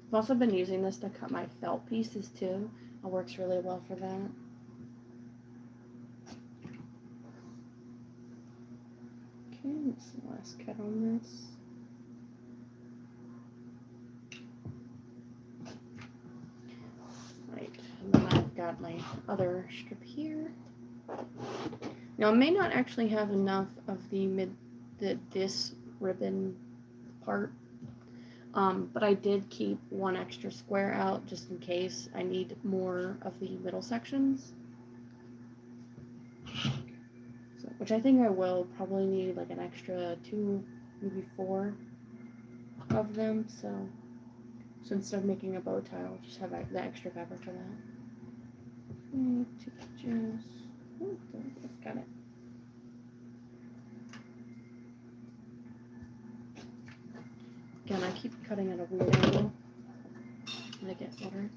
I've also been using this to cut my felt pieces too. It works really well for that. Okay, that's the last cut on this. Right, and then I've got my other strip here. Now I may not actually have enough of this ribbon part. But I did keep one extra square out just in case I need more of the middle sections. So, which I think I will probably need like an extra 2, maybe 4 of them. So instead of making a bow tie, I'll just have the extra fabric for that. Okay, 2 inches. Oh, there we go. Got it. Again, I keep cutting at a weird angle to make it better.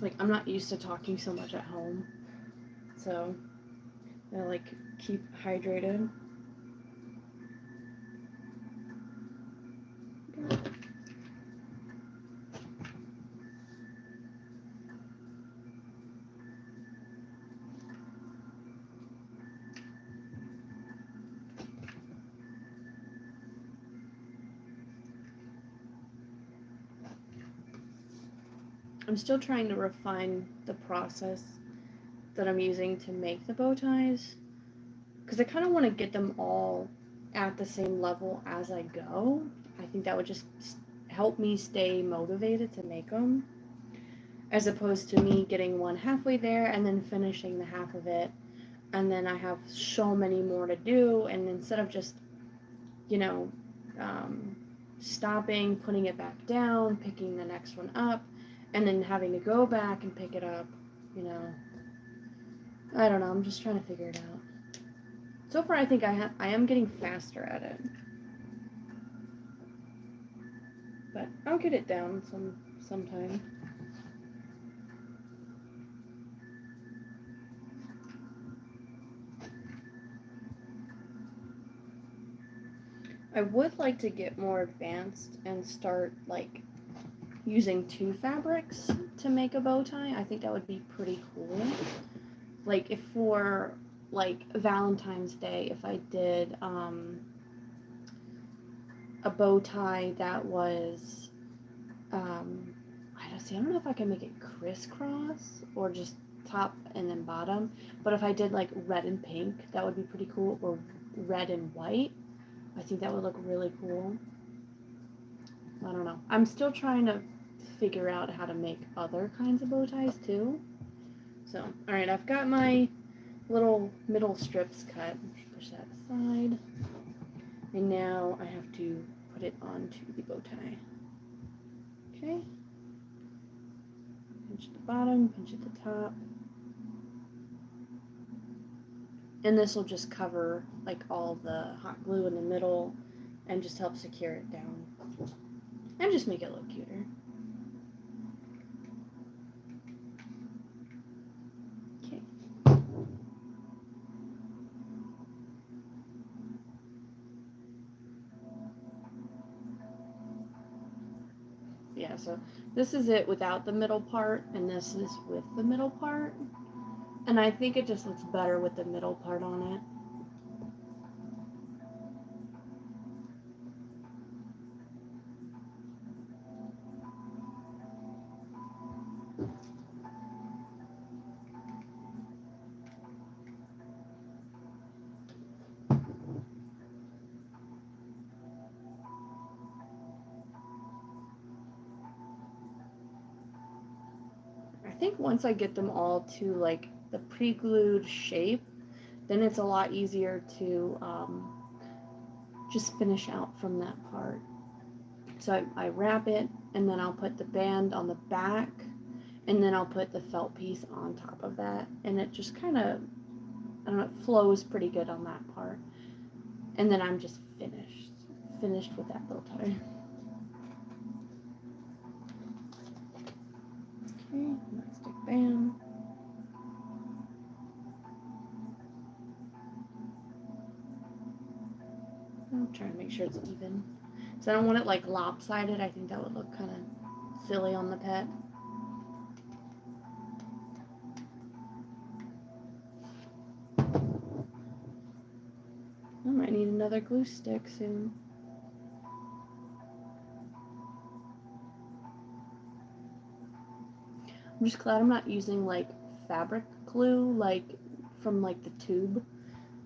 Like, I'm not used to talking so much at home, so I like keep hydrated. I'm still trying to refine the process that I'm using to make the bow ties, because I kind of want to get them all at the same level as I go. I think that would just help me stay motivated to make them, as opposed to me getting one halfway there and then finishing the half of it, and then I have so many more to do, and instead of just, you know, stopping, putting it back down, picking the next one up, and then having to go back and pick it up, you know. I don't know, I'm just trying to figure it out. So far, I think I am getting faster at it. But I'll get it down sometime. I would like to get more advanced and start, like, using 2 fabrics to make a bow tie. I think that would be pretty cool. Like, if for, like, Valentine's Day, if I did a bow tie that was, I don't know if I can make it crisscross or just top and then bottom, but if I did like red and pink, that would be pretty cool, or red and white. I think that would look really cool. I don't know. I'm still trying to figure out how to make other kinds of bow ties too. So, alright, I've got my little middle strips cut. Push that aside. And now I have to put it onto the bow tie. Okay. Pinch at the bottom, pinch at the top. And this will just cover like all the hot glue in the middle and just help secure it down. And just make it look cuter. Okay. Yeah, so this is it without the middle part, and this is with the middle part. And I think it just looks better with the middle part on it. I think once I get them all to like the pre-glued shape, then it's a lot easier to just finish out from that part. So I wrap it, and then I'll put the band on the back, and then I'll put the felt piece on top of that, and it just kind of, I don't know, it flows pretty good on that part. And then I'm just finished with that bow tie. Okay, elastic band. I'm trying to make sure it's even. So I don't want it like lopsided. I think that would look kind of silly on the pet. I might need another glue stick soon. I'm just glad I'm not using like fabric glue like from like the tube,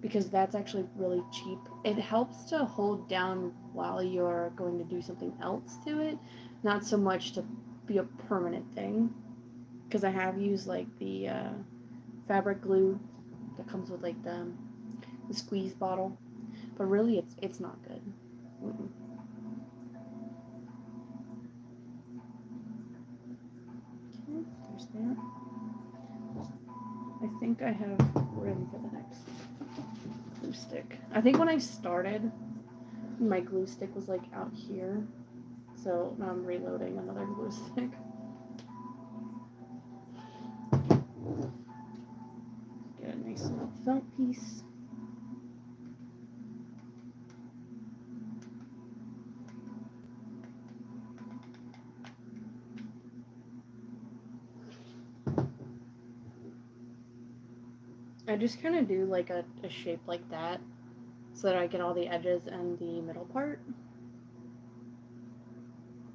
because that's actually really cheap. It helps to hold down while you're going to do something else to it, not so much to be a permanent thing. Because I have used like the fabric glue that comes with like the squeeze bottle, but really it's not good. Mm-mm. there. I think I have room for the next glue stick. I think when I started, my glue stick was like out here. So now I'm reloading another glue stick. Get a nice little felt piece. I just kind of do like a shape like that so that I get all the edges and the middle part.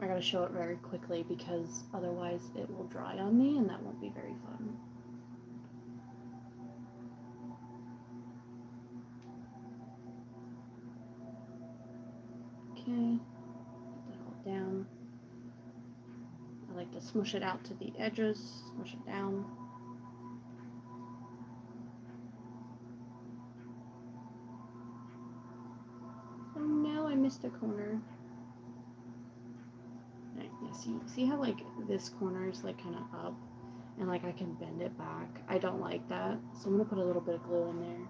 I gotta show it very quickly because otherwise it will dry on me and that won't be very fun. Okay, put that all down. I like to smush it out to the edges, smush it down. Oh no, I missed a corner. Right, yeah, see how like this corner is like kind of up and like I can bend it back? I don't like that, so I'm gonna put a little bit of glue in there.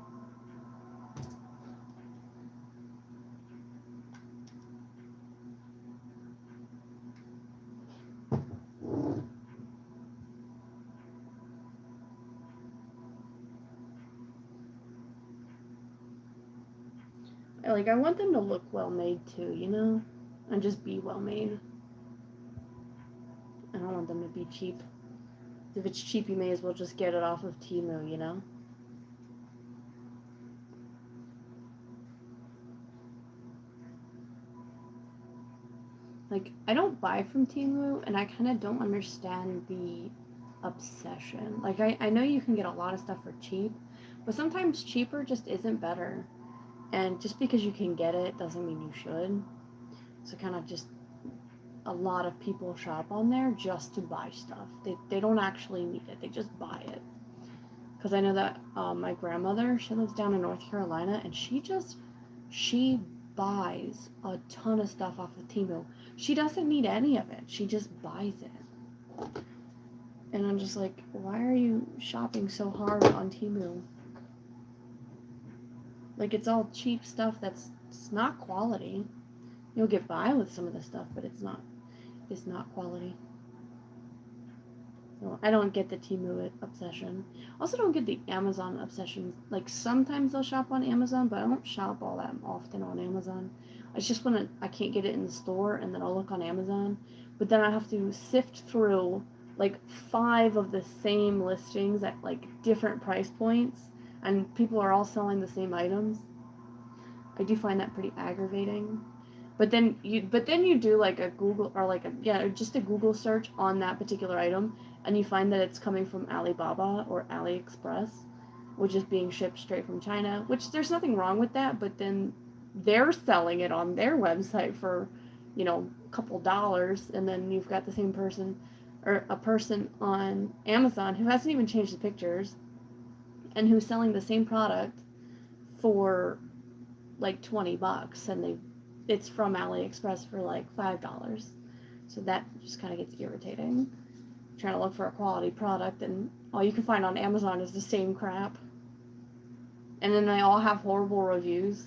I want them to look well made too, you know? And just be well made. I don't want them to be cheap. If it's cheap, you may as well just get it off of Temu, you know? Like, I don't buy from Temu, and I kind of don't understand the obsession. Like, I know you can get a lot of stuff for cheap, but sometimes cheaper just isn't better. And just because you can get it doesn't mean you should. So kind of just a lot of people shop on there just to buy stuff. They don't actually need it. They just buy it. Because I know that my grandmother, she lives down in North Carolina, and she buys a ton of stuff off of Temu. She doesn't need any of it. She just buys it. And I'm just like, why are you shopping so hard on Temu? Like, it's all cheap stuff it's not quality. You'll get by with some of the stuff, but it's not quality. So I don't get the Temu obsession. Also don't get the Amazon obsession. Like, sometimes I'll shop on Amazon, but I don't shop all that often on Amazon. It's just when I can't get it in the store, and then I'll look on Amazon. But then I have to sift through, like, 5 of the same listings at, like, different price points. And people are all selling the same items. I do find that pretty aggravating. But then you do like a Google or like just a Google search on that particular item, and you find that it's coming from Alibaba or AliExpress, which is being shipped straight from China. Which there's nothing wrong with that, but then they're selling it on their website for, a couple dollars, and then you've got the same person or a person on Amazon who hasn't even changed the pictures, and who's selling the same product for like $20, and it's from AliExpress for like $5. So that just kind of gets irritating. Trying to look for a quality product, and all you can find on Amazon is the same crap. And then they all have horrible reviews.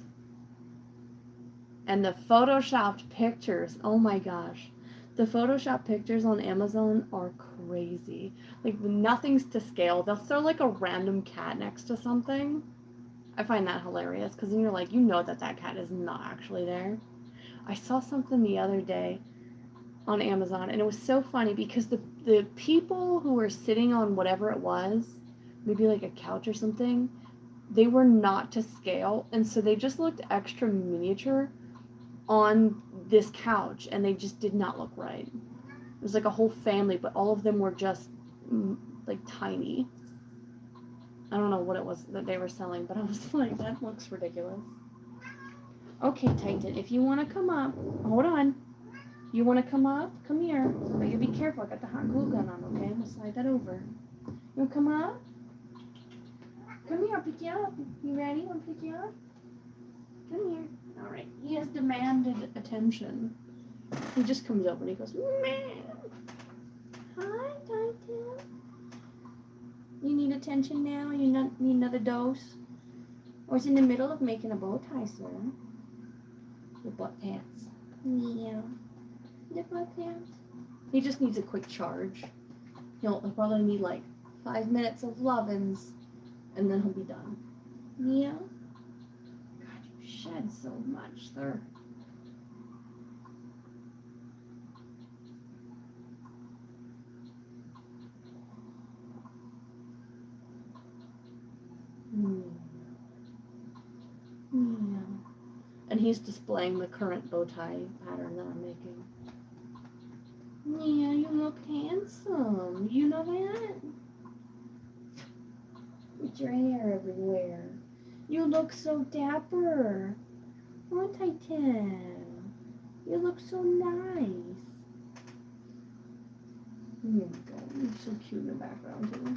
And the photoshopped pictures, oh my gosh. The Photoshop pictures on Amazon are crazy. Like, nothing's to scale. They'll throw like a random cat next to something. I find that hilarious, because then you're like, you know that cat is not actually there. I saw something the other day on Amazon, and it was so funny because the people who were sitting on whatever it was, maybe like a couch or something, they were not to scale, and so they just looked extra miniature on this couch, and they just did not look right. It was like a whole family, but all of them were just like tiny. I don't know what it was that they were selling, but I was like, that looks ridiculous. Okay, Titan, if you want to come up, hold on. You want to come up? Come here. But you be careful. I got the hot glue gun on, okay? I'm going to slide that over. You want to come up? Come here, I'll pick you up. You ready? Want to pick you up? Come here. All right. He has demanded attention. He just comes over and he goes, man. Hi, Titan. You need attention now? You need another dose? Or is in the middle of making a bow tie, sir? The butt pants. Yeah. The butt pants. He just needs a quick charge. He'll probably need like 5 minutes of lovin's, and then he'll be done. Yeah. God, you shed so much, sir. Yeah. And he's displaying the current bow tie pattern that I'm making. Yeah, you look handsome. You know that? With your hair everywhere. You look so dapper. Oh, Titan. You look so nice. Here we go. You're so cute in the background, too.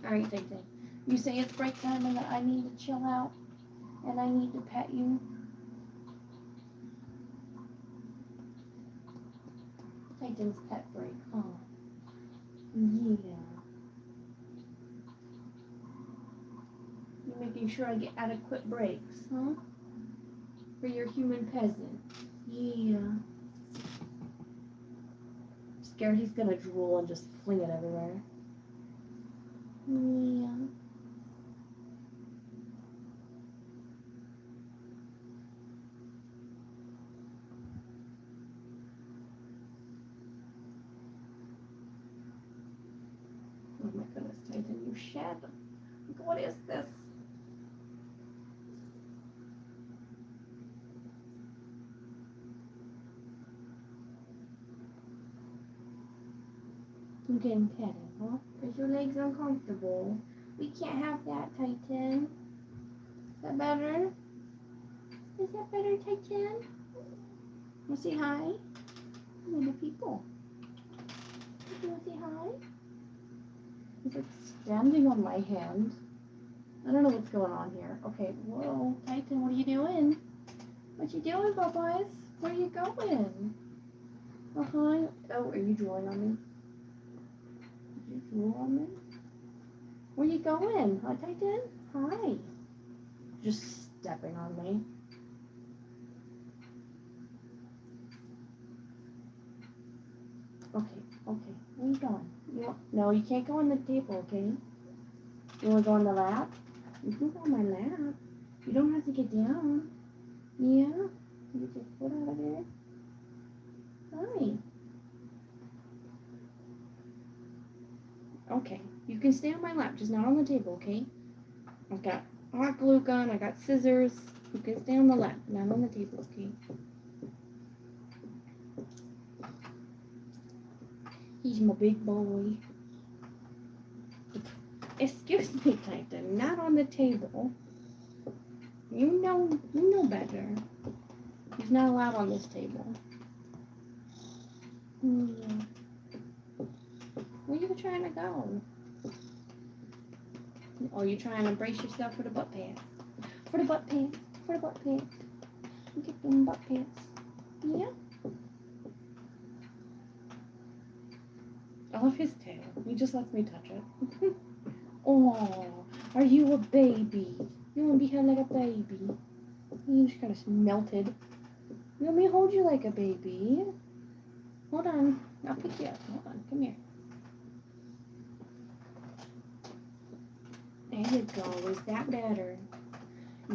Alright, Titan. You say it's break time and that I need to chill out and I need to pet you. Titan's pet break, huh? Yeah. You're making sure I get adequate breaks, huh? For your human peasant. Yeah. Scared he's gonna drool and just fling it everywhere. Yeah. Oh my goodness, Titan, you shed. What is this? You getting petted, huh? Because your leg's uncomfortable. We can't have that, Titan. Is that better? Is that better, Titan? Want to say hi? To the people. You want to say hi? He's like standing on my hand. I don't know what's going on here. Okay, whoa, Titan, what are you doing? What you doing, Bowties? Where are you going? Uh-huh. Oh, are you drooling on me? Did you drool on me? Where you going? Hi, Titan? Hi. Just stepping on me. Okay, okay. Where you going? No, you can't go on the table, okay? You want to go on the lap? You can go on my lap. You don't have to get down. Yeah? Get your foot out of there. Hi. Okay. You can stay on my lap, just not on the table, okay? I've got hot glue gun, I got scissors. You can stay on the lap, not on the table, okay? He's my big boy. Excuse me, Titan, not on the table. You know better. He's not allowed on this table. Yeah. Where you trying to go? Oh, you trying to brace yourself for the butt pants? For the butt pants. For the butt pants. Get them butt pants. Yeah. I love his tail. He just lets me touch it. Oh, are you a baby? You want to be held like a baby? You just kind of melted. You want me to hold you like a baby? Hold on. I'll pick you up. Hold on. Come here. There you go. Is that better?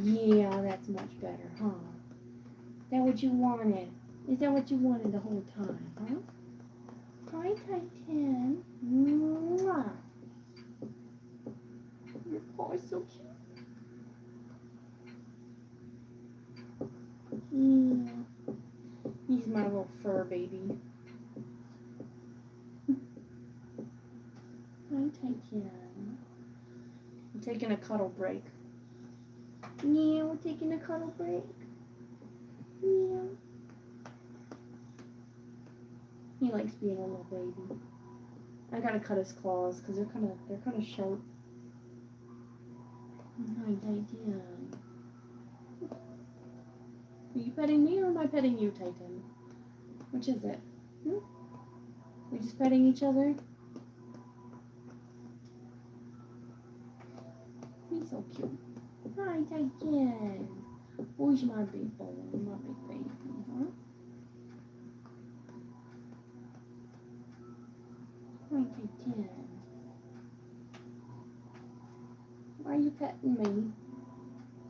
Yeah, that's much better, huh? Is that what you wanted? Is that what you wanted the whole time, huh? Hi, Titan. Mwah. Your paw is so cute. Yeah. He's my little fur baby. Hi, Titan. I'm taking a cuddle break. Yeah, we're taking a cuddle break. Yeah. He likes being a little baby. I gotta cut his claws because they're kind of sharp. Hi, Titan. Are you petting me or am I petting you, Titan? Which is it? We just petting each other? so cute. Hi, Titan. Who's my big boy? My big baby, huh? Hi, Titan. Why are you petting me?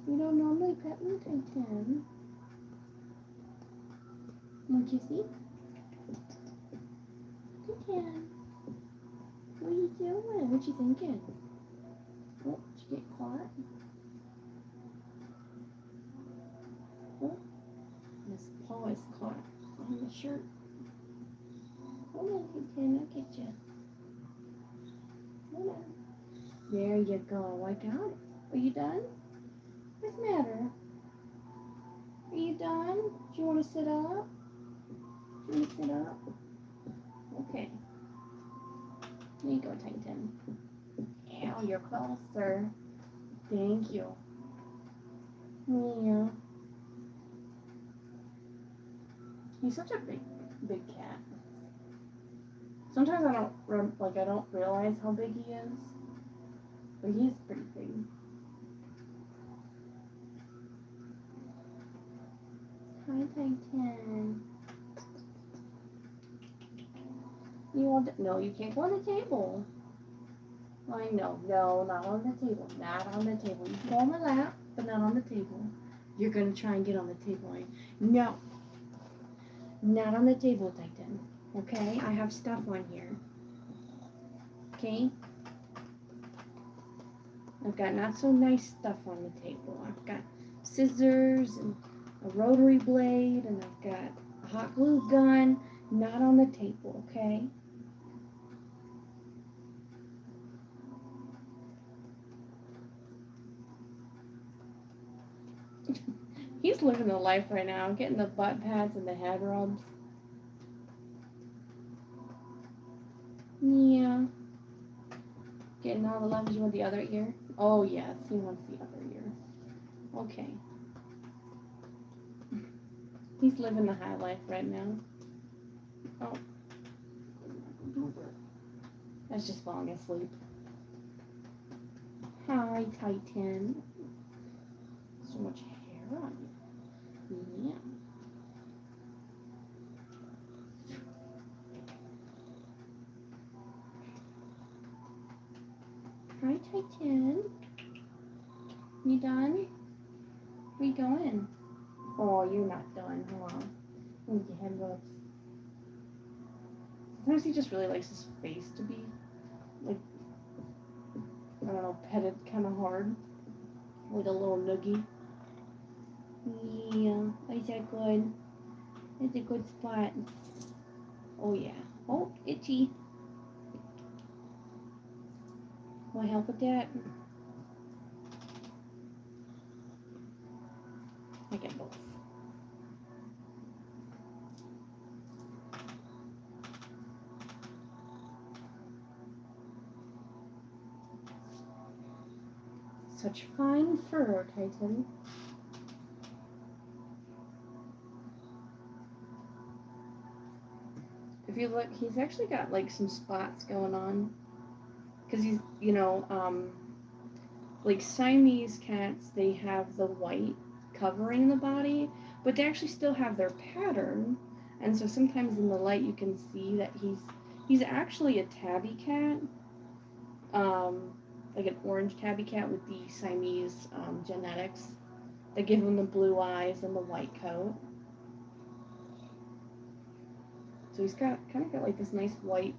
You don't normally pet me, Titan. Want you see? Titan. What are you doing? What you thinking? Oh, did you get caught? Oh, his paw is caught on the shirt. Hold on, Titan, I'll get you. Hold on. There you go. I got it. Are you done? What's the matter? Are you done? Do you want to sit up? Do you want to sit up? Okay. There you go, Titan. Ow, you're closer. Thank you. Yeah. He's such a big cat. Sometimes I don't realize how big he is, but he's pretty big. Hi, Titan. You want no, you can't go on the table. I know, no, not on the table, not on the table. You can go on my lap, but not on the table. You're gonna try and get on the table. No, not on the table, Titan. Okay, I have stuff on here. Okay, I've got not so nice stuff on the table. I've got scissors and a rotary blade, and I've got a hot glue gun. Not on the table, okay? He's living the life right now, getting the butt pads and the head rubs. Yeah. Getting all the love. You want the other ear? Oh, yes, he wants the other ear. Okay. He's living the high life right now. Oh. That's just falling asleep. Hi, Titan. So much hair on you. Yeah. Hi, Titan. You done? Where you going? Oh, you're not done. Hold on. Let me get head rubs. Sometimes he just really likes his face to be, like, I don't know, petted kind of hard. Like a little noogie. Yeah, is that good? That's a good spot. Oh, yeah. Oh, itchy. Want to help with that? I get both. Such fine fur, Titan. If you look, he's actually got like some spots going on. Because he's, like Siamese cats, they have the white covering the body, but they actually still have their pattern. And so sometimes in the light you can see that he's actually a tabby cat. Like an orange tabby cat with the Siamese genetics that give him the blue eyes and the white coat. So he's kind of got like this nice white,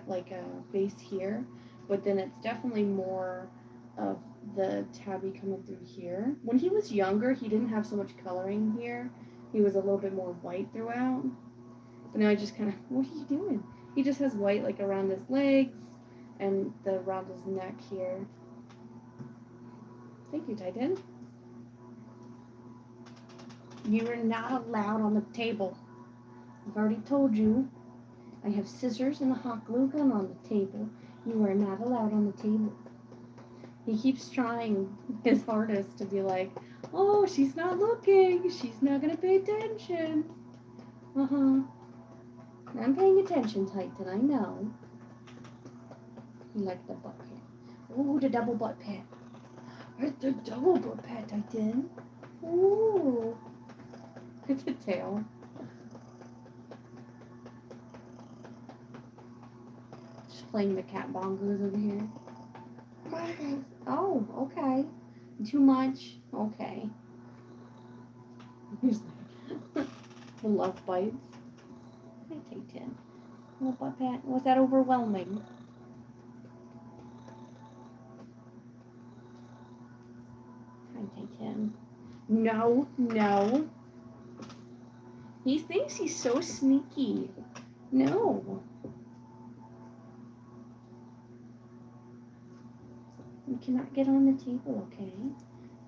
like a base here, but then it's definitely more of the tabby coming through here. When he was younger, he didn't have so much coloring here. He was a little bit more white throughout. But now I just kind of, what are you doing? He just has white like around his legs and around his neck here. Thank you, Titan. You are not allowed on the table. I've already told you. I have scissors and a hot glue gun on the table. You are not allowed on the table. He keeps trying his hardest to be like, oh, she's not looking. She's not going to pay attention. Uh-huh. I'm paying attention, Titan, I know. You like the butt pat. Oh, the double butt pat. It's a double bow pet, Titan. Ooh. It's a tail. Just playing the cat bongos over here. Bongos. Oh, okay. Too much? Okay. He's like, the love bites. I take 10. Little butt pat. Was that overwhelming? I take 10. No, no. He thinks he's so sneaky. No. You cannot get on the table, okay?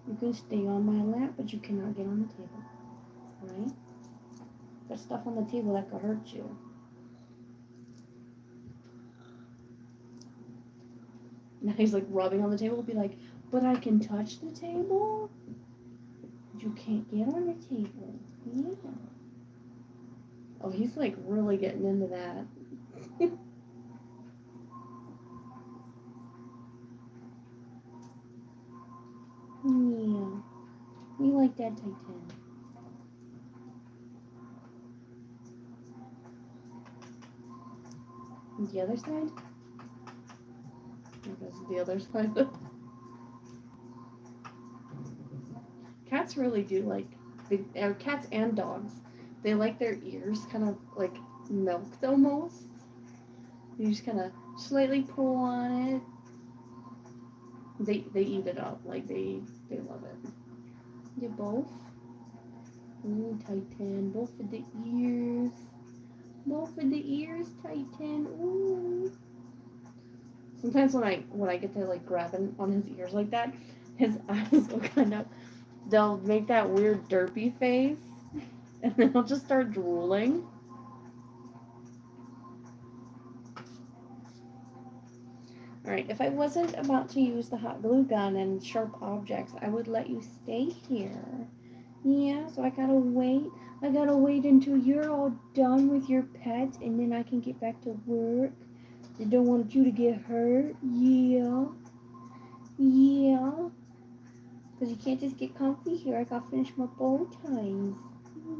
You can stay on my lap, but you cannot get on the table. Alright? There's stuff on the table that could hurt you. Now he's like rubbing on the table, be like, but I can touch the table? But you can't get on the table. Yeah. Oh, he's like really getting into that. Yeah. You like that, Titan? And the other side? There goes the other side. Cats really do like, cats and dogs, they like their ears kind of like milked almost. You just kind of slightly pull on it. They eat it up, like they love it. You both? Ooh, Titan, both of the ears. Both of the ears, Titan. Ooh. Sometimes when I get to like grabbing on his ears like that, his eyes will kind of, they'll make that weird derpy face, and then he'll just start drooling. Alright, if I wasn't about to use the hot glue gun and sharp objects, I would let you stay here. Yeah, so I gotta wait. I gotta wait until you're all done with your pet, and then I can get back to work. I don't want you to get hurt. Yeah. Yeah. Because you can't just get comfy here. I gotta finish my bow ties.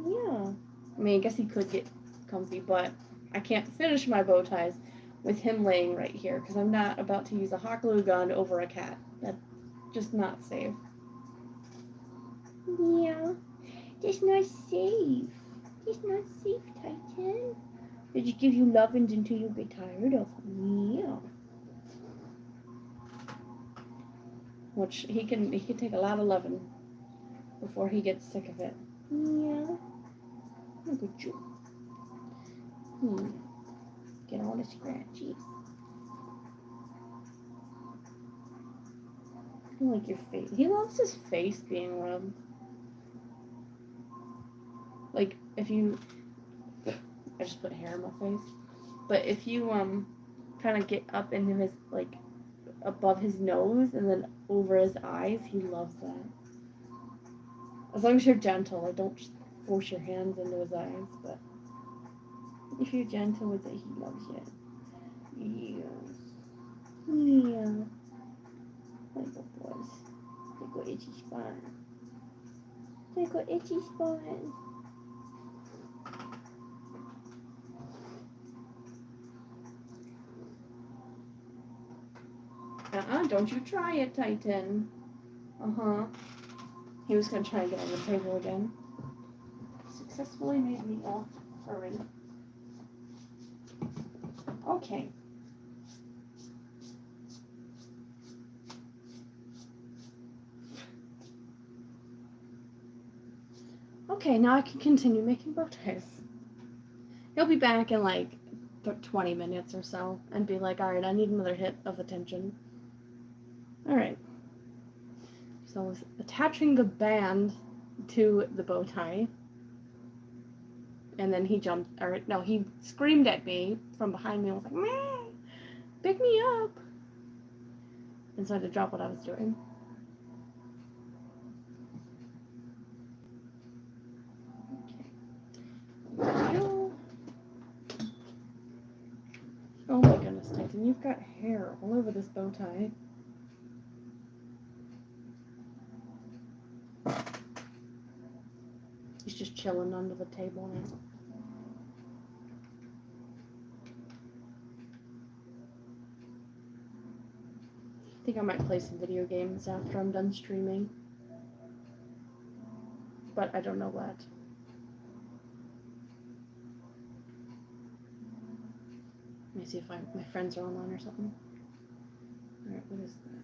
Yeah. I mean, I guess he could get comfy, but I can't finish my bow ties with him laying right here because I'm not about to use a hot glue gun over a cat. That's just not safe. Yeah. That's not safe. That's not safe, Titan. They just give you lovins until you get tired of them. Yeah. Which he can take a lot of lovin' before he gets sick of it. Yeah. Look at you. Get all the scratchies. I like your face. He loves his face being rubbed. Like if you, I just put hair in my face. But if you kind of get up into his like above his nose and then over his eyes, he loves that. As long as you're gentle, like don't just force your hands into his eyes. But if you're gentle with it, he loves it. Yes. Yeah. Little boys. They got itchy spot. They got itchy spot. Don't you try it, Titan. He was gonna try and get on the table again. Successfully made me all furry. Okay. Okay, now I can continue making bow ties. He'll be back in like 20 minutes or so and be like, alright, I need another hit of attention. Alright. So I was attaching the band to the bow tie. And then he jumped, or no, he screamed at me from behind me and was like, meh, pick me up. And so I had to drop what I was doing. Oh my goodness, Titan, you've got hair all over this bow tie. He's just chilling under the table now. I think I might play some video games after I'm done streaming. But I don't know what. Let me see if my friends are online or something. Alright, what is that?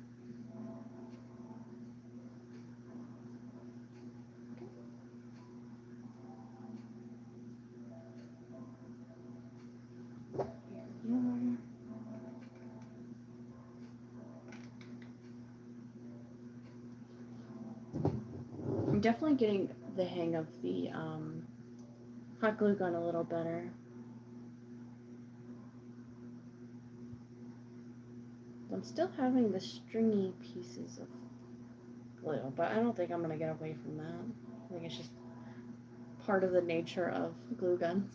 I'm definitely getting the hang of the hot glue gun a little better. I'm still having the stringy pieces of glue, but I don't think I'm going to get away from that. I think it's just part of the nature of glue guns.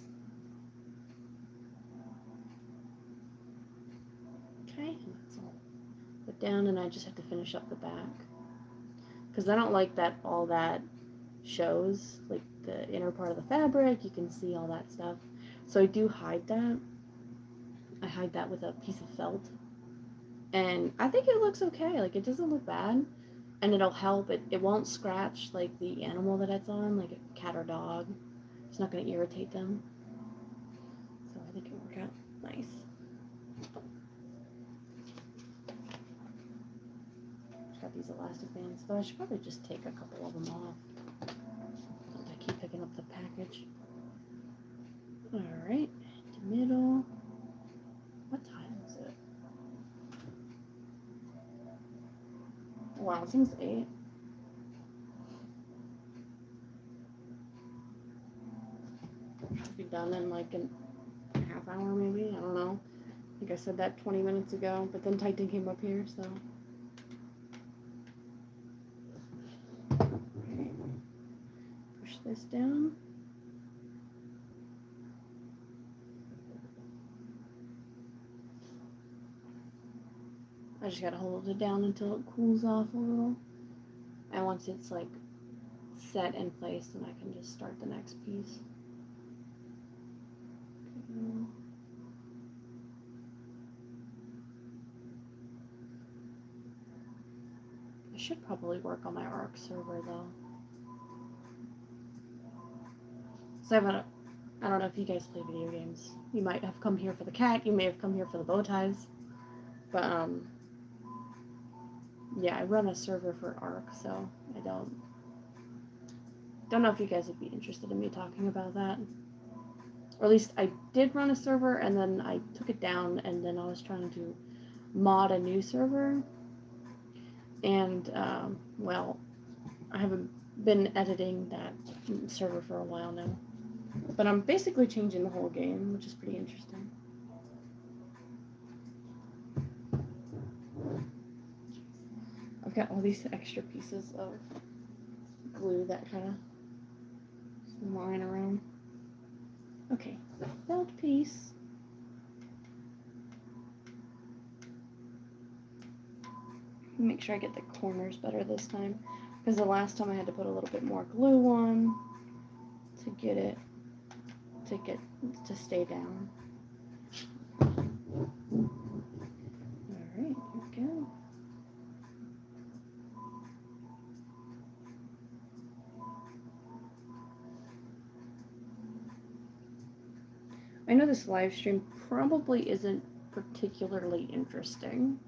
Okay, that's all put down, and I just have to finish up the back. Because I don't like that all that shows, like the inner part of the fabric, you can see all that stuff. So I do hide that. I hide that with a piece of felt. And I think it looks okay, like it doesn't look bad. And it'll help, it won't scratch like the animal that it's on, like a cat or dog. It's not going to irritate them. So I think it'll work out nice. Got these elastic bands, though I should probably just take a couple of them off. I keep picking up the package. Alright, the middle. What time is it? Wow, it seems 8. Should be done in like a half hour maybe, I don't know. I think I said that 20 minutes ago, but then Titan came up here, so. Push this down. I just gotta hold it down until it cools off a little. And once it's like set in place, then I can just start the next piece. Okay. I should probably work on my ARC server though. So I don't know if you guys play video games. You might have come here for the cat, you may have come here for the bow ties. But yeah, I run a server for ARC, so I don't know if you guys would be interested in me talking about that. Or at least I did run a server and then I took it down, and then I was trying to mod a new server. And well, I haven't been editing that server for a while now. But I'm basically changing the whole game, which is pretty interesting. I've got all these extra pieces of glue that kind of lying around. Okay, belt piece. Make sure I get the corners better this time, because the last time I had to put a little bit more glue on to get it to stay down. Alright, here we go. I know this live stream probably isn't particularly interesting,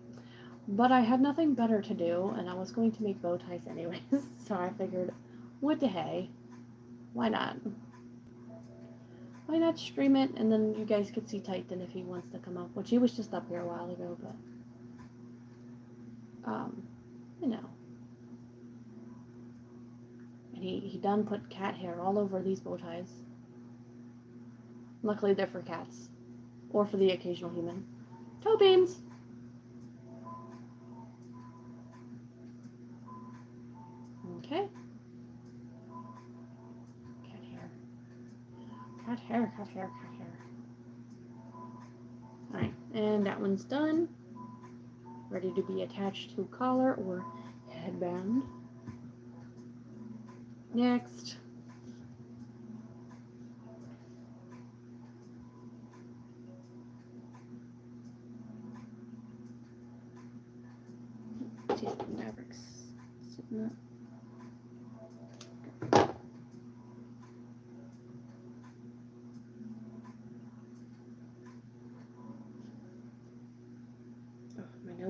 but I had nothing better to do, and I was going to make bow ties anyways, so I figured, what the hey, why not? Why not stream it, and then you guys could see Titan if he wants to come up, which he was just up here a while ago, but, you know. And he done put cat hair all over these bow ties. Luckily they're for cats, or for the occasional human. Toe beans! Okay. Cat hair. Cat hair, cat hair, cat hair. Alright, and that one's done. Ready to be attached to collar or headband. Next.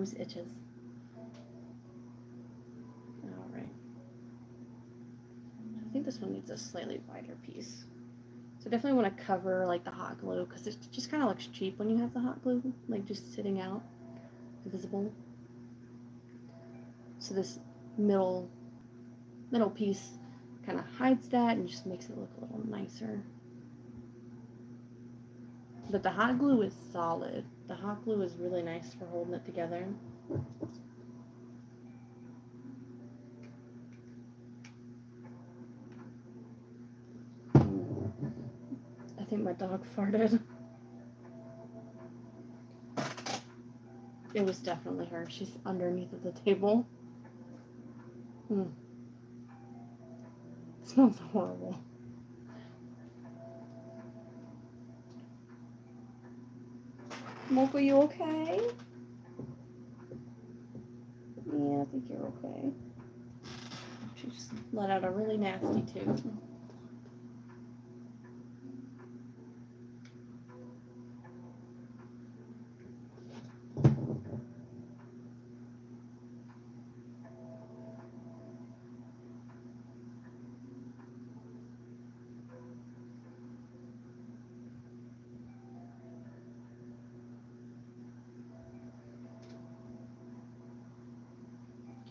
nose itches. All right. I think this one needs a slightly wider piece. So definitely want to cover like the hot glue because it just kind of looks cheap when you have the hot glue like just sitting out, visible. So this middle piece kind of hides that and just makes it look a little nicer. But the hot glue is solid. The hot glue is really nice for holding it together. I think my dog farted. It was definitely her. She's underneath of the table. It smells horrible. Mocha, you okay? Yeah, I think you're okay. She just let out a really nasty toot.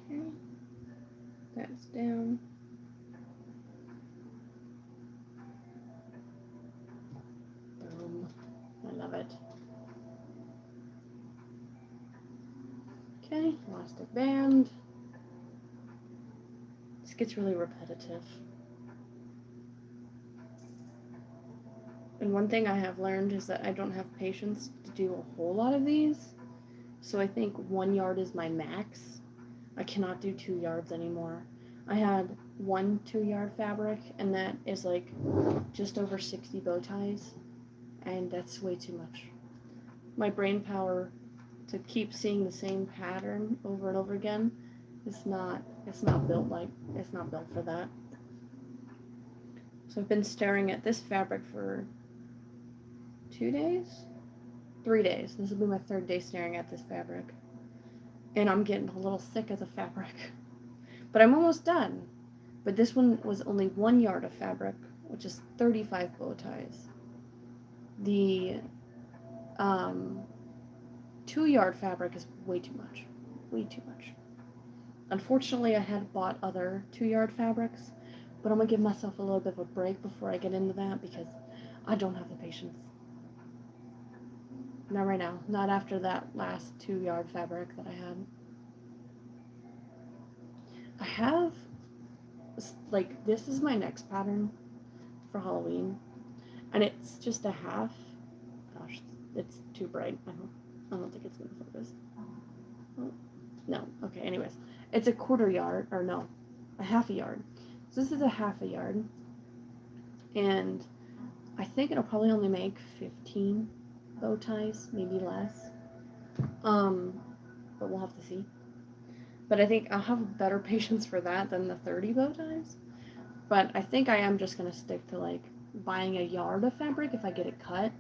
Okay, that's down. Boom. I love it. Okay, elastic band. This gets really repetitive. And one thing I have learned is that I don't have patience to do a whole lot of these. So I think 1 yard is my max. I cannot do 2 yards anymore. I had 1 2-yard fabric, and that is like just over 60 bow ties, and that's way too much. My brain power to keep seeing the same pattern over and over again is not built for that. So I've been staring at this fabric for 2 days? 3 days. This will be my 3rd day staring at this fabric. And I'm getting a little sick of the fabric. But I'm almost done. But this one was only 1 yard of fabric, which is 35 bow ties. The 2-yard fabric is way too much. Way too much. Unfortunately, I had bought other 2-yard fabrics, but I'm going to give myself a little bit of a break before I get into that because I don't have the patience. Not right now. Not after that last 2-yard fabric that I had. I have, like, this is my next pattern for Halloween, and it's just a half. Gosh, it's too bright. I don't think it's going to focus. Oh, no. Okay, anyways. It's a 1/4 yard, or no, a 1/2 yard. So this is a 1/2 yard, and I think it'll probably only make 15 bow ties, maybe less. But we'll have to see. But I think I'll have better patience for that than the 30 bow ties. But I think I am just going to stick to like buying a yard of fabric if I get it cut.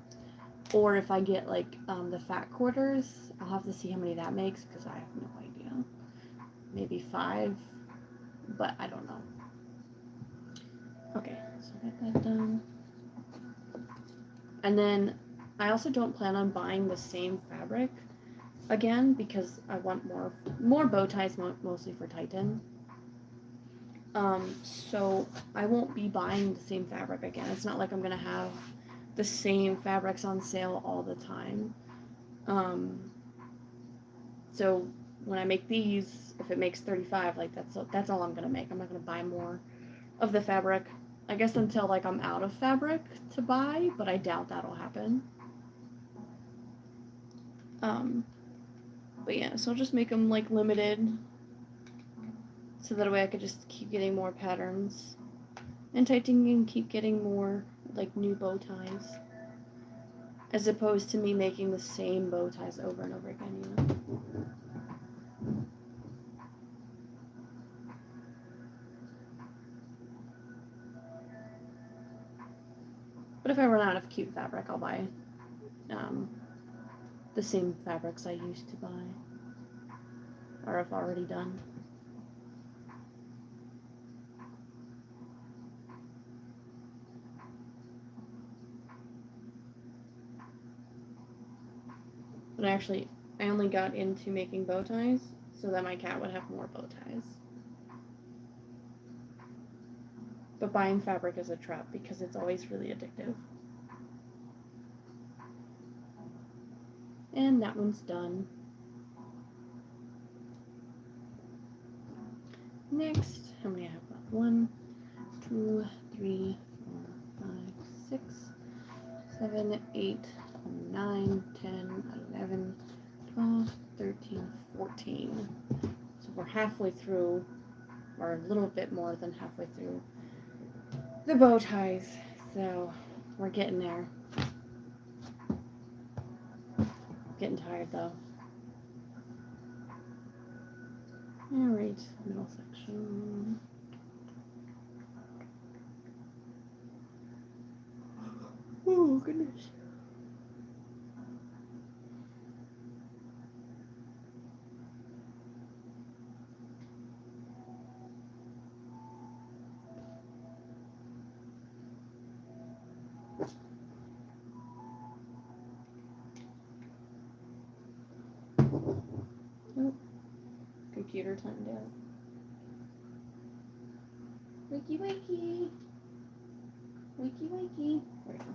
Or if I get like the fat quarters, I'll have to see how many that makes because I have no idea. Maybe 5, but I don't know. Okay, so I got that done. And then I also don't plan on buying the same fabric again because I want more bow ties, mostly for Titan. So I won't be buying the same fabric again. It's not like I'm gonna have the same fabrics on sale all the time. So when I make these, if it makes 35, like that's all I'm gonna make. I'm not gonna buy more of the fabric. I guess until like I'm out of fabric to buy, but I doubt that'll happen. But yeah, so I'll just make them like limited, so that way I could just keep getting more patterns, and Titan can keep getting more like new bow ties, as opposed to me making the same bow ties over and over again, you know. But if I run out of cute fabric, I'll buy the same fabrics I used to buy. or if already done. But actually, I only got into making bow ties so that my cat would have more bow ties. But buying fabric is a trap because it's always really addictive. And that one's done. Next, how many I have left? 1, 2, 3, 4, 5, 6, 7, 8, 9, 10, 11, 12, 13, 14. So we're halfway through, or a little bit more than halfway through the bow ties. So we're getting there. Getting tired though. Alright, middle section. Oh goodness. Oh, computer timed out. Wakey wakey. Wakey wakey. There we go.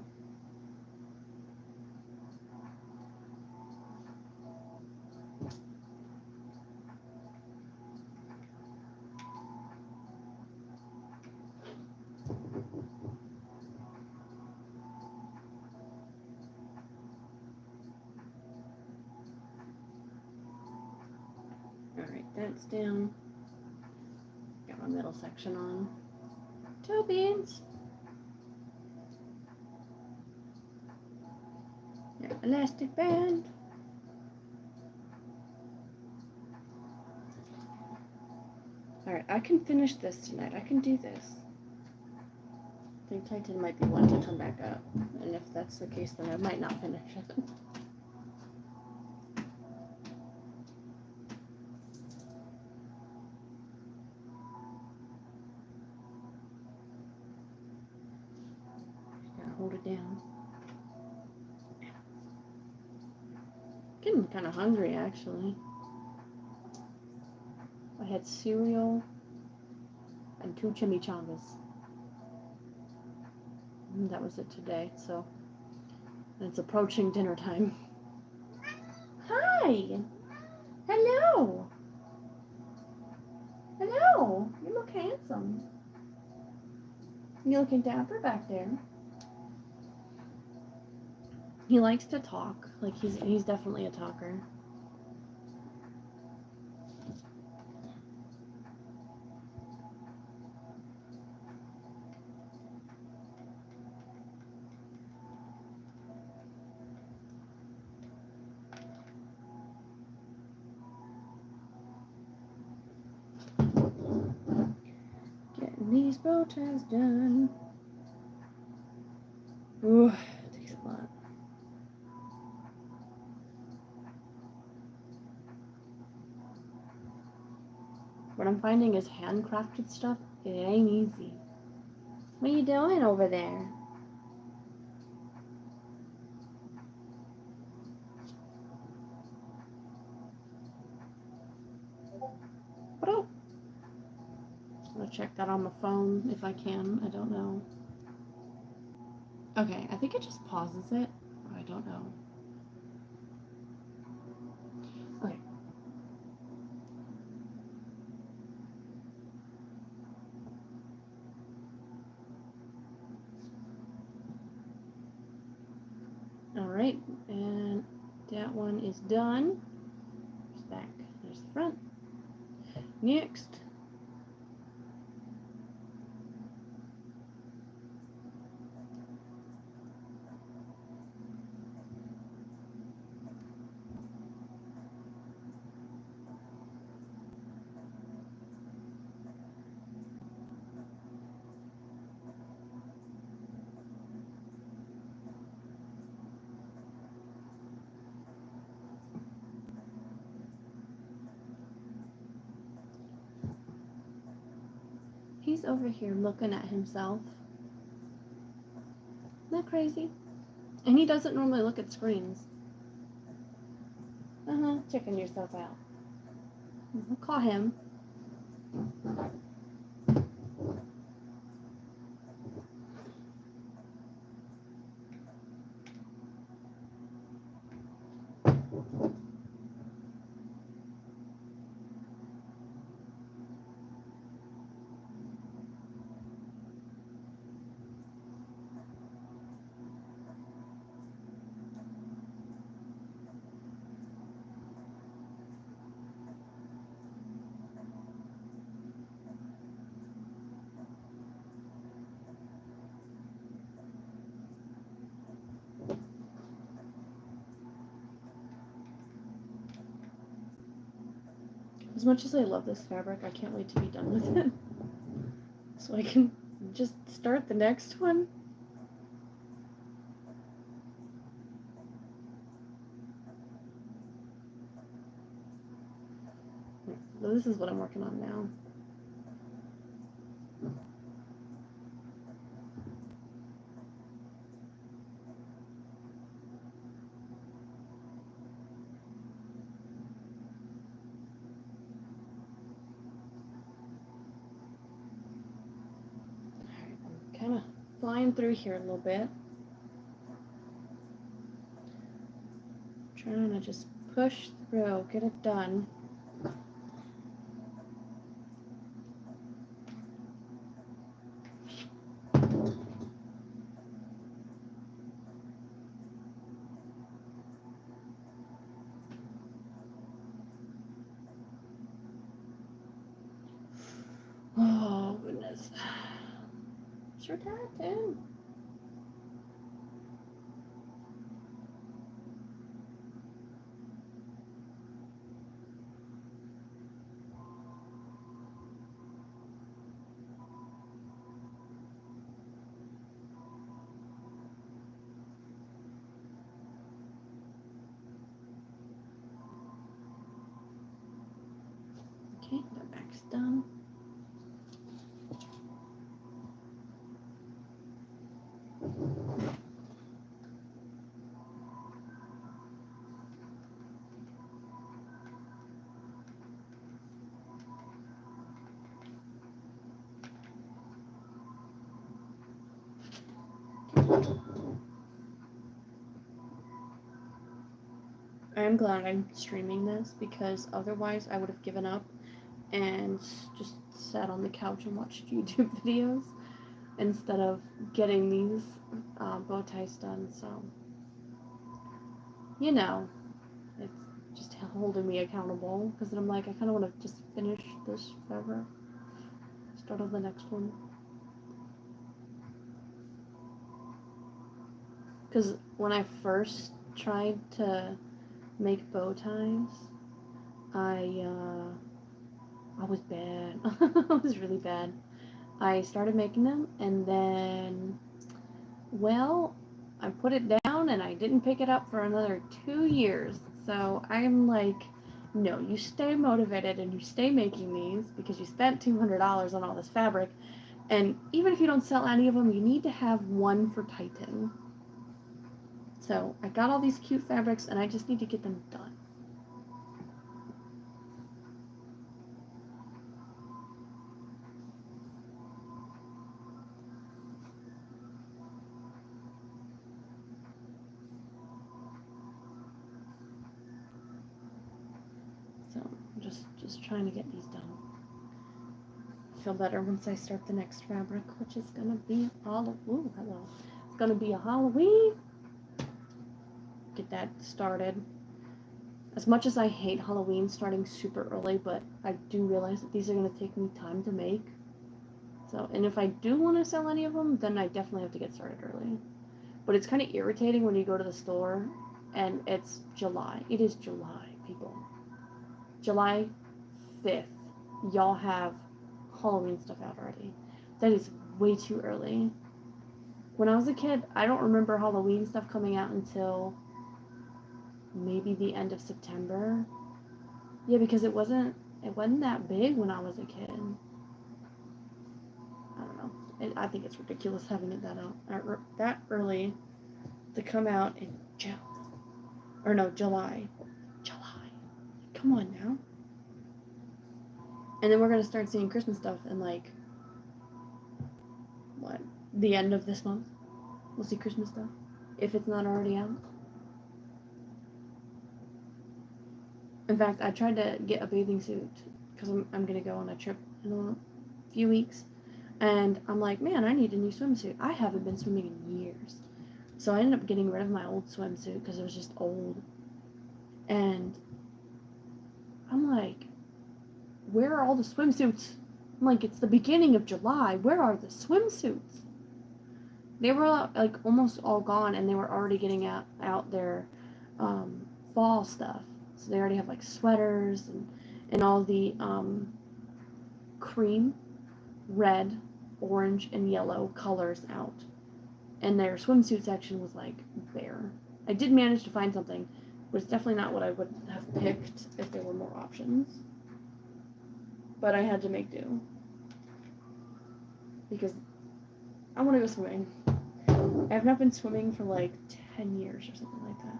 Alright, that's down. Got my middle section on. Toe beans. Yeah, elastic band. Alright, I can finish this tonight. I can do this. I think Titan might be wanting to come back up. And if that's the case, then I might not finish it. Gotta hold it down. Getting kind of hungry, actually. I had cereal and 2 chimichangas. And that was it today, so it's approaching dinner time. Hi! Hello! Hello! You look handsome. You're looking dapper back there. He likes to talk. Like, he's definitely a talker. Getting these bow ties done. Ooh, it takes a lot. What I'm finding is handcrafted stuff, it ain't easy. What are you doing over there? Oh. I'm gonna check that on my phone if I can. I don't know. Okay, I think it just pauses it. I don't know. Okay. Alright, and that one is done. There's the back, there's the front. Next. he's over here looking at himself. Isn't that crazy? And he doesn't normally look at screens. Checking yourself out. We'll call him. As much as I love this fabric, I can't wait to be done with it. So I can just start the next one. So this is what I'm working on now. Kind of flying through here a little bit. Trying to just push through, get it done. Oh, goodness. Sure tattoo. Okay, that back's done. I'm glad I'm streaming this because otherwise I would have given up and just sat on the couch and watched YouTube videos instead of getting these bow ties done. So, you know, it's just holding me accountable because I'm like, I kind of want to just finish this fabric, start on the next one. Because when I first tried to make bow ties, I was bad. I was really bad. I started making them and then, well, I put it down and I didn't pick it up for another 2 years. So I'm like, no, you stay motivated and you stay making these because you spent $200 on all this fabric. And even if you don't sell any of them, you need to have one for Titan. So I got all these cute fabrics and I just need to get them done. So I'm just trying to get these done. Feel better once I start the next fabric, which is gonna be Halloween. Hello. It's gonna be a Halloween. Get that started. As much as I hate Halloween starting super early, but I do realize that these are gonna take me time to make. So, and if I do want to sell any of them, then I definitely have to get started early. But it's kind of irritating when you go to the store and it's July. It is July, people. July 5th. Y'all have Halloween stuff out already. That is way too early. When I was a kid, I don't remember Halloween stuff coming out until maybe the end of September. Yeah, because it wasn't that big when I was a kid. I think it's ridiculous having it that early to come out in June. Or no, July. July. Come on now. And then we're going to start seeing Christmas stuff in like, what, the end of this month. We'll see Christmas stuff. If it's not already out. In fact, I tried to get a bathing suit because I'm going to go on a trip in a few weeks. And I'm like, man, I need a new swimsuit. I haven't been swimming in years. So I ended up getting rid of my old swimsuit because it was just old. And I'm like, where are all the swimsuits? I'm like, it's the beginning of July. Where are the swimsuits? They were like almost all gone, and they were already getting out their fall stuff. So they already have like sweaters and all the cream, red, orange, and yellow colors out. And their swimsuit section was like bare. I did manage to find something, but it's definitely not what I would have picked if there were more options. But I had to make do. Because I want to go swimming. I have not been swimming for like 10 years or something like that.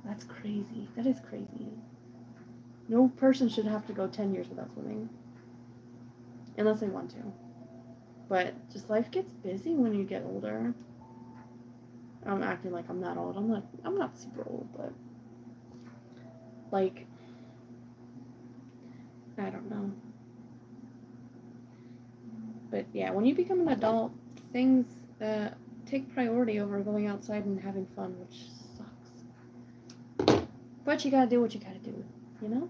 That's crazy. That is crazy. No person should have to go 10 years without swimming. Unless they want to. But just life gets busy when you get older. I'm acting like I'm not old. I'm not super old, but like, I don't know. But yeah, when you become an adult, things take priority over going outside and having fun, which sucks. But you gotta do what you gotta do, you know?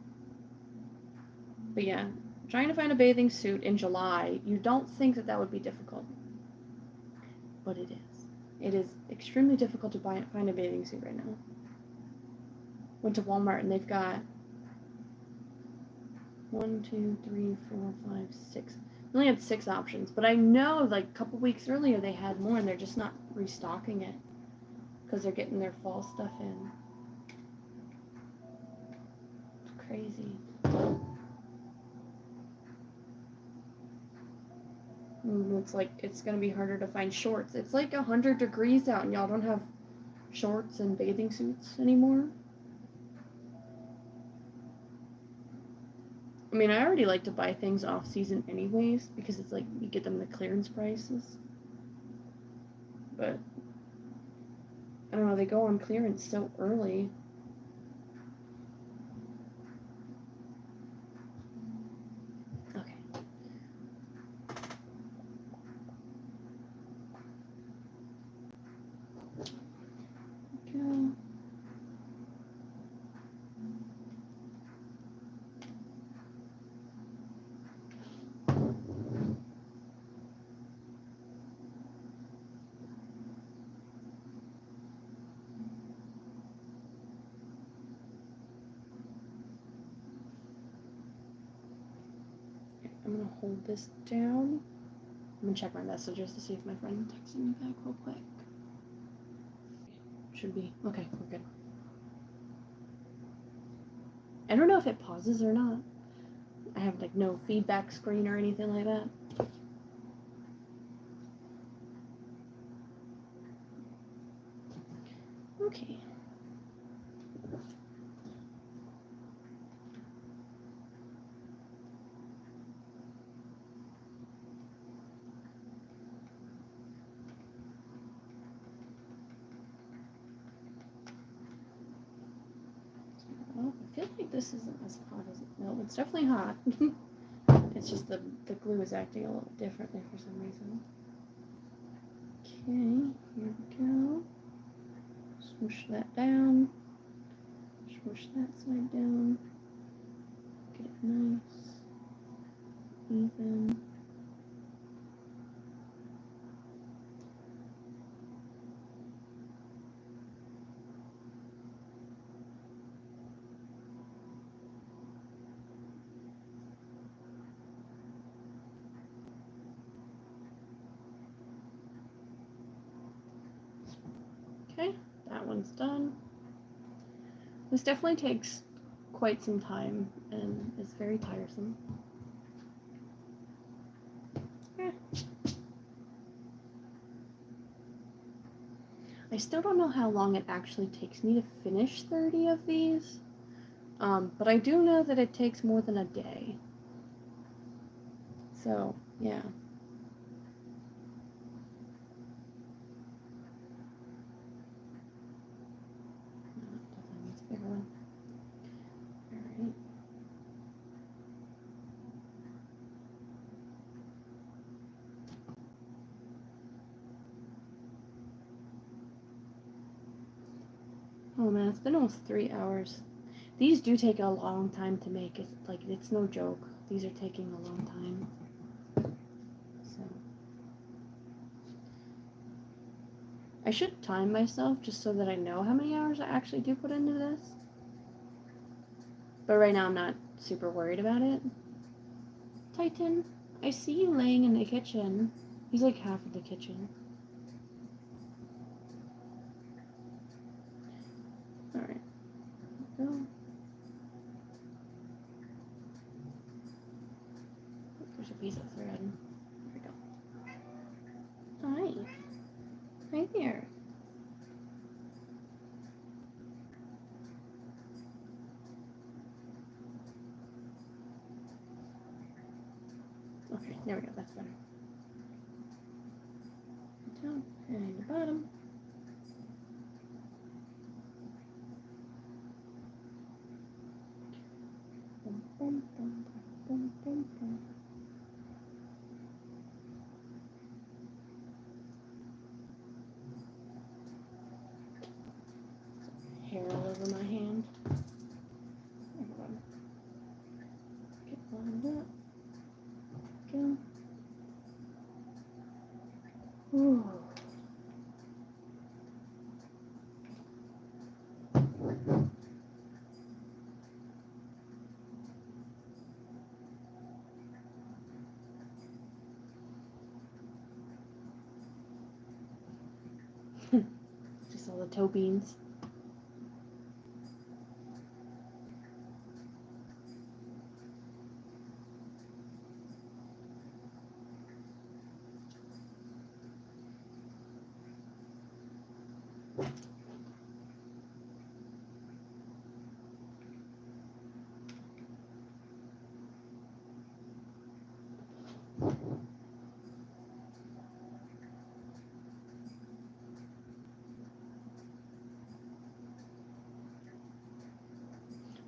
But yeah, trying to find a bathing suit in July, you don't think that would be difficult. But it is. It is extremely difficult to find a bathing suit right now. Went to Walmart and they've got 1, 2, 3, 4, 5, 6. They only had 6 options, but I know like a couple weeks earlier they had more and they're just not restocking it because they're getting their fall stuff in. It's crazy. Looks like it's gonna be harder to find shorts. It's like 100 degrees out and y'all don't have shorts and bathing suits anymore. I mean, I already like to buy things off season anyways because it's like you get them at clearance prices. But I don't know, they go on clearance so early. Okay. Go. I'm gonna hold this down. I'm gonna check my messages to see if my friend texted me back real quick. Should be. Okay, we're good. I don't know if it pauses or not. I have like no feedback screen or anything like that. Okay. Well, I feel like this isn't as hot as it. No, it's definitely hot. It's just the glue is acting a little differently for some reason. Okay, here we go. Swoosh that down. Swoosh that side down. Get it nice, even. Okay, that one's done. This definitely takes quite some time and is very tiresome. still don't know how long it actually takes me to finish 30 of these. But I do know that it takes more than a day. So, yeah. Alright. Oh man, it's been almost 3 hours. These do take a long time to make. It's no joke. These are taking a long time. So I should time myself just so that I know how many hours I actually do put into this. But right now I'm not super worried about it. Titan, I see you laying in the kitchen. He's like half of the kitchen. Alright. Go. There's a piece of thread. There we go. Hi. Hi there. Okay, there we go. That's better. Down and the bottom. Boom, boom, boom, boom, boom, boom. Hair all over my hand. Get lined up. Go. Ooh. Just all the toe beans.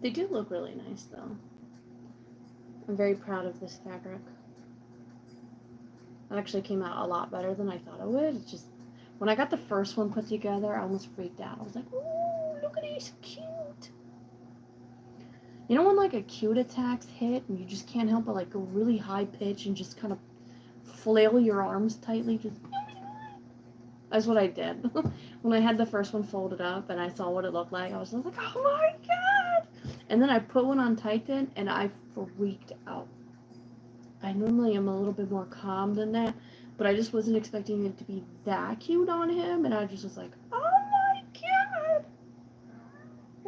They do look really nice though. I'm very proud of this fabric. It actually came out a lot better than I thought it would. It's just, when I got the first one put together, I almost freaked out. I was like, ooh, look at these, cute. You know when like acute attacks hit and you just can't help but like go really high pitch and just kind of flail your arms tightly? Just that's what I did. When I had the first one folded up and I saw what it looked like, I was just like, oh my god! And then I put one on Titan and I freaked out. I normally am a little bit more calm than that, but I just wasn't expecting it to be that cute on him, and I just was like, oh my god!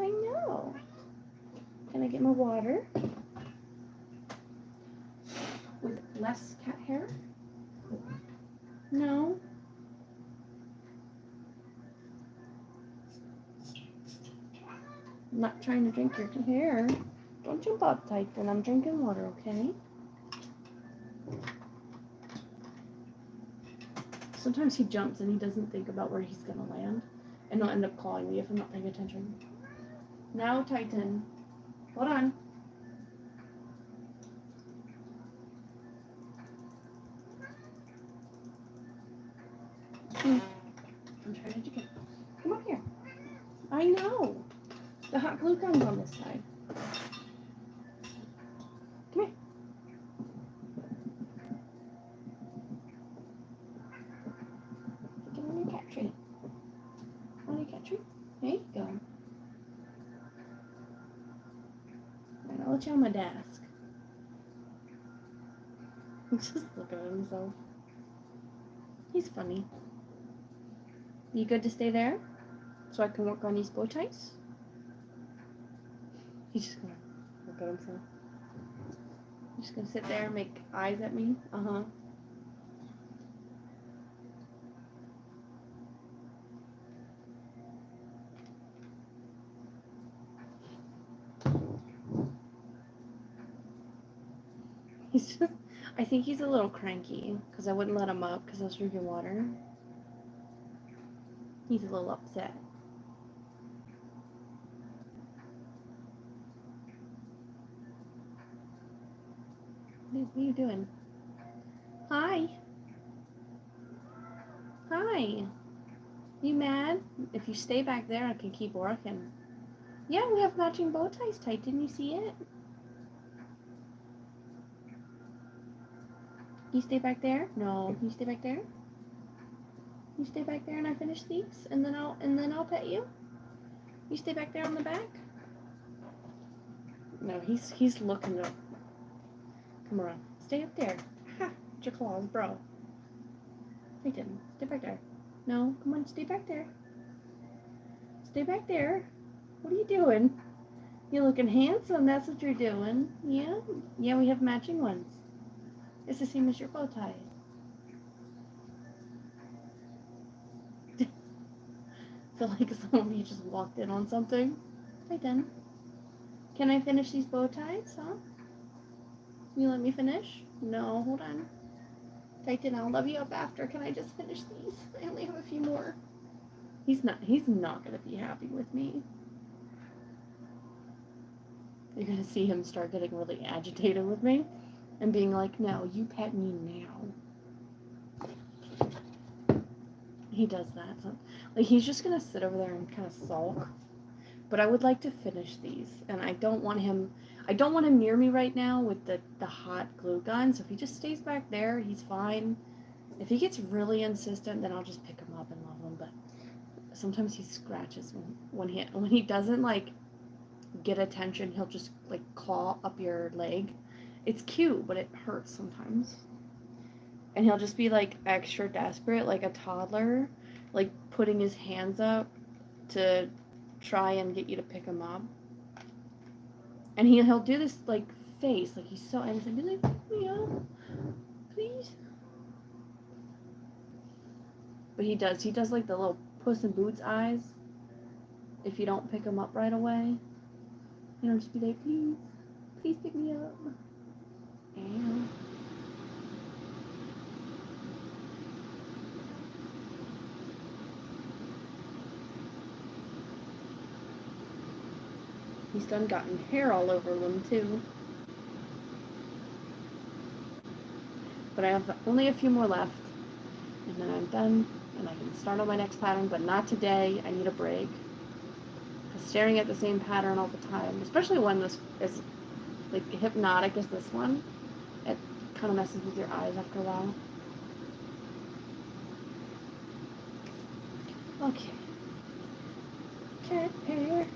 I know. Can I get my water? With less cat hair? No. I'm not trying to drink your hair. Don't jump up, Titan. I'm drinking water, okay? Sometimes he jumps and he doesn't think about where he's gonna land, and he'll end up clawing me if I'm not paying attention. Now, Titan. Hold on. I'm trying to get. Come up here. I know. The hot glue gun's on this side. Come here. Get on your cat tree. On your cat tree. There you go. And I'll let you on my desk. He's just looking at himself. He's funny. You good to stay there? So I can work on these bow ties? He's just gonna look at himself. He's just gonna sit there and make eyes at me. Uh-huh. He's just, I think he's a little cranky because I wouldn't let him up because I was drinking water. He's a little upset. What are you doing? Hi. Hi. You mad? If you stay back there, I can keep working. Yeah, we have matching bow ties, Tight. Didn't you see it? You stay back there? No. You stay back there? You stay back there and I finish these and then I'll pet you? You stay back there on the back? No, he's looking to come around. Stay up there. Ha! Get your claws, bro. Titan, stay back there. No, come on, stay back there. Stay back there. What are you doing? You're looking handsome, that's what you're doing. Yeah? Yeah, we have matching ones. It's the same as your bow tie. I feel like somebody just walked in on something. Titan, can I finish these bow ties, huh? You let me finish? No, hold on. Titan, I'll love you up after. Can I just finish these? I only have a few more. He's not gonna be happy with me. You're gonna see him start getting really agitated with me and being like, no, you pet me now. He does that. So, like, he's just gonna sit over there and kind of sulk. But I would like to finish these, and I don't want him near me right now with the hot glue gun. So if he just stays back there, he's fine. If he gets really insistent, then I'll just pick him up and love him. But sometimes he scratches when he doesn't like get attention. He'll just like claw up your leg. It's cute, but it hurts sometimes. And he'll just be like extra desperate, like a toddler, like putting his hands up to try and get you to pick him up. And he'll do this like face, like he's so innocent, be like, pick me up, please. But he does like the little Puss in Boots eyes if you don't pick him up right away. He'll just be like, please pick me up. And he's done gotten hair all over them too. But I have only a few more left. And then I'm done. And I can start on my next pattern. But not today. I need a break. Because staring at the same pattern all the time, especially one this is like hypnotic as this one, it kind of messes with your eyes after a while. Okay. Cat hair.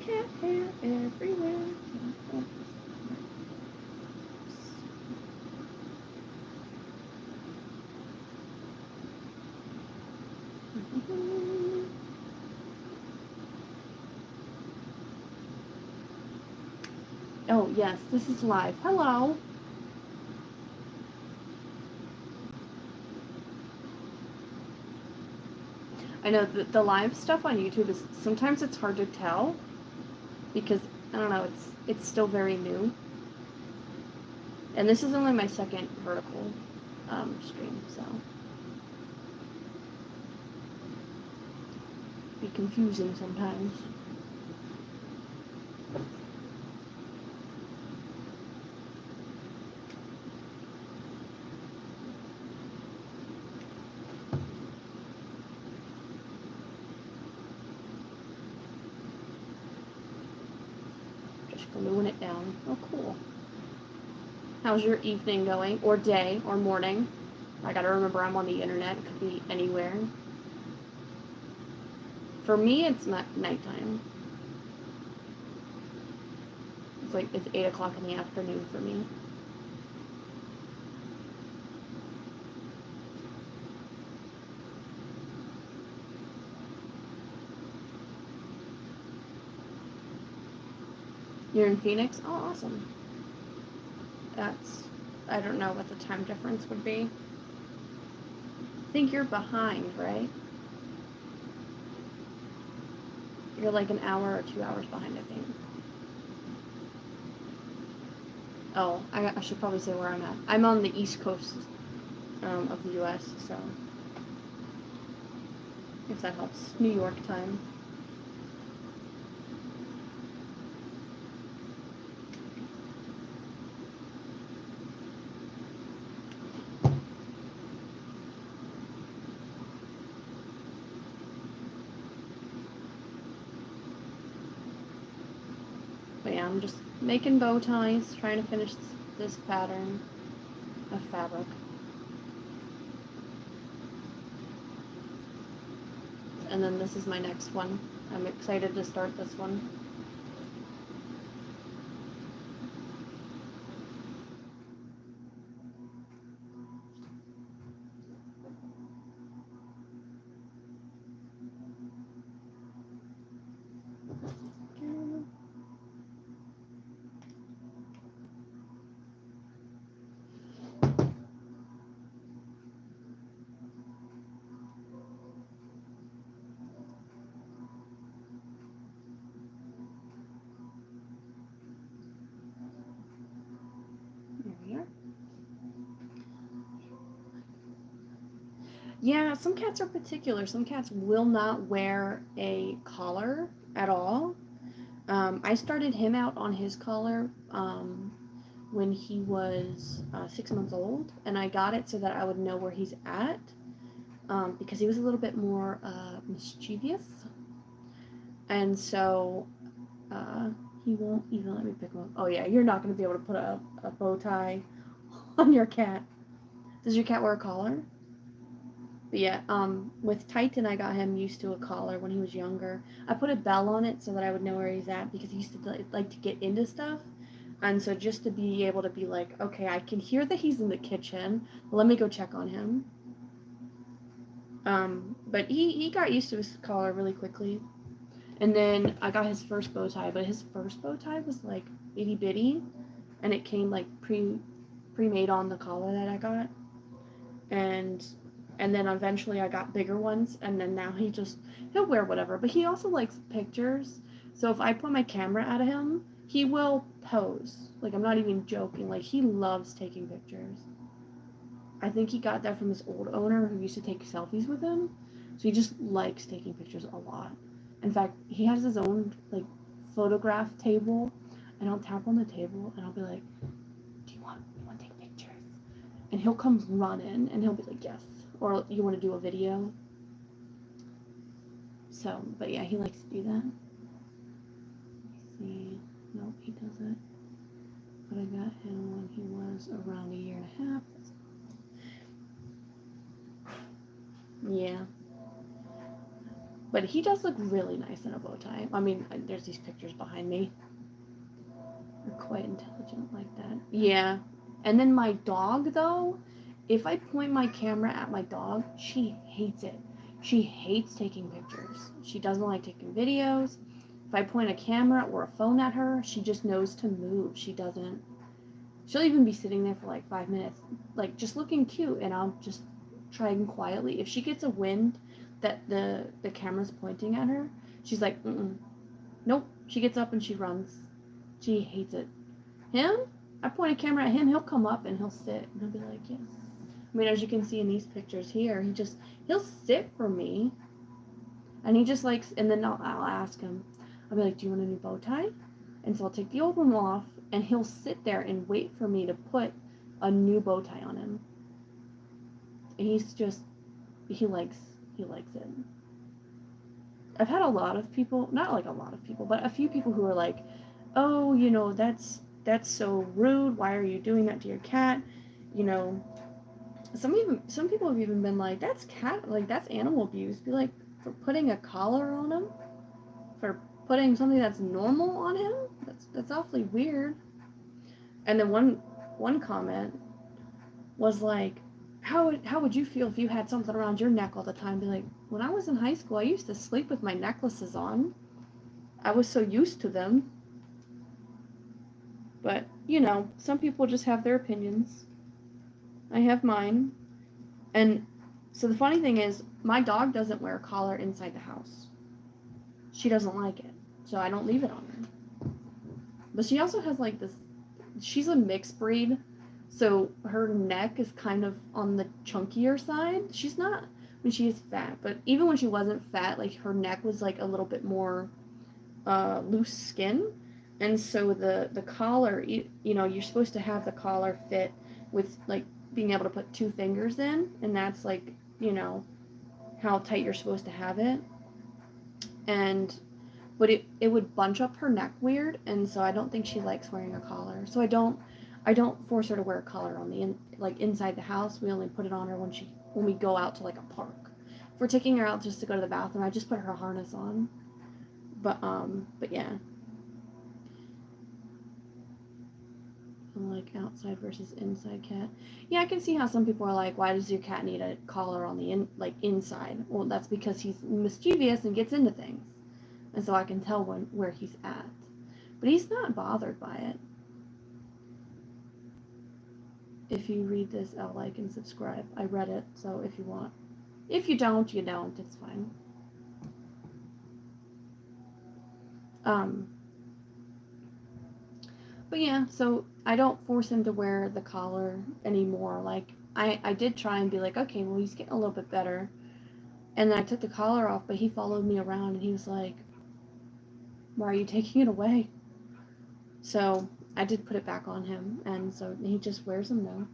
Cat hair everywhere. Oh, yes, this is live. Hello. I know that the live stuff on YouTube is sometimes it's hard to tell because I don't know, it's still very new. And this is only my second vertical stream, so be confusing sometimes. Just gluing it down. Oh, cool. How's your evening going? Or day, or morning? I gotta remember I'm on the internet. It could be anywhere. For me, it's not nighttime. It's 8 o'clock in the afternoon for me. You're in Phoenix? Oh, awesome. I don't know what the time difference would be. I think you're behind, right? You're like an hour or 2 hours behind, I think. Oh, I should probably say where I'm at. I'm on the East Coast of the U.S., so if that helps. New York time. But yeah, I'm just making bow ties, trying to finish this pattern of fabric. And then this is my next one. I'm excited to start this one. There we are. Yeah, some cats are particular. Some cats will not wear a collar at all. I started him out on his collar when he was 6 months old, and I got it so that I would know where he's at because he was a little bit more mischievous, and so he won't even let me pick him up. Oh yeah, you're not going to be able to put a bow tie on your cat. Does your cat wear a collar? But yeah, with Titan, I got him used to a collar when he was younger. I put a bell on it so that I would know where he's at because he used to like to get into stuff. And so just to be able to be like, okay, I can hear that he's in the kitchen. Let me go check on him. But he got used to his collar really quickly. And then I got his first bow tie, but his first bow tie was like itty bitty, and it came like pre-made on the collar that I got. And then eventually I got bigger ones, and then now he'll wear whatever. But he also likes pictures, so if I point my camera at him, he will pose. Like, I'm not even joking. Like, he loves taking pictures. I think he got that from his old owner who used to take selfies with him, so he just likes taking pictures a lot. In fact, he has his own like photograph table, and I'll tap on the table and I'll be like, do you want to take pictures? And he'll come run in and he'll be like, yes. Or you want to do a video? So, but yeah, he likes to do that. Let me see. Nope, he doesn't. But I got him when he was around 1.5 years. Yeah. But he does look really nice in a bow tie. I mean, there's these pictures behind me. They're quite intelligent like that. Yeah. And then my dog, though, if I point my camera at my dog, she hates it. She hates taking pictures. She doesn't like taking videos. If I point a camera or a phone at her, she just knows to move. She doesn't. She'll even be sitting there for like 5 minutes, like just looking cute, and I'll just trying quietly. If she gets a wind that the camera's pointing at her, she's like, nope. She gets up and she runs. She hates it. Him, I point a camera at him, he'll come up and he'll sit and he'll be like, yes. I mean, as you can see in these pictures here, he'll sit for me, and he just likes, and then I'll ask him, I'll be like, do you want a new bow tie? And so I'll take the old one off, and he'll sit there and wait for me to put a new bow tie on him. And he likes it. I've had a lot of people, not like a lot of people, but a few people who are like, oh, that's so rude. Why are you doing that to your cat? Some people have even been like, that's animal abuse. Be like, for putting a collar on him, for putting something that's normal on him. That's awfully weird. And then one comment was like, how would you feel if you had something around your neck all the time? Be like, when I was in high school, I used to sleep with my necklaces on. I was so used to them. But, some people just have their opinions. I have mine. And so the funny thing is, my dog doesn't wear a collar inside the house. She doesn't like it. So I don't leave it on her. But she also has like she's a mixed breed, so her neck is kind of on the chunkier side. She's not when she is fat, but even when she wasn't fat, like her neck was like a little bit more loose skin, and so the collar, you know, you're supposed to have the collar fit with like being able to put 2 fingers in, and that's like, you know, how tight you're supposed to have it. And but it would bunch up her neck weird, and so I don't think she likes wearing a collar. So I don't force her to wear a collar on the like inside the house. We only put it on her when we go out to like a park. If we're taking her out just to go to the bathroom, I just put her harness on. But yeah. Like outside versus inside cat. Yeah, I can see how some people are like, why does your cat need a collar on the inside? Well, that's because he's mischievous and gets into things, and so I can tell where he's at. But he's not bothered by it. If you read this, I'll like and subscribe. I read it, so if you want. If you don't, you don't. It's fine. But yeah, so I don't force him to wear the collar anymore. Like, I did try and be like, okay, well, he's getting a little bit better. And then I took the collar off, but he followed me around and he was like, why are you taking it away? So I did put it back on him, and so he just wears them now.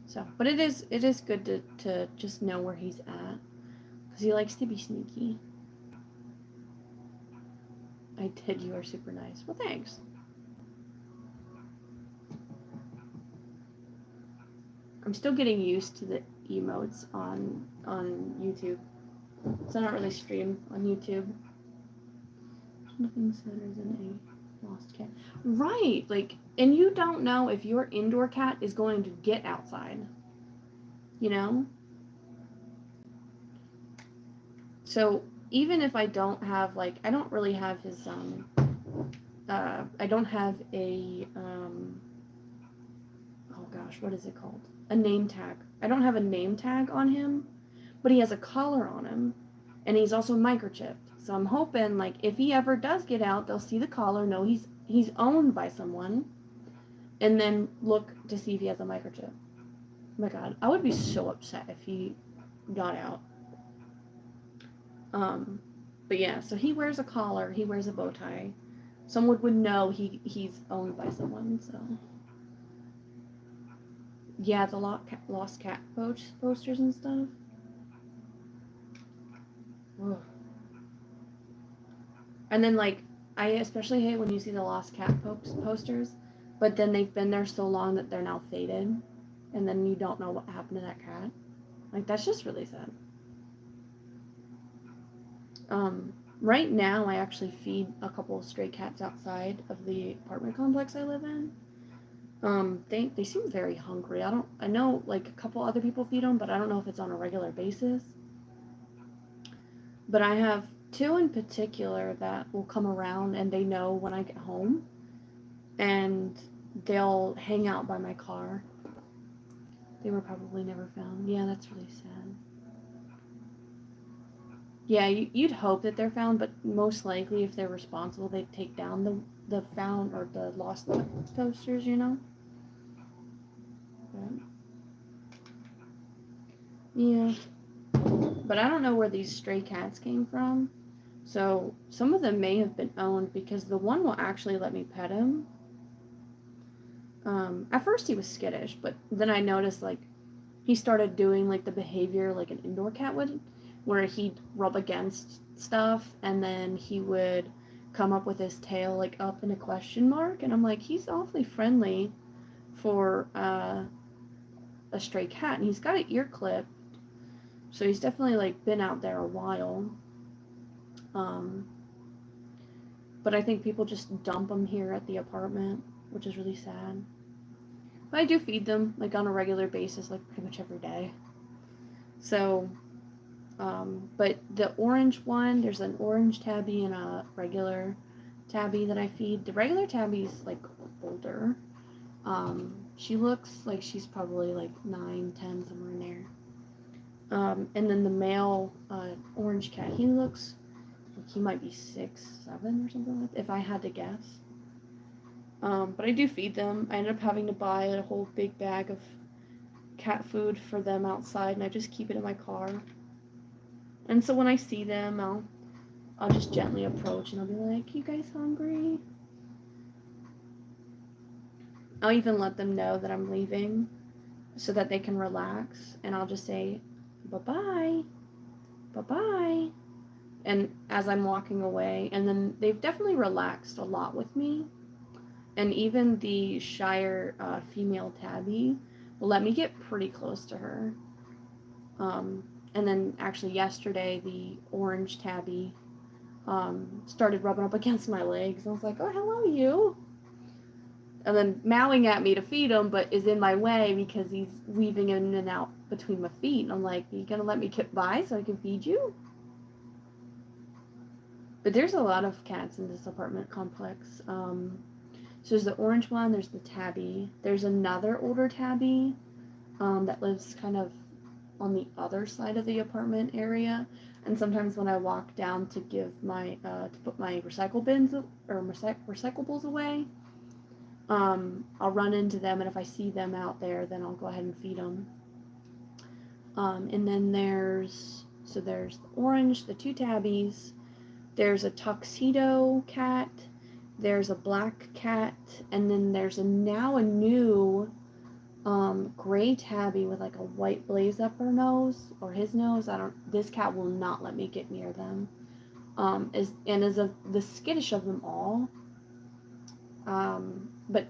So, but it is good to just know where he's at, because he likes to be sneaky. I did. You are super nice. Well, thanks. I'm still getting used to the emotes on YouTube. So I don't really stream on YouTube. Nothing sadder than a lost cat. Right, like, and you don't know if your indoor cat is going to get outside. You know? So even if I don't have, like, I don't really have his, I don't have a, oh gosh, what is it called? A name tag. I don't have a name tag on him, but he has a collar on him, and he's also microchipped. So I'm hoping, like, if he ever does get out, they'll see the collar, know he's owned by someone, and then look to see if he has a microchip. Oh my god, I would be so upset if he got out. But yeah, so he wears a collar, he wears a bow tie. Someone would know he's owned by someone, so. Yeah, the lost cat posters and stuff. Ugh. And then, like, I especially hate when you see the lost cat posters, but then they've been there so long that they're now faded, and then you don't know what happened to that cat. Like, that's just really sad. Right now, I actually feed a couple of stray cats outside of the apartment complex I live in. They seem very hungry. I know, like, a couple other people feed them, but I don't know if it's on a regular basis. But I have 2 in particular that will come around, and they know when I get home, and they'll hang out by my car. They were probably never found. Yeah, that's really sad. Yeah, you'd hope that they're found, but most likely, if they're responsible, they'd take down the found or the lost posters, you know? But, yeah. But I don't know where these stray cats came from. So some of them may have been owned, because the one will actually let me pet him. At first he was skittish, but then I noticed, like, he started doing, like, the behavior like an indoor cat would, where he'd rub against stuff, and then he would come up with his tail, like, up in a question mark, and I'm like, he's awfully friendly for a stray cat, and he's got an ear clip, so he's definitely, like, been out there a while. But I think people just dump them here at the apartment, which is really sad. But I do feed them, like, on a regular basis, like, pretty much every day. So, but the orange one, there's an orange tabby and a regular tabby that I feed. The regular tabby's, like, older. She looks like she's probably, like, 9, 10, somewhere in there. And then the male orange cat, he looks he might be 6, 7 or something like that, if I had to guess. But I do feed them. I ended up having to buy a whole big bag of cat food for them outside, and I just keep it in my car. And so when I see them, I'll just gently approach and I'll be like, "You guys hungry?" I'll even let them know that I'm leaving so that they can relax, and I'll just say, "Bye-bye, bye-bye." And as I'm walking away, and then they've definitely relaxed a lot with me. And even the Shire female tabby will let me get pretty close to her. And then actually yesterday, the orange tabby started rubbing up against my legs. I was like, "Oh, hello, you." And then mowing at me to feed him, but is in my way because he's weaving in and out between my feet. And I'm like, "You gonna let me get by so I can feed you?" But there's a lot of cats in this apartment complex. So there's the orange one, there's the tabby. There's another older tabby that lives kind of on the other side of the apartment area. And sometimes when I walk down to give my to put my recycle bins or recyclables away, I'll run into them, and if I see them out there, then I'll go ahead and feed them. And then there's the orange, the 2 tabbies. There's a tuxedo cat. There's a black cat, and then there's now a new gray tabby with like a white blaze up her nose or his nose. This cat will not let me get near them. Is the skittish of them all. But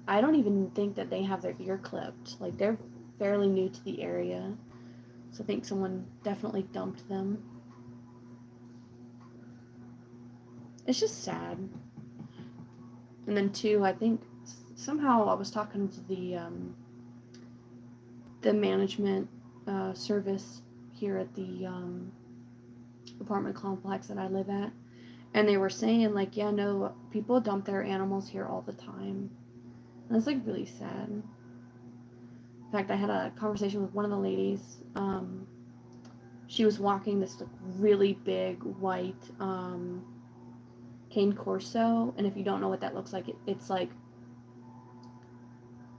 I don't even think that they have their ear clipped. Like, they're fairly new to the area, so I think someone definitely dumped them. It's just sad. And then 2, I think somehow I was talking to the management service here at the apartment complex that I live at, and they were saying, like, yeah, no, people dump their animals here all the time. And that's, like, really sad. In fact, I had a conversation with one of the ladies. She was walking this, like, really big white cane corso, and if you don't know what that looks like, it's like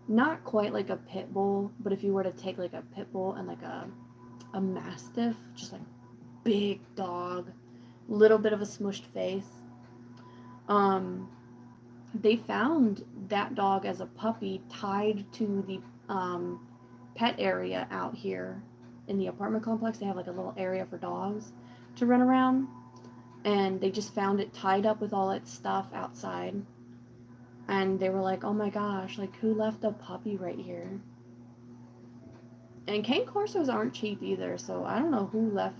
not quite like a pit bull, but if you were to take like a pit bull and like a mastiff, just like big dog, little bit of a smushed face, they found that dog as a puppy tied to the pet area out here in the apartment complex. They have like a little area for dogs to run around, and they just found it tied up with all its stuff outside. And they were like, "Oh my gosh, like, who left a puppy right here?" And cane corsos aren't cheap either, so I don't know who left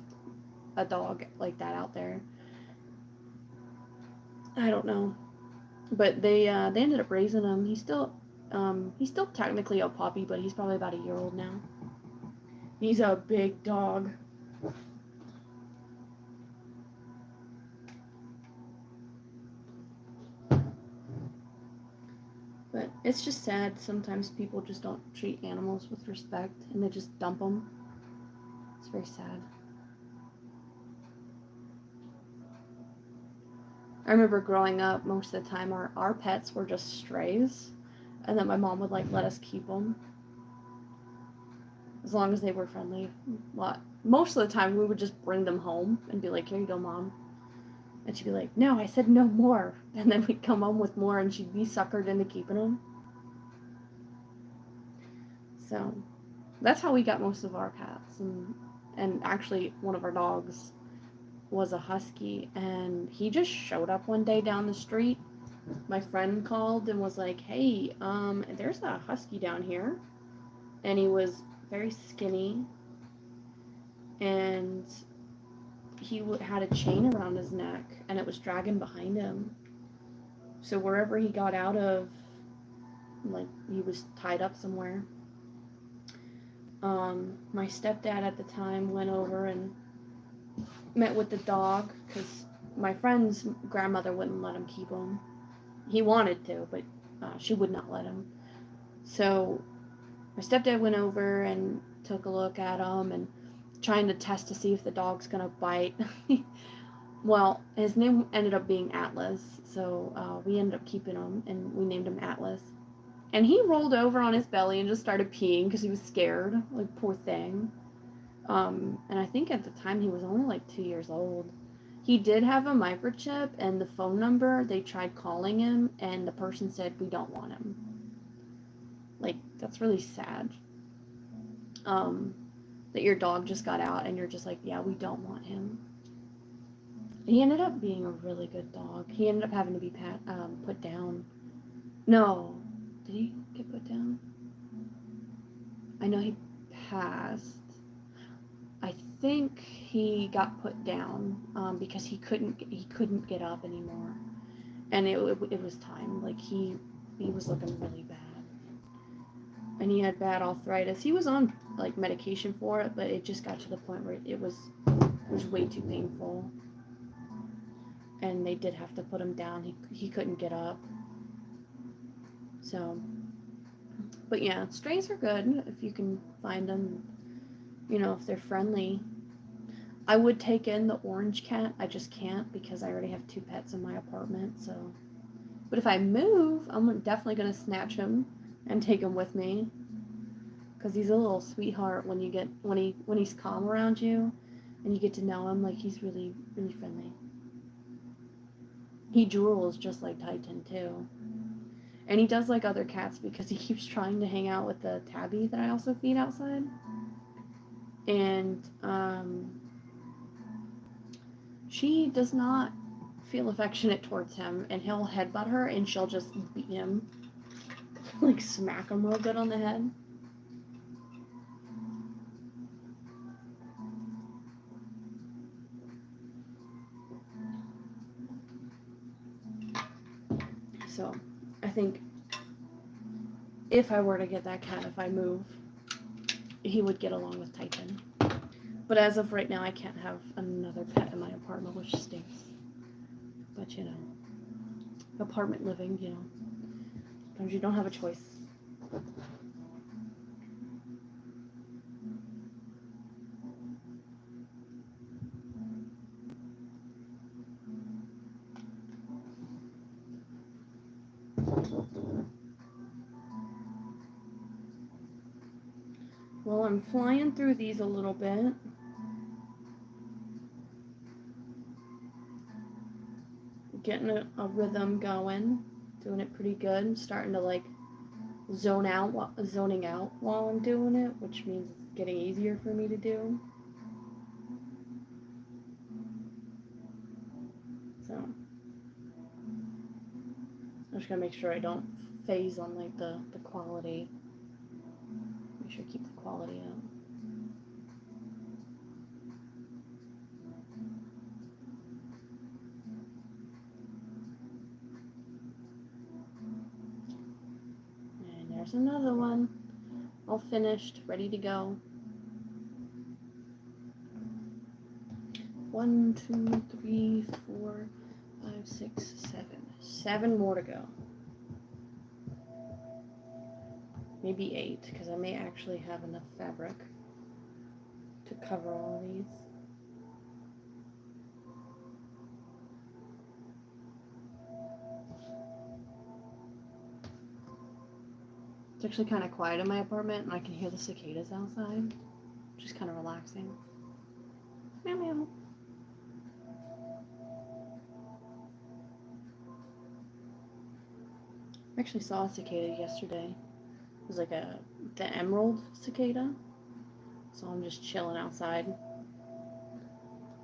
a dog like that out there. I don't know. But they ended up raising him. He's still technically a puppy, but he's probably about a year old now. He's a big dog. But it's just sad. Sometimes people just don't treat animals with respect, and they just dump them. It's very sad. I remember growing up, most of the time our pets were just strays, and then my mom would like let us keep them as long as they were friendly. Most of the time we would just bring them home and be like, "Here you go, Mom." And she'd be like, "No, I said no more." And then we'd come home with more, and she'd be suckered into keeping them. So that's how we got most of our cats. And actually, one of our dogs was a husky, and he just showed up one day down the street. My friend called and was like, "Hey, there's a husky down here." And he was very skinny, and he had a chain around his neck, and it was dragging behind him. So wherever he got out of, like, he was tied up somewhere. My stepdad at the time went over and met with the dog, because my friend's grandmother wouldn't let him keep him. He wanted to, but she would not let him. So my stepdad went over and took a look at him and trying to test to see if the dog's gonna bite. Well, his name ended up being Atlas, so we ended up keeping him, and we named him Atlas. And he rolled over on his belly and just started peeing because he was scared, like poor thing. And I think at the time he was only like 2 years old. He did have a microchip, and the phone number, they tried calling him, and the person said, "We don't want him." Like, that's really sad. Um, that your dog just got out, and you're just like, "Yeah, we don't want him." He ended up being a really good dog. He ended up having to be put down. No. Did he get put down? I know he passed. I think he got put down because he couldn't get up anymore, and it was time. Like he was looking really bad, and he had bad arthritis. He was on like medication for it, but it just got to the point where it was way too painful, and they did have to put him down. He couldn't get up, so. But yeah, strays are good if you can find them. You know, if they're friendly. I would take in the orange cat. I just can't because I already have 2 pets in my apartment. So, but if I move, I'm definitely gonna snatch him and take him with me because he's a little sweetheart when he's calm around you, and you get to know him. Like, he's really really friendly. He drools just like Titan too, and he does like other cats because he keeps trying to hang out with the tabby that I also feed outside, and she does not feel affectionate towards him, and he'll headbutt her, and she'll just beat him, like smack him real good on the head. So, I think if I were to get that cat, if I move, he would get along with Titan. But as of right now, I can't have another pet in my apartment, which stinks. But you know, apartment living, you know, sometimes you don't have a choice. Well, I'm flying through these a little bit. Getting a rhythm going, doing it pretty good. Starting to like zoning out while I'm doing it, which means it's getting easier for me to do. So I'm just gonna make sure I don't phase on like the quality. Make sure I keep the quality up. And there's another one. All finished, ready to go. 1, 2, 3, 4, 5, 6, 7. 7 more to go. Maybe 8, because I may actually have enough fabric to cover all of these. It's actually kind of quiet in my apartment, and I can hear the cicadas outside, which is kind of relaxing. Meow meow. I actually saw a cicada yesterday. It was like the emerald cicada. So I'm just chilling outside,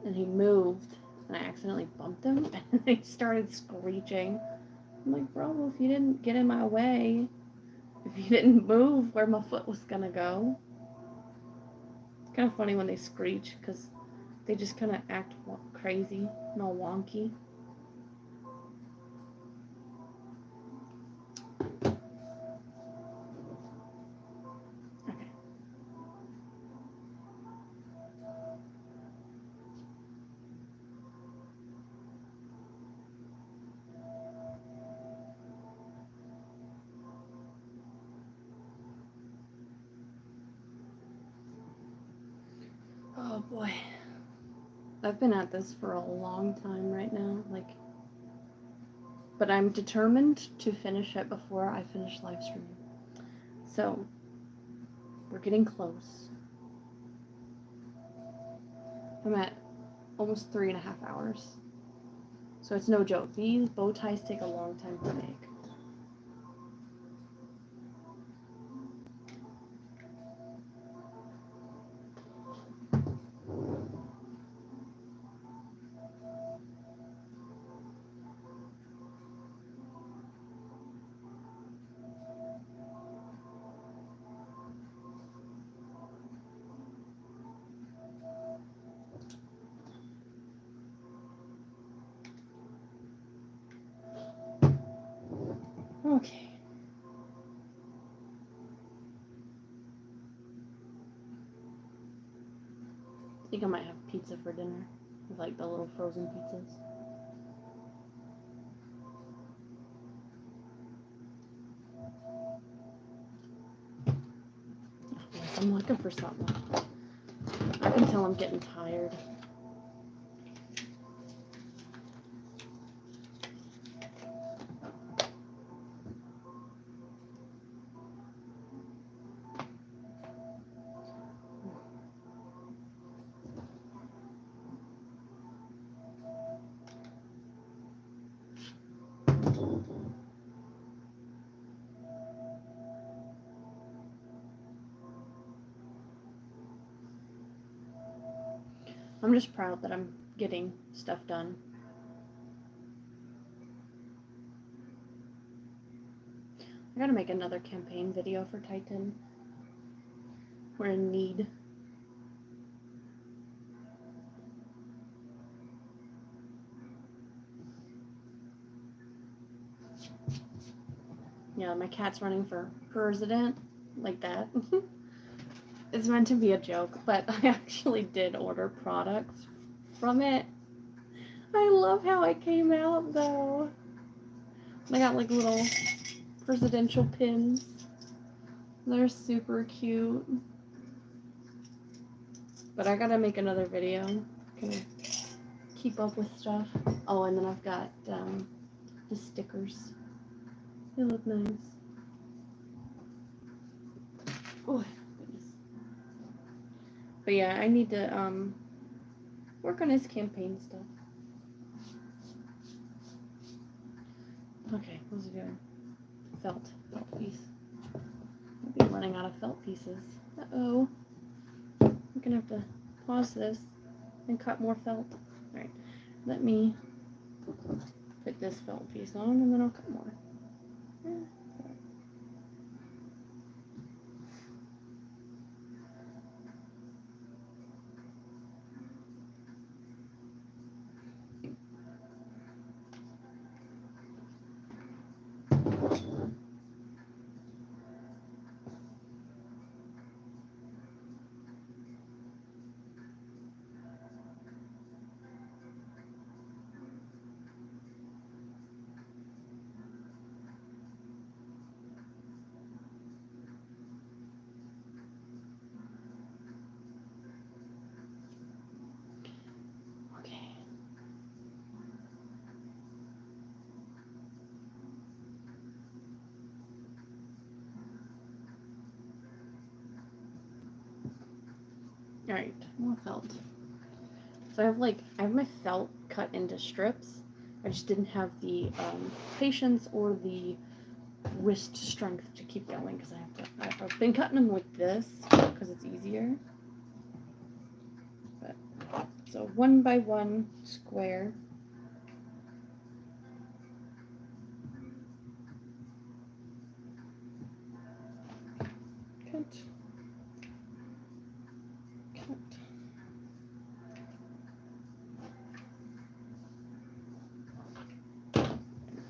and he moved, and I accidentally bumped him, and he started screeching. I'm like, bro, if you didn't get in my way, if you didn't move where my foot was gonna go. It's kind of funny when they screech because they just kind of act crazy and all wonky. Okay. Oh boy. I've been at this for a long time right now, like, but I'm determined to finish it before I finish live streaming. So, we're getting close. I'm at almost 3.5 hours. So it's no joke. These bow ties take a long time to make. Okay. I think I might have pizza for dinner. With like the little frozen pizzas. I'm looking for something. I can tell I'm getting tired. I'm just proud that I'm getting stuff done. I gotta make another campaign video for Titan. We're in need. Yeah, my cat's running for president, like that. It's meant to be a joke, but I actually did order products from it. I love how it came out, though. I got like little presidential pins. They're super cute. But I gotta make another video. Gonna keep up with stuff. Oh, and then I've got the stickers. They look nice. Oh, goodness. But yeah, I need to work on his campaign stuff. Okay, what was I doing? Felt piece. I'll be running out of felt pieces. Uh-oh. I'm gonna have to pause this and cut more felt. Alright, let me put this felt piece on and then I'll cut more. Alright, more felt. So I have my felt cut into strips. I just didn't have the patience or the wrist strength to keep going because I've been cutting them like this because it's easier. But so 1 by 1 square. Cut.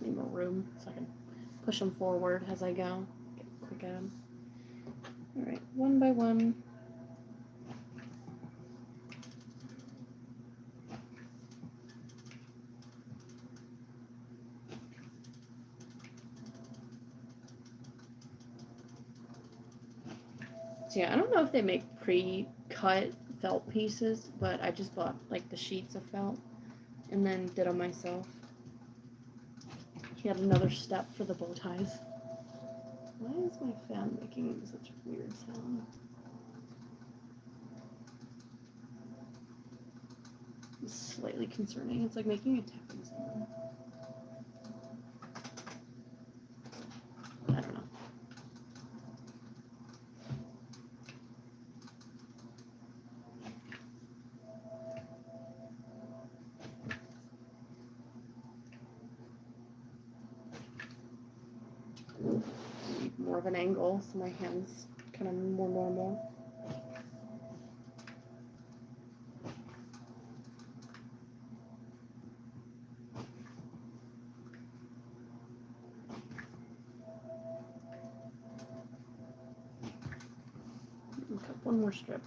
Need more room so I can push them forward as I go. Get quick at them. Alright, 1 by 1. So yeah, I don't know if they make pre-cut felt pieces, but I just bought like the sheets of felt and then did them myself. Yet another step for the bow ties. Why is my fan making such a weird sound? It's slightly concerning. It's like making a tapping sound. I don't know. Need more of an angle so my hand's kind of more normal. Okay, one more strip.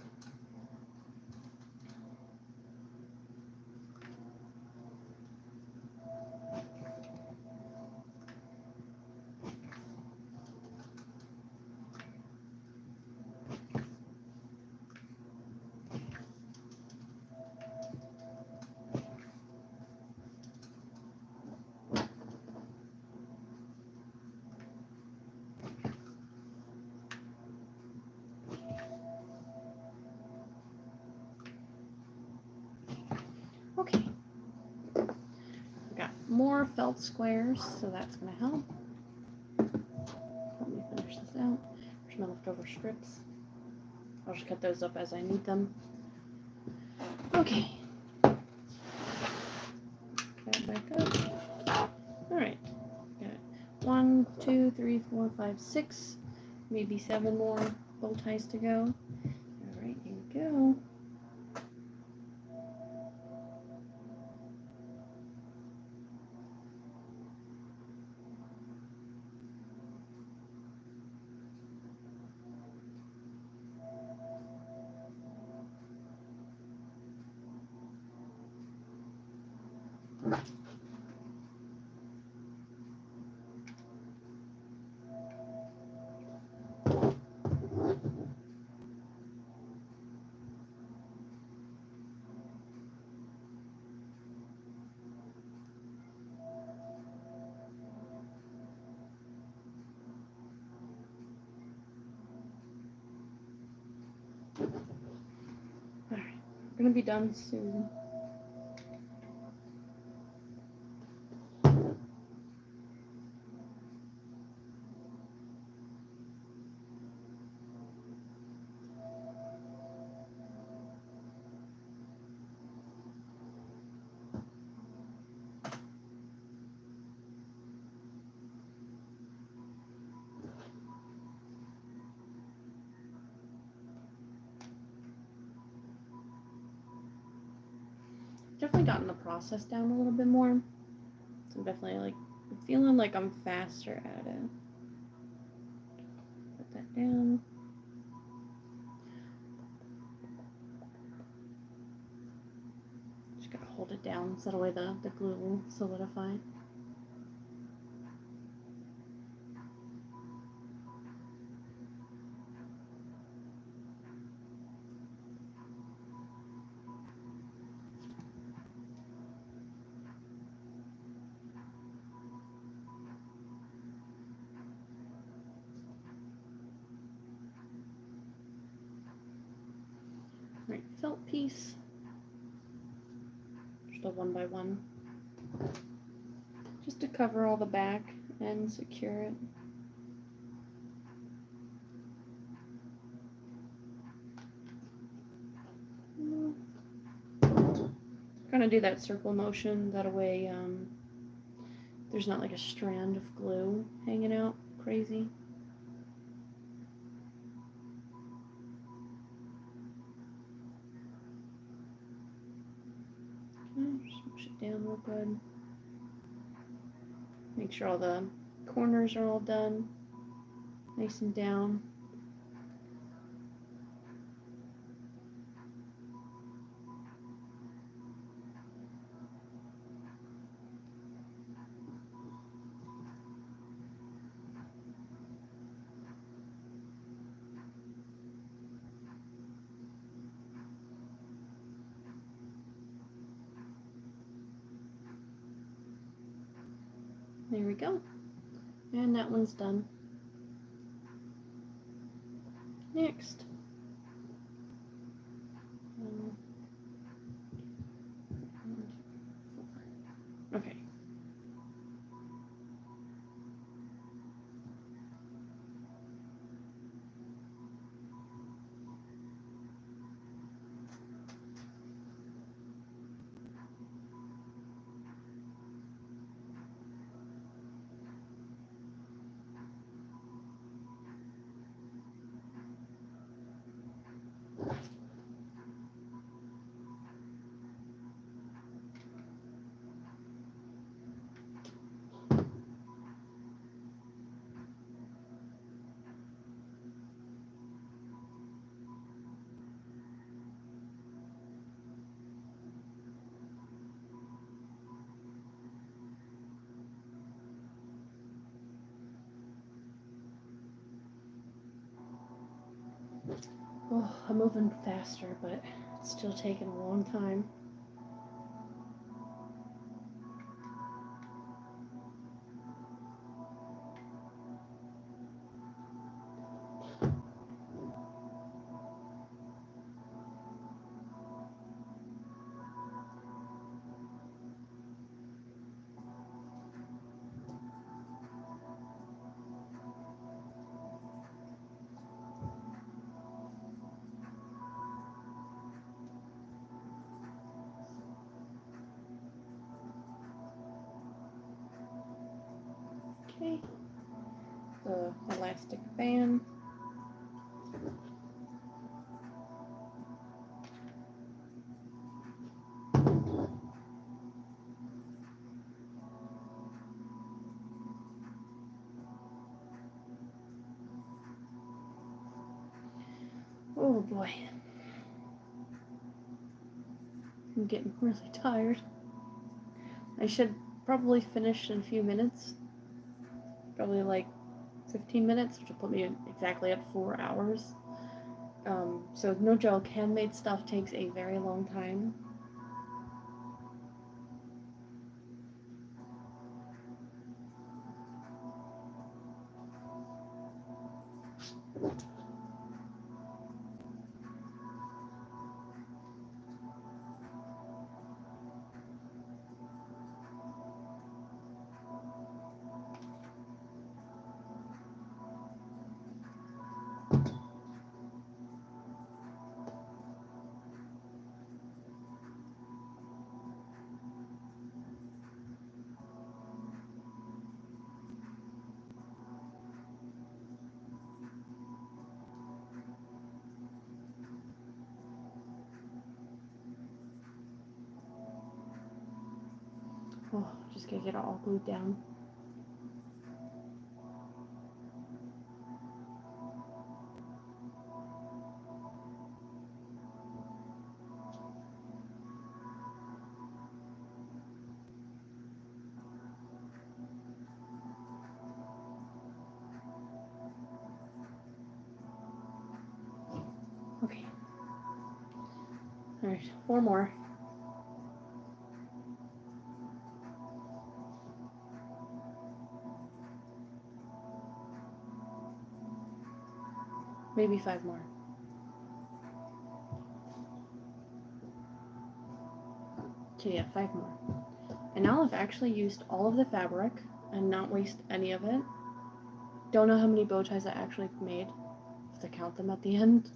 Okay, got more felt squares, so that's going to help. Let me finish this out. There's my leftover strips. I'll just cut those up as I need them. Okay. Got it back up. Alright. Got 1, 2, 3, 4, 5, 6, maybe 7 more bow ties to go. Alright, here we go. Alright, we're gonna be done soon. Definitely gotten the process down a little bit more. So I'm definitely like feeling like I'm faster at it. Put that down. Just gotta hold it down so that way the glue will solidify. Right, felt piece. Just a 1 by 1. Just to cover all the back and secure it. Kind of do that circle motion, that way there's not like a strand of glue hanging out crazy. Just push it down real good. Make sure all the corners are all done, nice and down. There we go. And that one's done. Next. Okay. Oh, I'm moving faster, but it's still taking a long time. Okay, the elastic band. Oh boy, I'm getting really tired. I should probably finish in a few minutes, probably like 15 minutes, which will put me exactly at 4 hours. So no joke, handmade stuff takes a very long time. Oh, just gotta get it all glued down. Okay. Alright, 4 more. Maybe 5 more. Okay, yeah, 5 more. And now I've actually used all of the fabric and not waste any of it. Don't know how many bow ties I actually made. Have to count them at the end.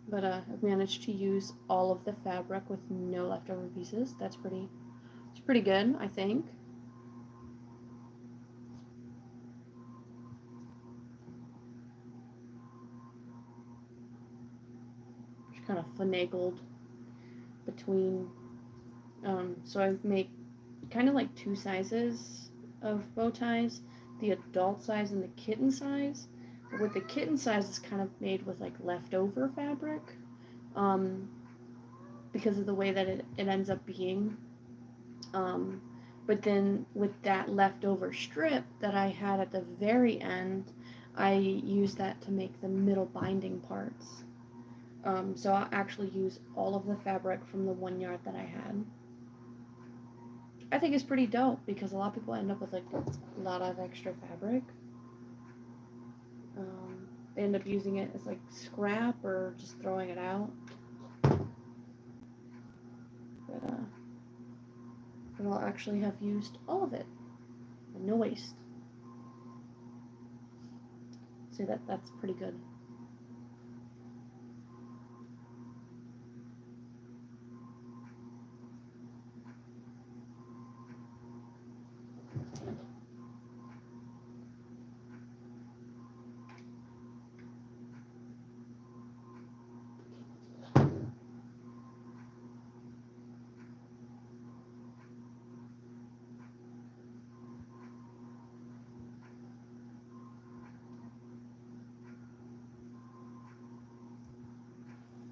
But I've managed to use all of the fabric with no leftover pieces. It's pretty good, I think. Just kind of finagled between. So I make kind of like 2 sizes of bow ties, the adult size and the kitten size. But with the kitten size, it's kind of made with like leftover fabric, because of the way that it ends up being. But then with that leftover strip that I had at the very end, I used that to make the middle binding parts. So I'll actually use all of the fabric from the 1 yard that I had. I think is pretty dope because a lot of people end up with like a lot of extra fabric. They end up using it as like scrap or just throwing it out. But I'll actually have used all of it and no waste. So that's pretty good.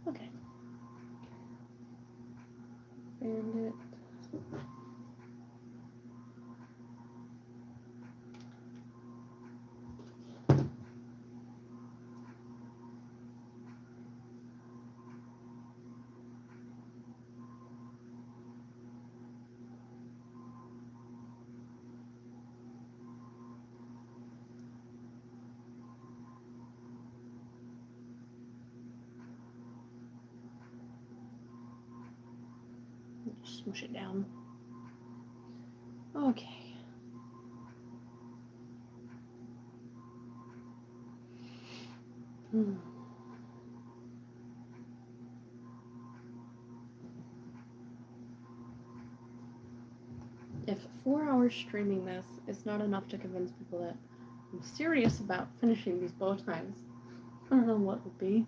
Okay. Bandit. Smush it down. Okay. If 4 hours streaming this is not enough to convince people that I'm serious about finishing these bow ties, I don't know what would be.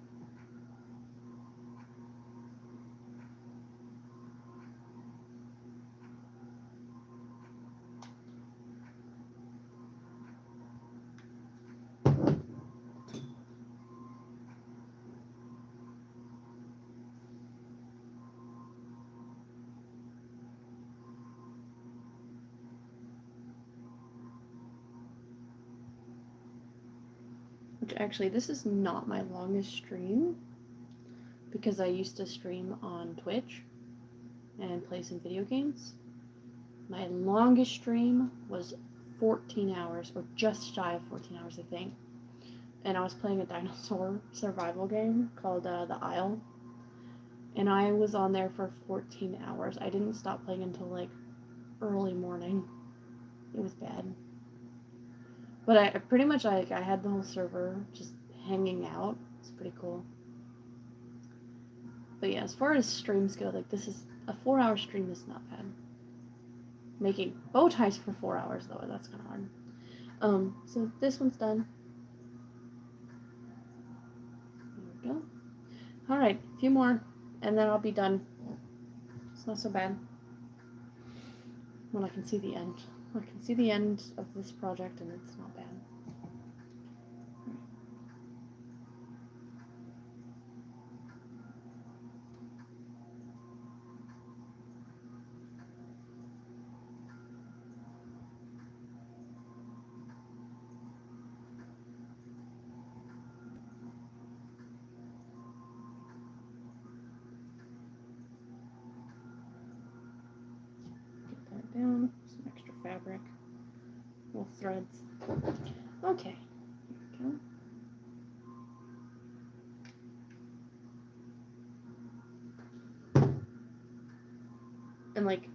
Which actually, this is not my longest stream because I used to stream on Twitch and play some video games. My longest stream was 14 hours, or just shy of 14 hours, I think. And I was playing a dinosaur survival game called The Isle. And I was on there for 14 hours. I didn't stop playing until like early morning. It was bad. But I pretty much I had the whole server just hanging out. It's pretty cool. But yeah, as far as streams go, like this is a 4-hour stream is not bad. Making bow ties for 4 hours though, that's kind of hard. So this one's done. There we go. All right, a few more, and then I'll be done. It's not so bad. When I can see the end. I can see the end of this project, and it's not bad. Get that down. Some extra fabric. Little threads. Okay. Here we go. And like,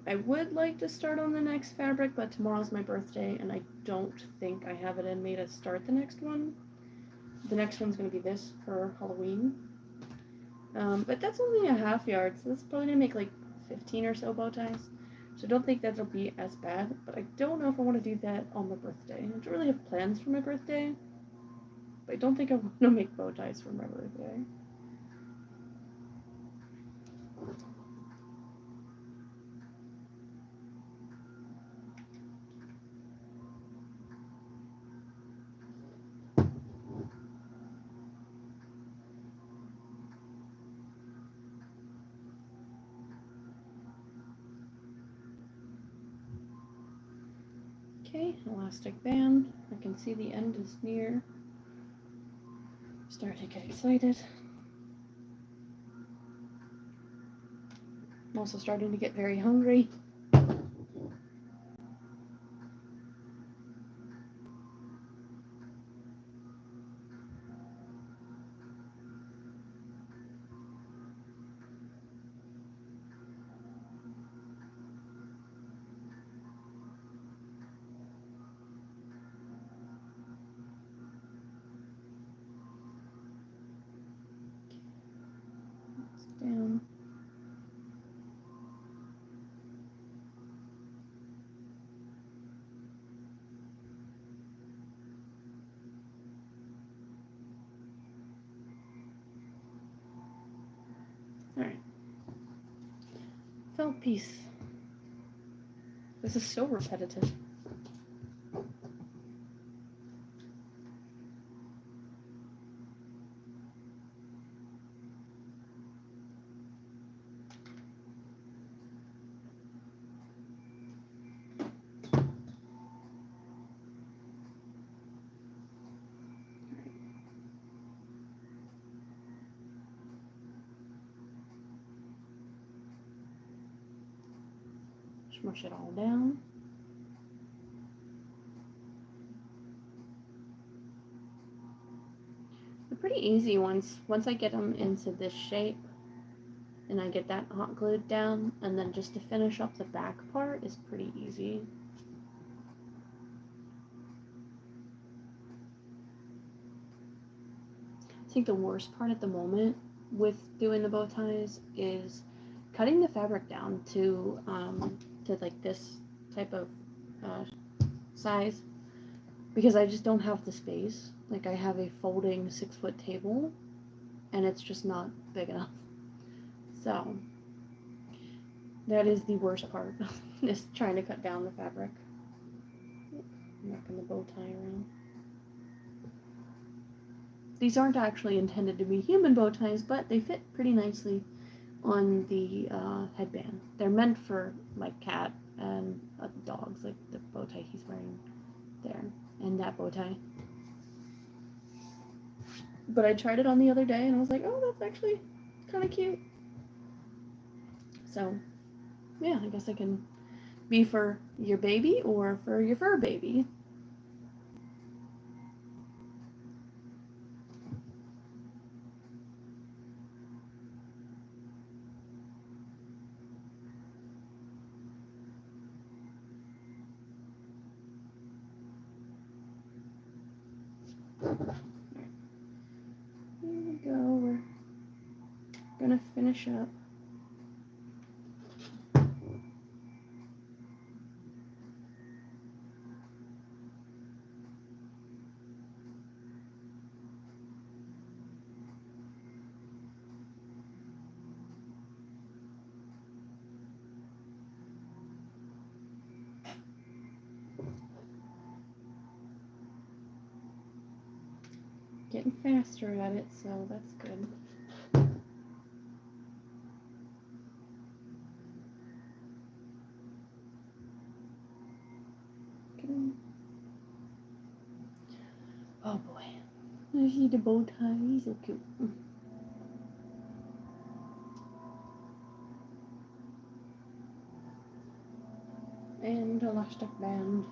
I would like to start on the next fabric, but tomorrow's my birthday, and I don't think I have it in me to start the next one. The next one's going to be this for Halloween. But that's only a half yard, so that's probably going to make like 15 or so bow ties. So I don't think that'll be as bad, but I don't know if I want to do that on my birthday. I don't really have plans for my birthday, but I don't think I want to make bow ties for my birthday. Okay, elastic band. I can see the end is near. Start to get excited. I'm also starting to get very hungry. felt piece. This is so repetitive. Smush it all down. They're pretty easy once I get them into this shape and I get that hot glued down, and then just to finish up the back part is pretty easy. I think the worst part at the moment with doing the bow ties is cutting the fabric down to like this type of size, because I just don't have the space. Like, I have a folding 6-foot table and it's just not big enough. So that is the worst part, is trying to cut down the fabric. I'm wrapping the bow tie around. These aren't actually intended to be human bow ties, but they fit pretty nicely on the headband. They're meant for like cat and dogs, like the bow tie he's wearing there and that bow tie. But I tried it on the other day and I was like, oh, that's actually kind of cute. So yeah, I guess I can be for your baby or for your fur baby. Here we go. We're gonna finish up. Getting faster at it, so that's good. Okay. Oh boy. I see the bow tie. He's so cute. And the elastic band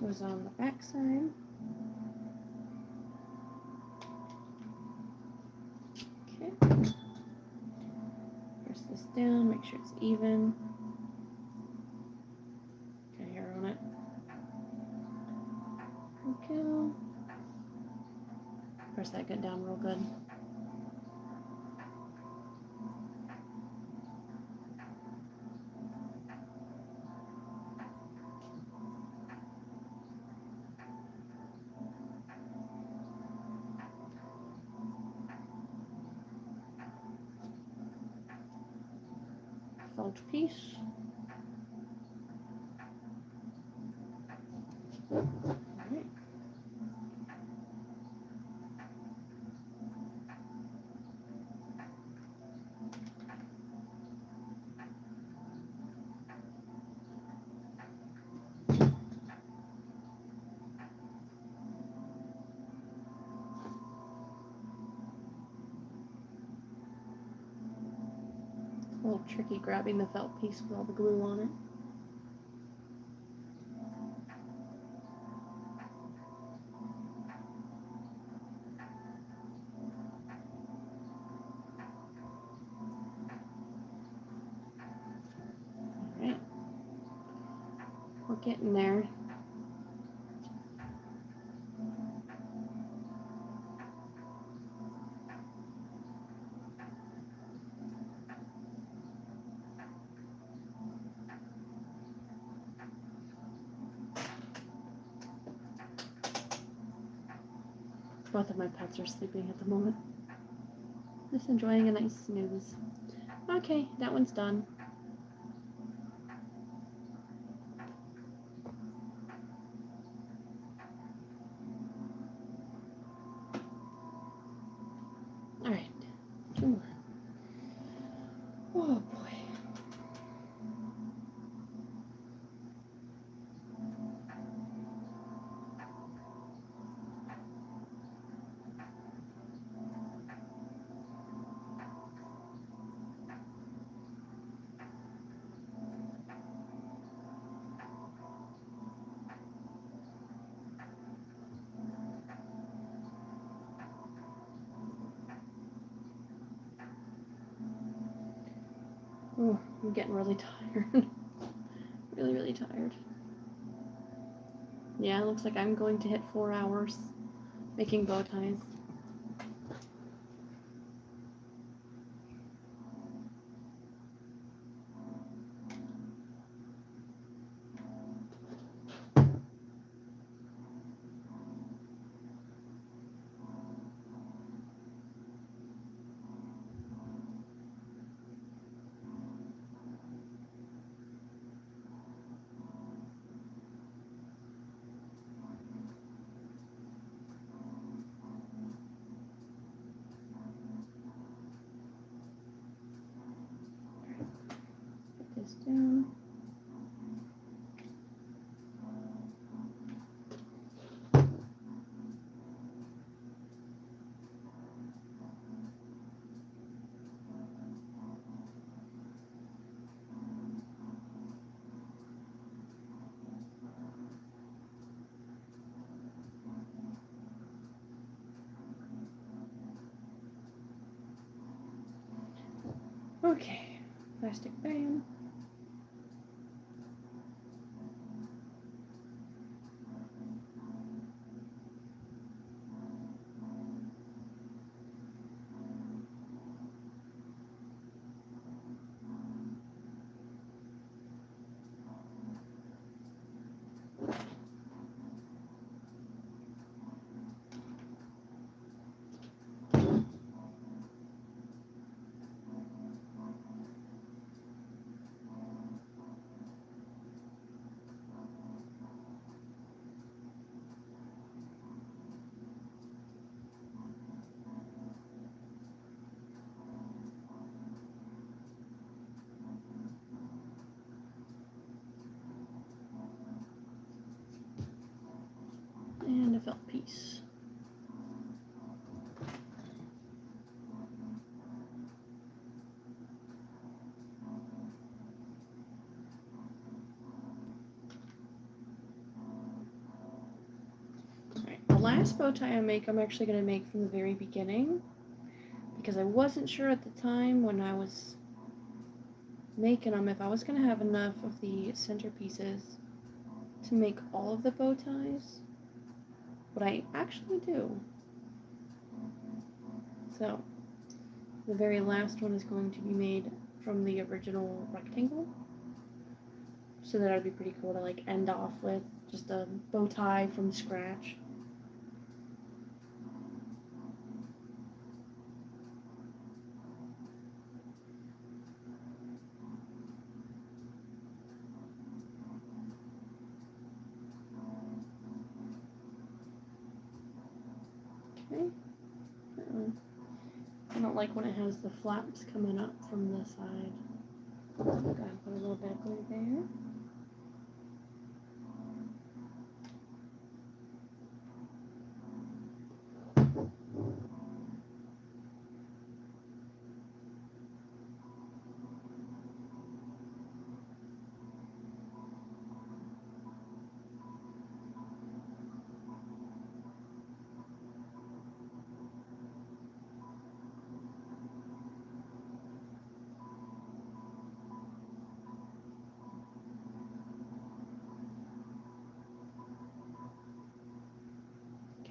was on the back side. Okay. Press this down, make sure it's even. Got hair on it. Okay. Press that good down real good. Felt piece. Alright. A little tricky grabbing the felt piece with all the glue on it. Alright. We're getting there. Both of my pets are sleeping at the moment. Just enjoying a nice snooze. Okay, that one's done. Alright, 2 more. Oh boy. Oh, I'm getting really tired. Really tired. Yeah, it looks like I'm going to hit 4 hours making bow ties. Put this down. Okay, plastic band. And a felt piece. Alright, the last bow tie I make, I'm actually going to make from the very beginning, because I wasn't sure at the time when I was making them if I was going to have enough of the centerpieces to make all of the bow ties, but I actually do. So the very last one is going to be made from the original rectangle, so that would be pretty cool to like end off with just a bow tie from scratch. Okay. I don't like when it has the flaps coming up from the side. I'm gonna put a little bit of glue there.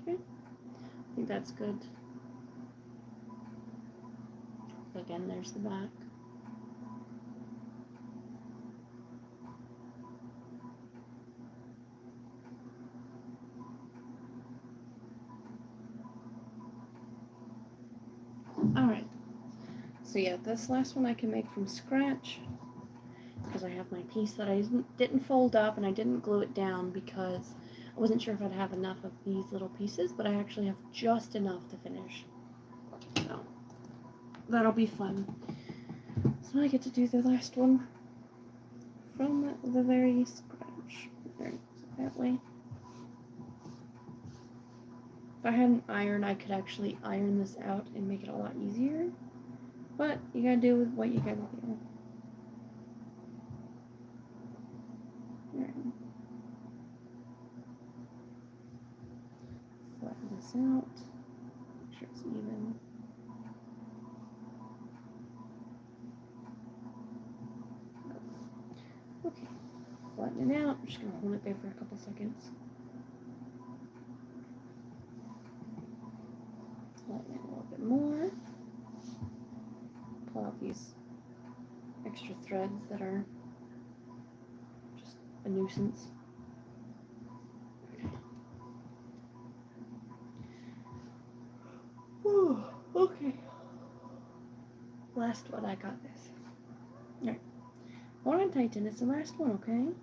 Okay, I think that's good. Again, there's the back. Alright, So yeah, this last one I can make from scratch because I have my piece that I didn't fold up and I didn't glue it down because I wasn't sure if I'd have enough of these little pieces, but I actually have just enough to finish. So that'll be fun. So I get to do the last one from the very scratch. There, that way. If I had an iron, I could actually iron this out and make it a lot easier. But you gotta do with what you gotta do. Right. Flatten this out. Make sure it's even. Okay. Flatten it out. I'm just gonna hold it there for a couple seconds. Flatten it a little bit more. Pull out these extra threads that are just a nuisance. Whew, okay. Last one, I got this. Alright. Hold on, Titan. It's the last one, okay?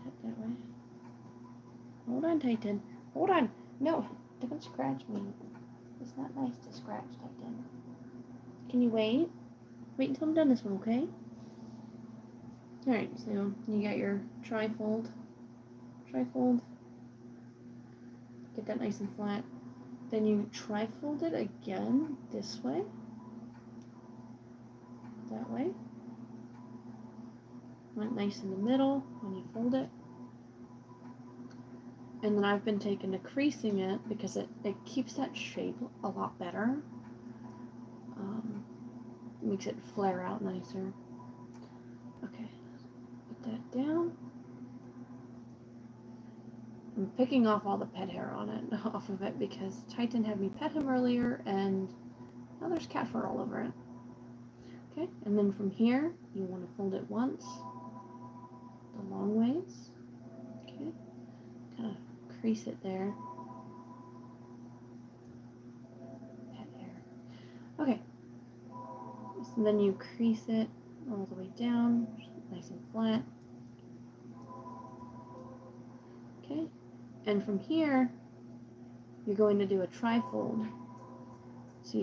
Tap that way. Hold on, Titan. Hold on. No, don't scratch me. It's not nice to scratch, Titan. Can you wait? Wait until I'm done this one, okay? Alright, so you got your trifold. Get that nice and flat. Then you trifold it again this way. That way. Want nice in the middle when you fold it. And then I've been taking to creasing it because it keeps that shape a lot better. Makes it flare out nicer. Okay, put that down. I'm picking off all the pet hair on it, off of it, because Titan had me pet him earlier and now there's cat fur all over it. Okay, and then from here, you want to fold it once, the long ways. Okay, kind of crease it there. Pet hair. Okay, so then you crease it all the way down, nice and flat. Okay, and from here, you're going to do a trifold. So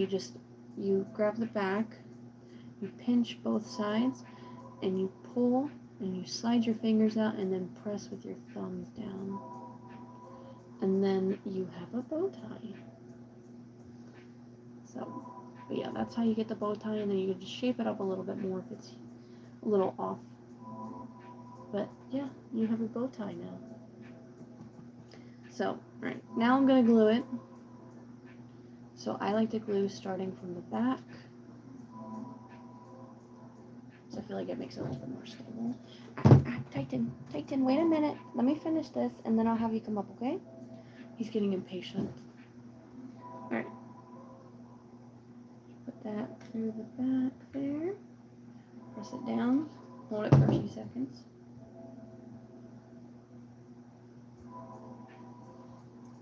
you grab the back, you pinch both sides, and you pull, and you slide your fingers out, and then press with your thumbs down. And then you have a bow tie. So, but yeah, that's how you get the bow tie, and then you can just shape it up a little bit more if it's a little off. But yeah, you have a bow tie now. So, alright, now I'm going to glue it. So I like to glue starting from the back. So I feel like it makes it a little bit more stable. Titan, wait a minute. Let me finish this and then I'll have you come up, okay? He's getting impatient. Alright. Put that through the back there. Press it down. Hold it for a few seconds.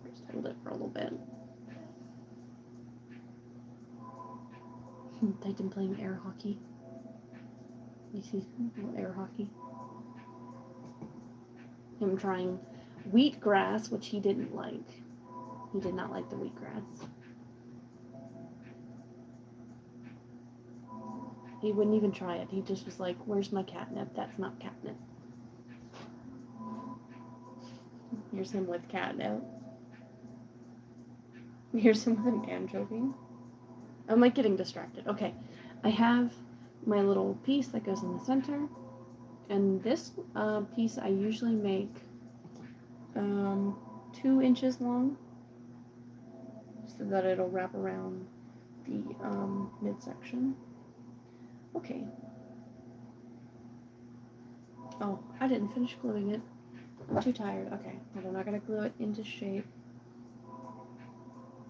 Just hold it for a little bit. Titan playing air hockey. You see little air hockey. Him trying wheatgrass, which he didn't like. He did not like the wheatgrass. He wouldn't even try it. He just was like, where's my catnip? That's not catnip. Here's him with catnip. Here's him with an anchovy. I'm like getting distracted. Okay, I have my little piece that goes in the center. And this piece I usually make 2 inches long so that it'll wrap around the midsection. Okay. Oh, I didn't finish gluing it. I'm too tired. Okay, hold on, I gotta glue it into shape.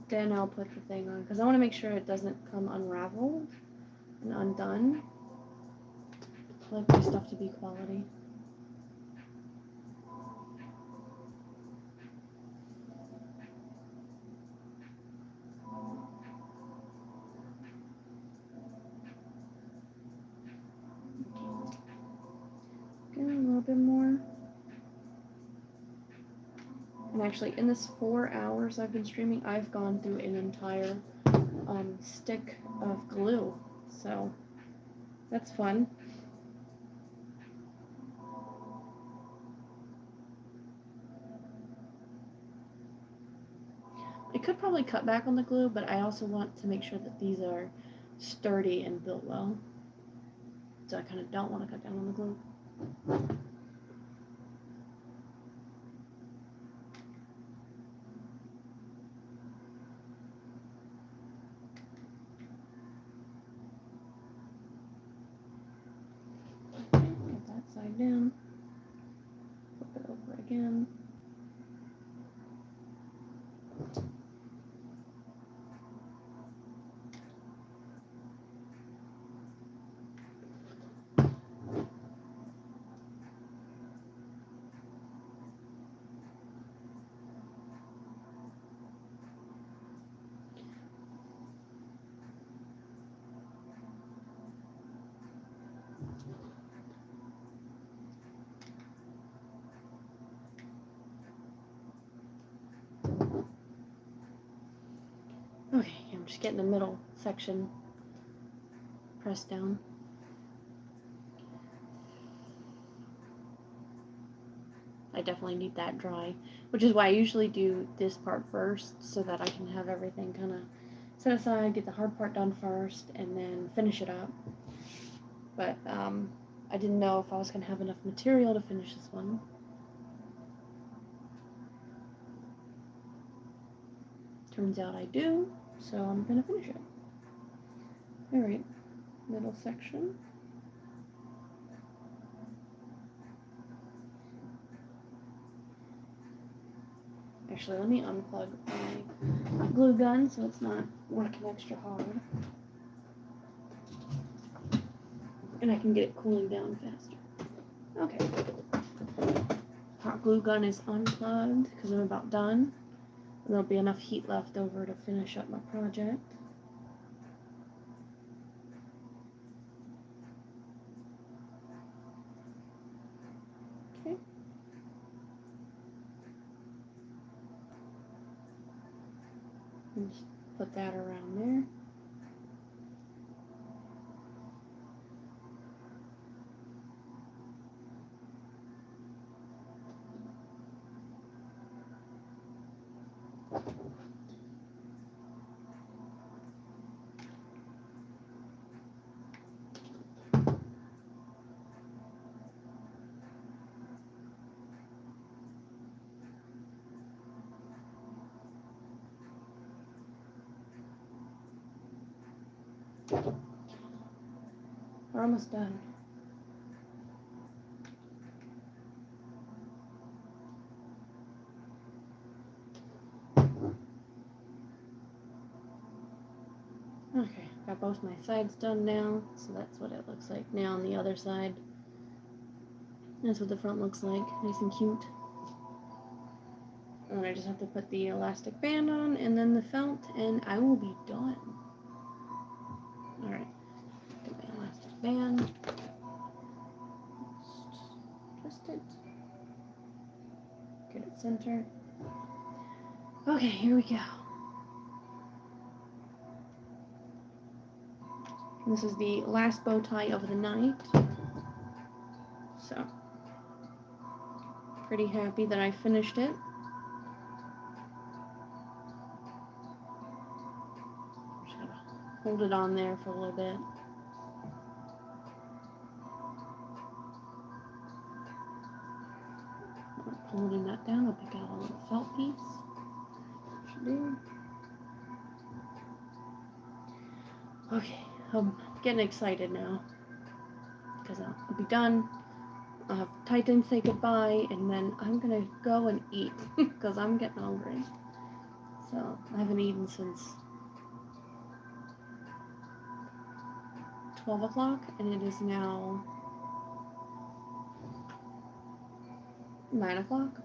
Then I'll put the thing on, because I want to make sure it doesn't come unraveled and undone. I like my stuff to be quality. And actually, in this 4 hours I've been streaming, I've gone through an entire stick of glue. So that's fun. I could probably cut back on the glue, but I also want to make sure that these are sturdy and built well. So I kind of don't want to cut down on the glue. Okay, get that side down. Flip it over again. Okay, I'm just getting the middle section pressed down. I definitely need that dry, which is why I usually do this part first so that I can have everything kind of set aside, get the hard part done first, and then finish it up. But I didn't know if I was going to have enough material to finish this one. Turns out I do, so I'm going to finish it. Alright, middle section. Actually, let me unplug my glue gun so it's not working extra hard. And I can get it cooling down faster. Okay. Hot glue gun is unplugged because I'm about done. And there'll be enough heat left over to finish up my project. Okay. And just put that around there. We're almost done. Okay, got both my sides done now, so that's what it looks like now on the other side. That's what the front looks like, nice and cute. And then I just have to put the elastic band on and then the felt, and I will be done. Alright, get my elastic band. Twist it. Get it centered. Okay, here we go. This is the last bow tie of the night. So, pretty happy that I finished it. Just gotta hold it on there for a little bit. Holding that down, I'll pick out a little felt piece. Should do. Okay, I'm getting excited now because I'll be done. I'll have Titan say goodbye, and then I'm gonna go and eat because I'm getting hungry. So I haven't eaten since 12 o'clock, and it is now 9 o'clock.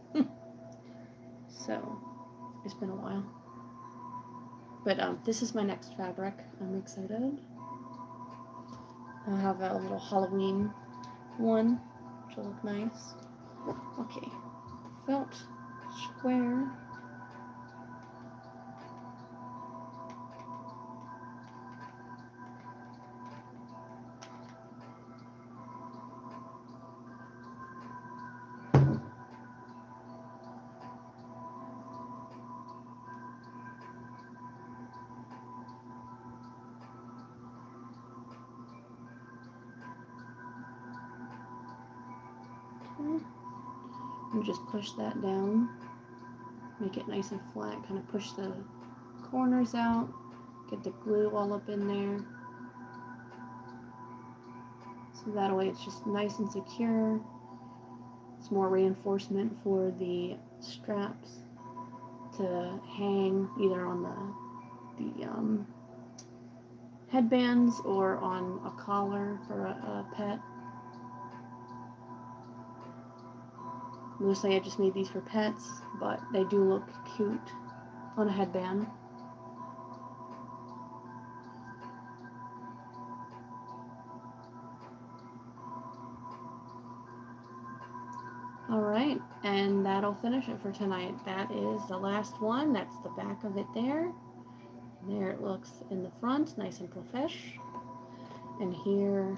So it's been a while. But this is my next fabric. I'm excited. I have a little Halloween one, which will look nice. Okay, felt square. You just push that down, make it nice and flat, kind of push the corners out, get the glue all up in there. So that way it's just nice and secure. It's more reinforcement for the straps to hang either on the headbands or on a collar for a pet. Mostly I just made these for pets, but they do look cute on a headband. Alright, and that'll finish it for tonight. That is the last one. That's the back of it there. There it looks in the front, nice and profesh. And here,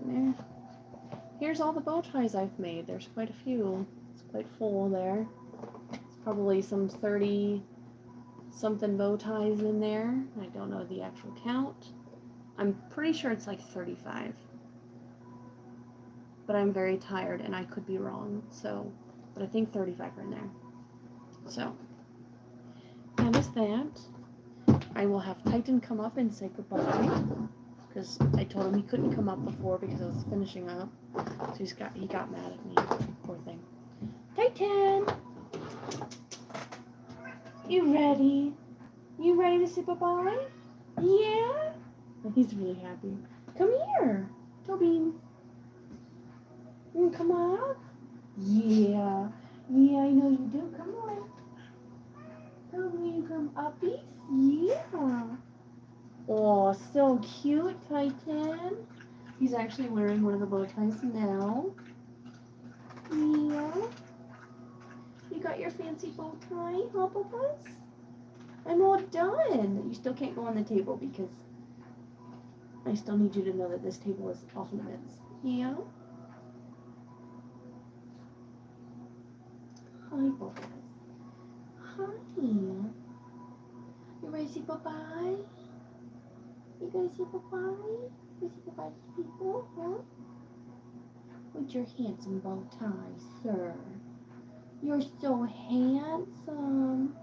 there. Here's all the bow ties I've made. There's quite a few. It's quite full there. It's probably some 30 something bow ties in there. I don't know the actual count. I'm pretty sure it's like 35. But I'm very tired and I could be wrong. So, but I think 35 are in there. So, that is that. I will have Titan come up and say goodbye. Because I told him he couldn't come up before because I was finishing up. So he got mad at me. Poor thing. Titan! You ready? You ready to say bye-bye? Yeah? He's really happy. Come here, Toby. Come up? Yeah. Yeah, I know you do. Come on. Toby, you come uppies? Yeah. Oh, so cute, Titan. He's actually wearing one of the bow ties now. Yeah. You got your fancy bow tie, huh, Bubbles? I'm all done. You still can't go on the table because I still need you to know that this table is off limits. Yeah? Hi, Bubbles. Hi. You ready to say bye-bye? You gonna say bye-bye? You say bye-bye to people, huh? With your handsome bow tie, sir. You're so handsome.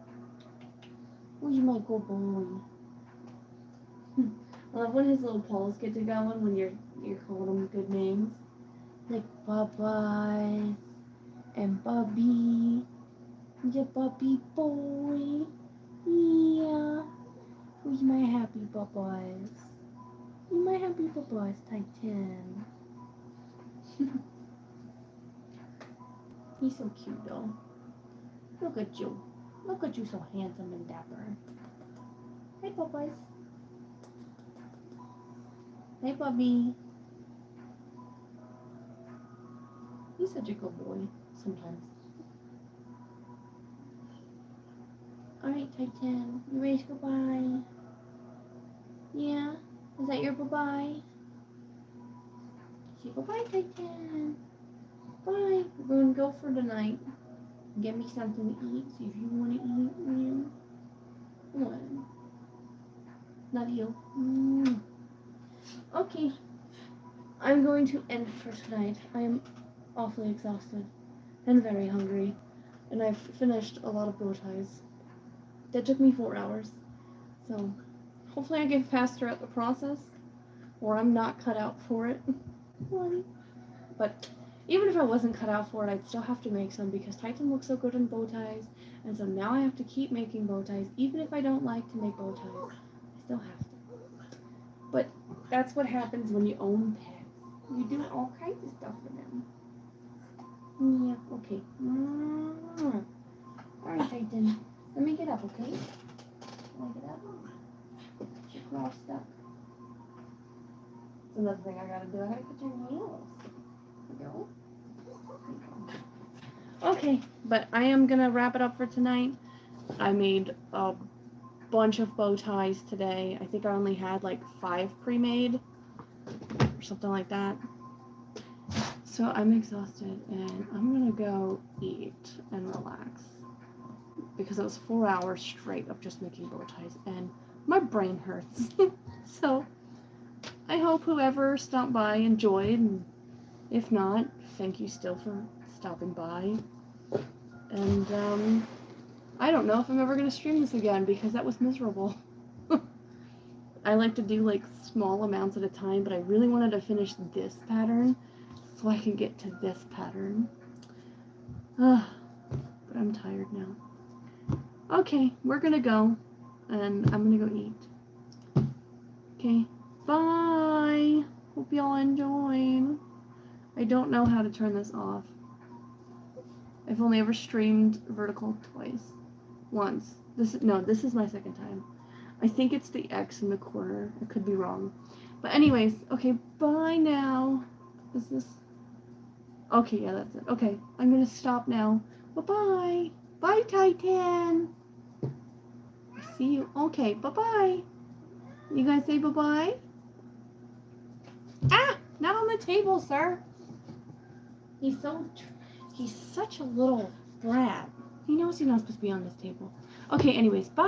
Where's my good boy? I love when his little paws get to going when you're calling him good names. Like Bubba and Bubby. The Bubby boy. Yeah. Who's my happy Bubba's? Who's my happy Bubba's, Titan? He's so cute though. Look at you. Look at you, so handsome and dapper. Hey, Bubba's. Hey, Bubby. He's such a good boy sometimes. Alright, Titan. You ready to go bye? Yeah? Is that your bye-bye? Say bye-bye, Titan. Bye. We're going to go for the night. Get me something to eat. See if you want to eat. Yeah. Come on. Love you. Okay. I'm going to end for tonight. I am awfully exhausted and very hungry. And I've finished a lot of bow ties. That took me 4 hours. So hopefully I get faster at the process. Or I'm not cut out for it. But even if I wasn't cut out for it, I'd still have to make some because Titan looks so good in bow ties. And so now I have to keep making bow ties. Even if I don't like to make bow ties, I still have to. But that's what happens when you own pets. You do all kinds of stuff for them. Yeah, okay. Alright, Titan. Let me get up, okay? Let me get up. You're all stuck. That's another thing I gotta do. I gotta cut your nails. There you go. Okay, but I am gonna wrap it up for tonight. I made a bunch of bow ties today. I think I only had like 5 pre-made or something like that. So I'm exhausted and I'm gonna go eat and relax because it was 4 hours straight of just making bow ties and my brain hurts. So I hope whoever stopped by enjoyed, and if not, thank you still for stopping by. And I don't know if I'm ever gonna stream this again because that was miserable. I like to do like small amounts at a time, but I really wanted to finish this pattern so I can get to this pattern. But I'm tired now. Okay, we're gonna go, and I'm gonna go eat. Okay, bye! Hope y'all enjoyed. I don't know how to turn this off. I've only ever streamed vertical twice. Once. This is my second time. I think it's the X in the corner. I could be wrong. But anyways, okay, bye now. Is this... Okay, yeah, that's it. Okay, I'm gonna stop now. Bye-bye. Bye, Titan. See you. Okay, bye-bye. You guys say bye-bye? Ah! Not on the table, sir. He's such a little brat. He knows he's not supposed to be on this table. Okay, anyways, bye.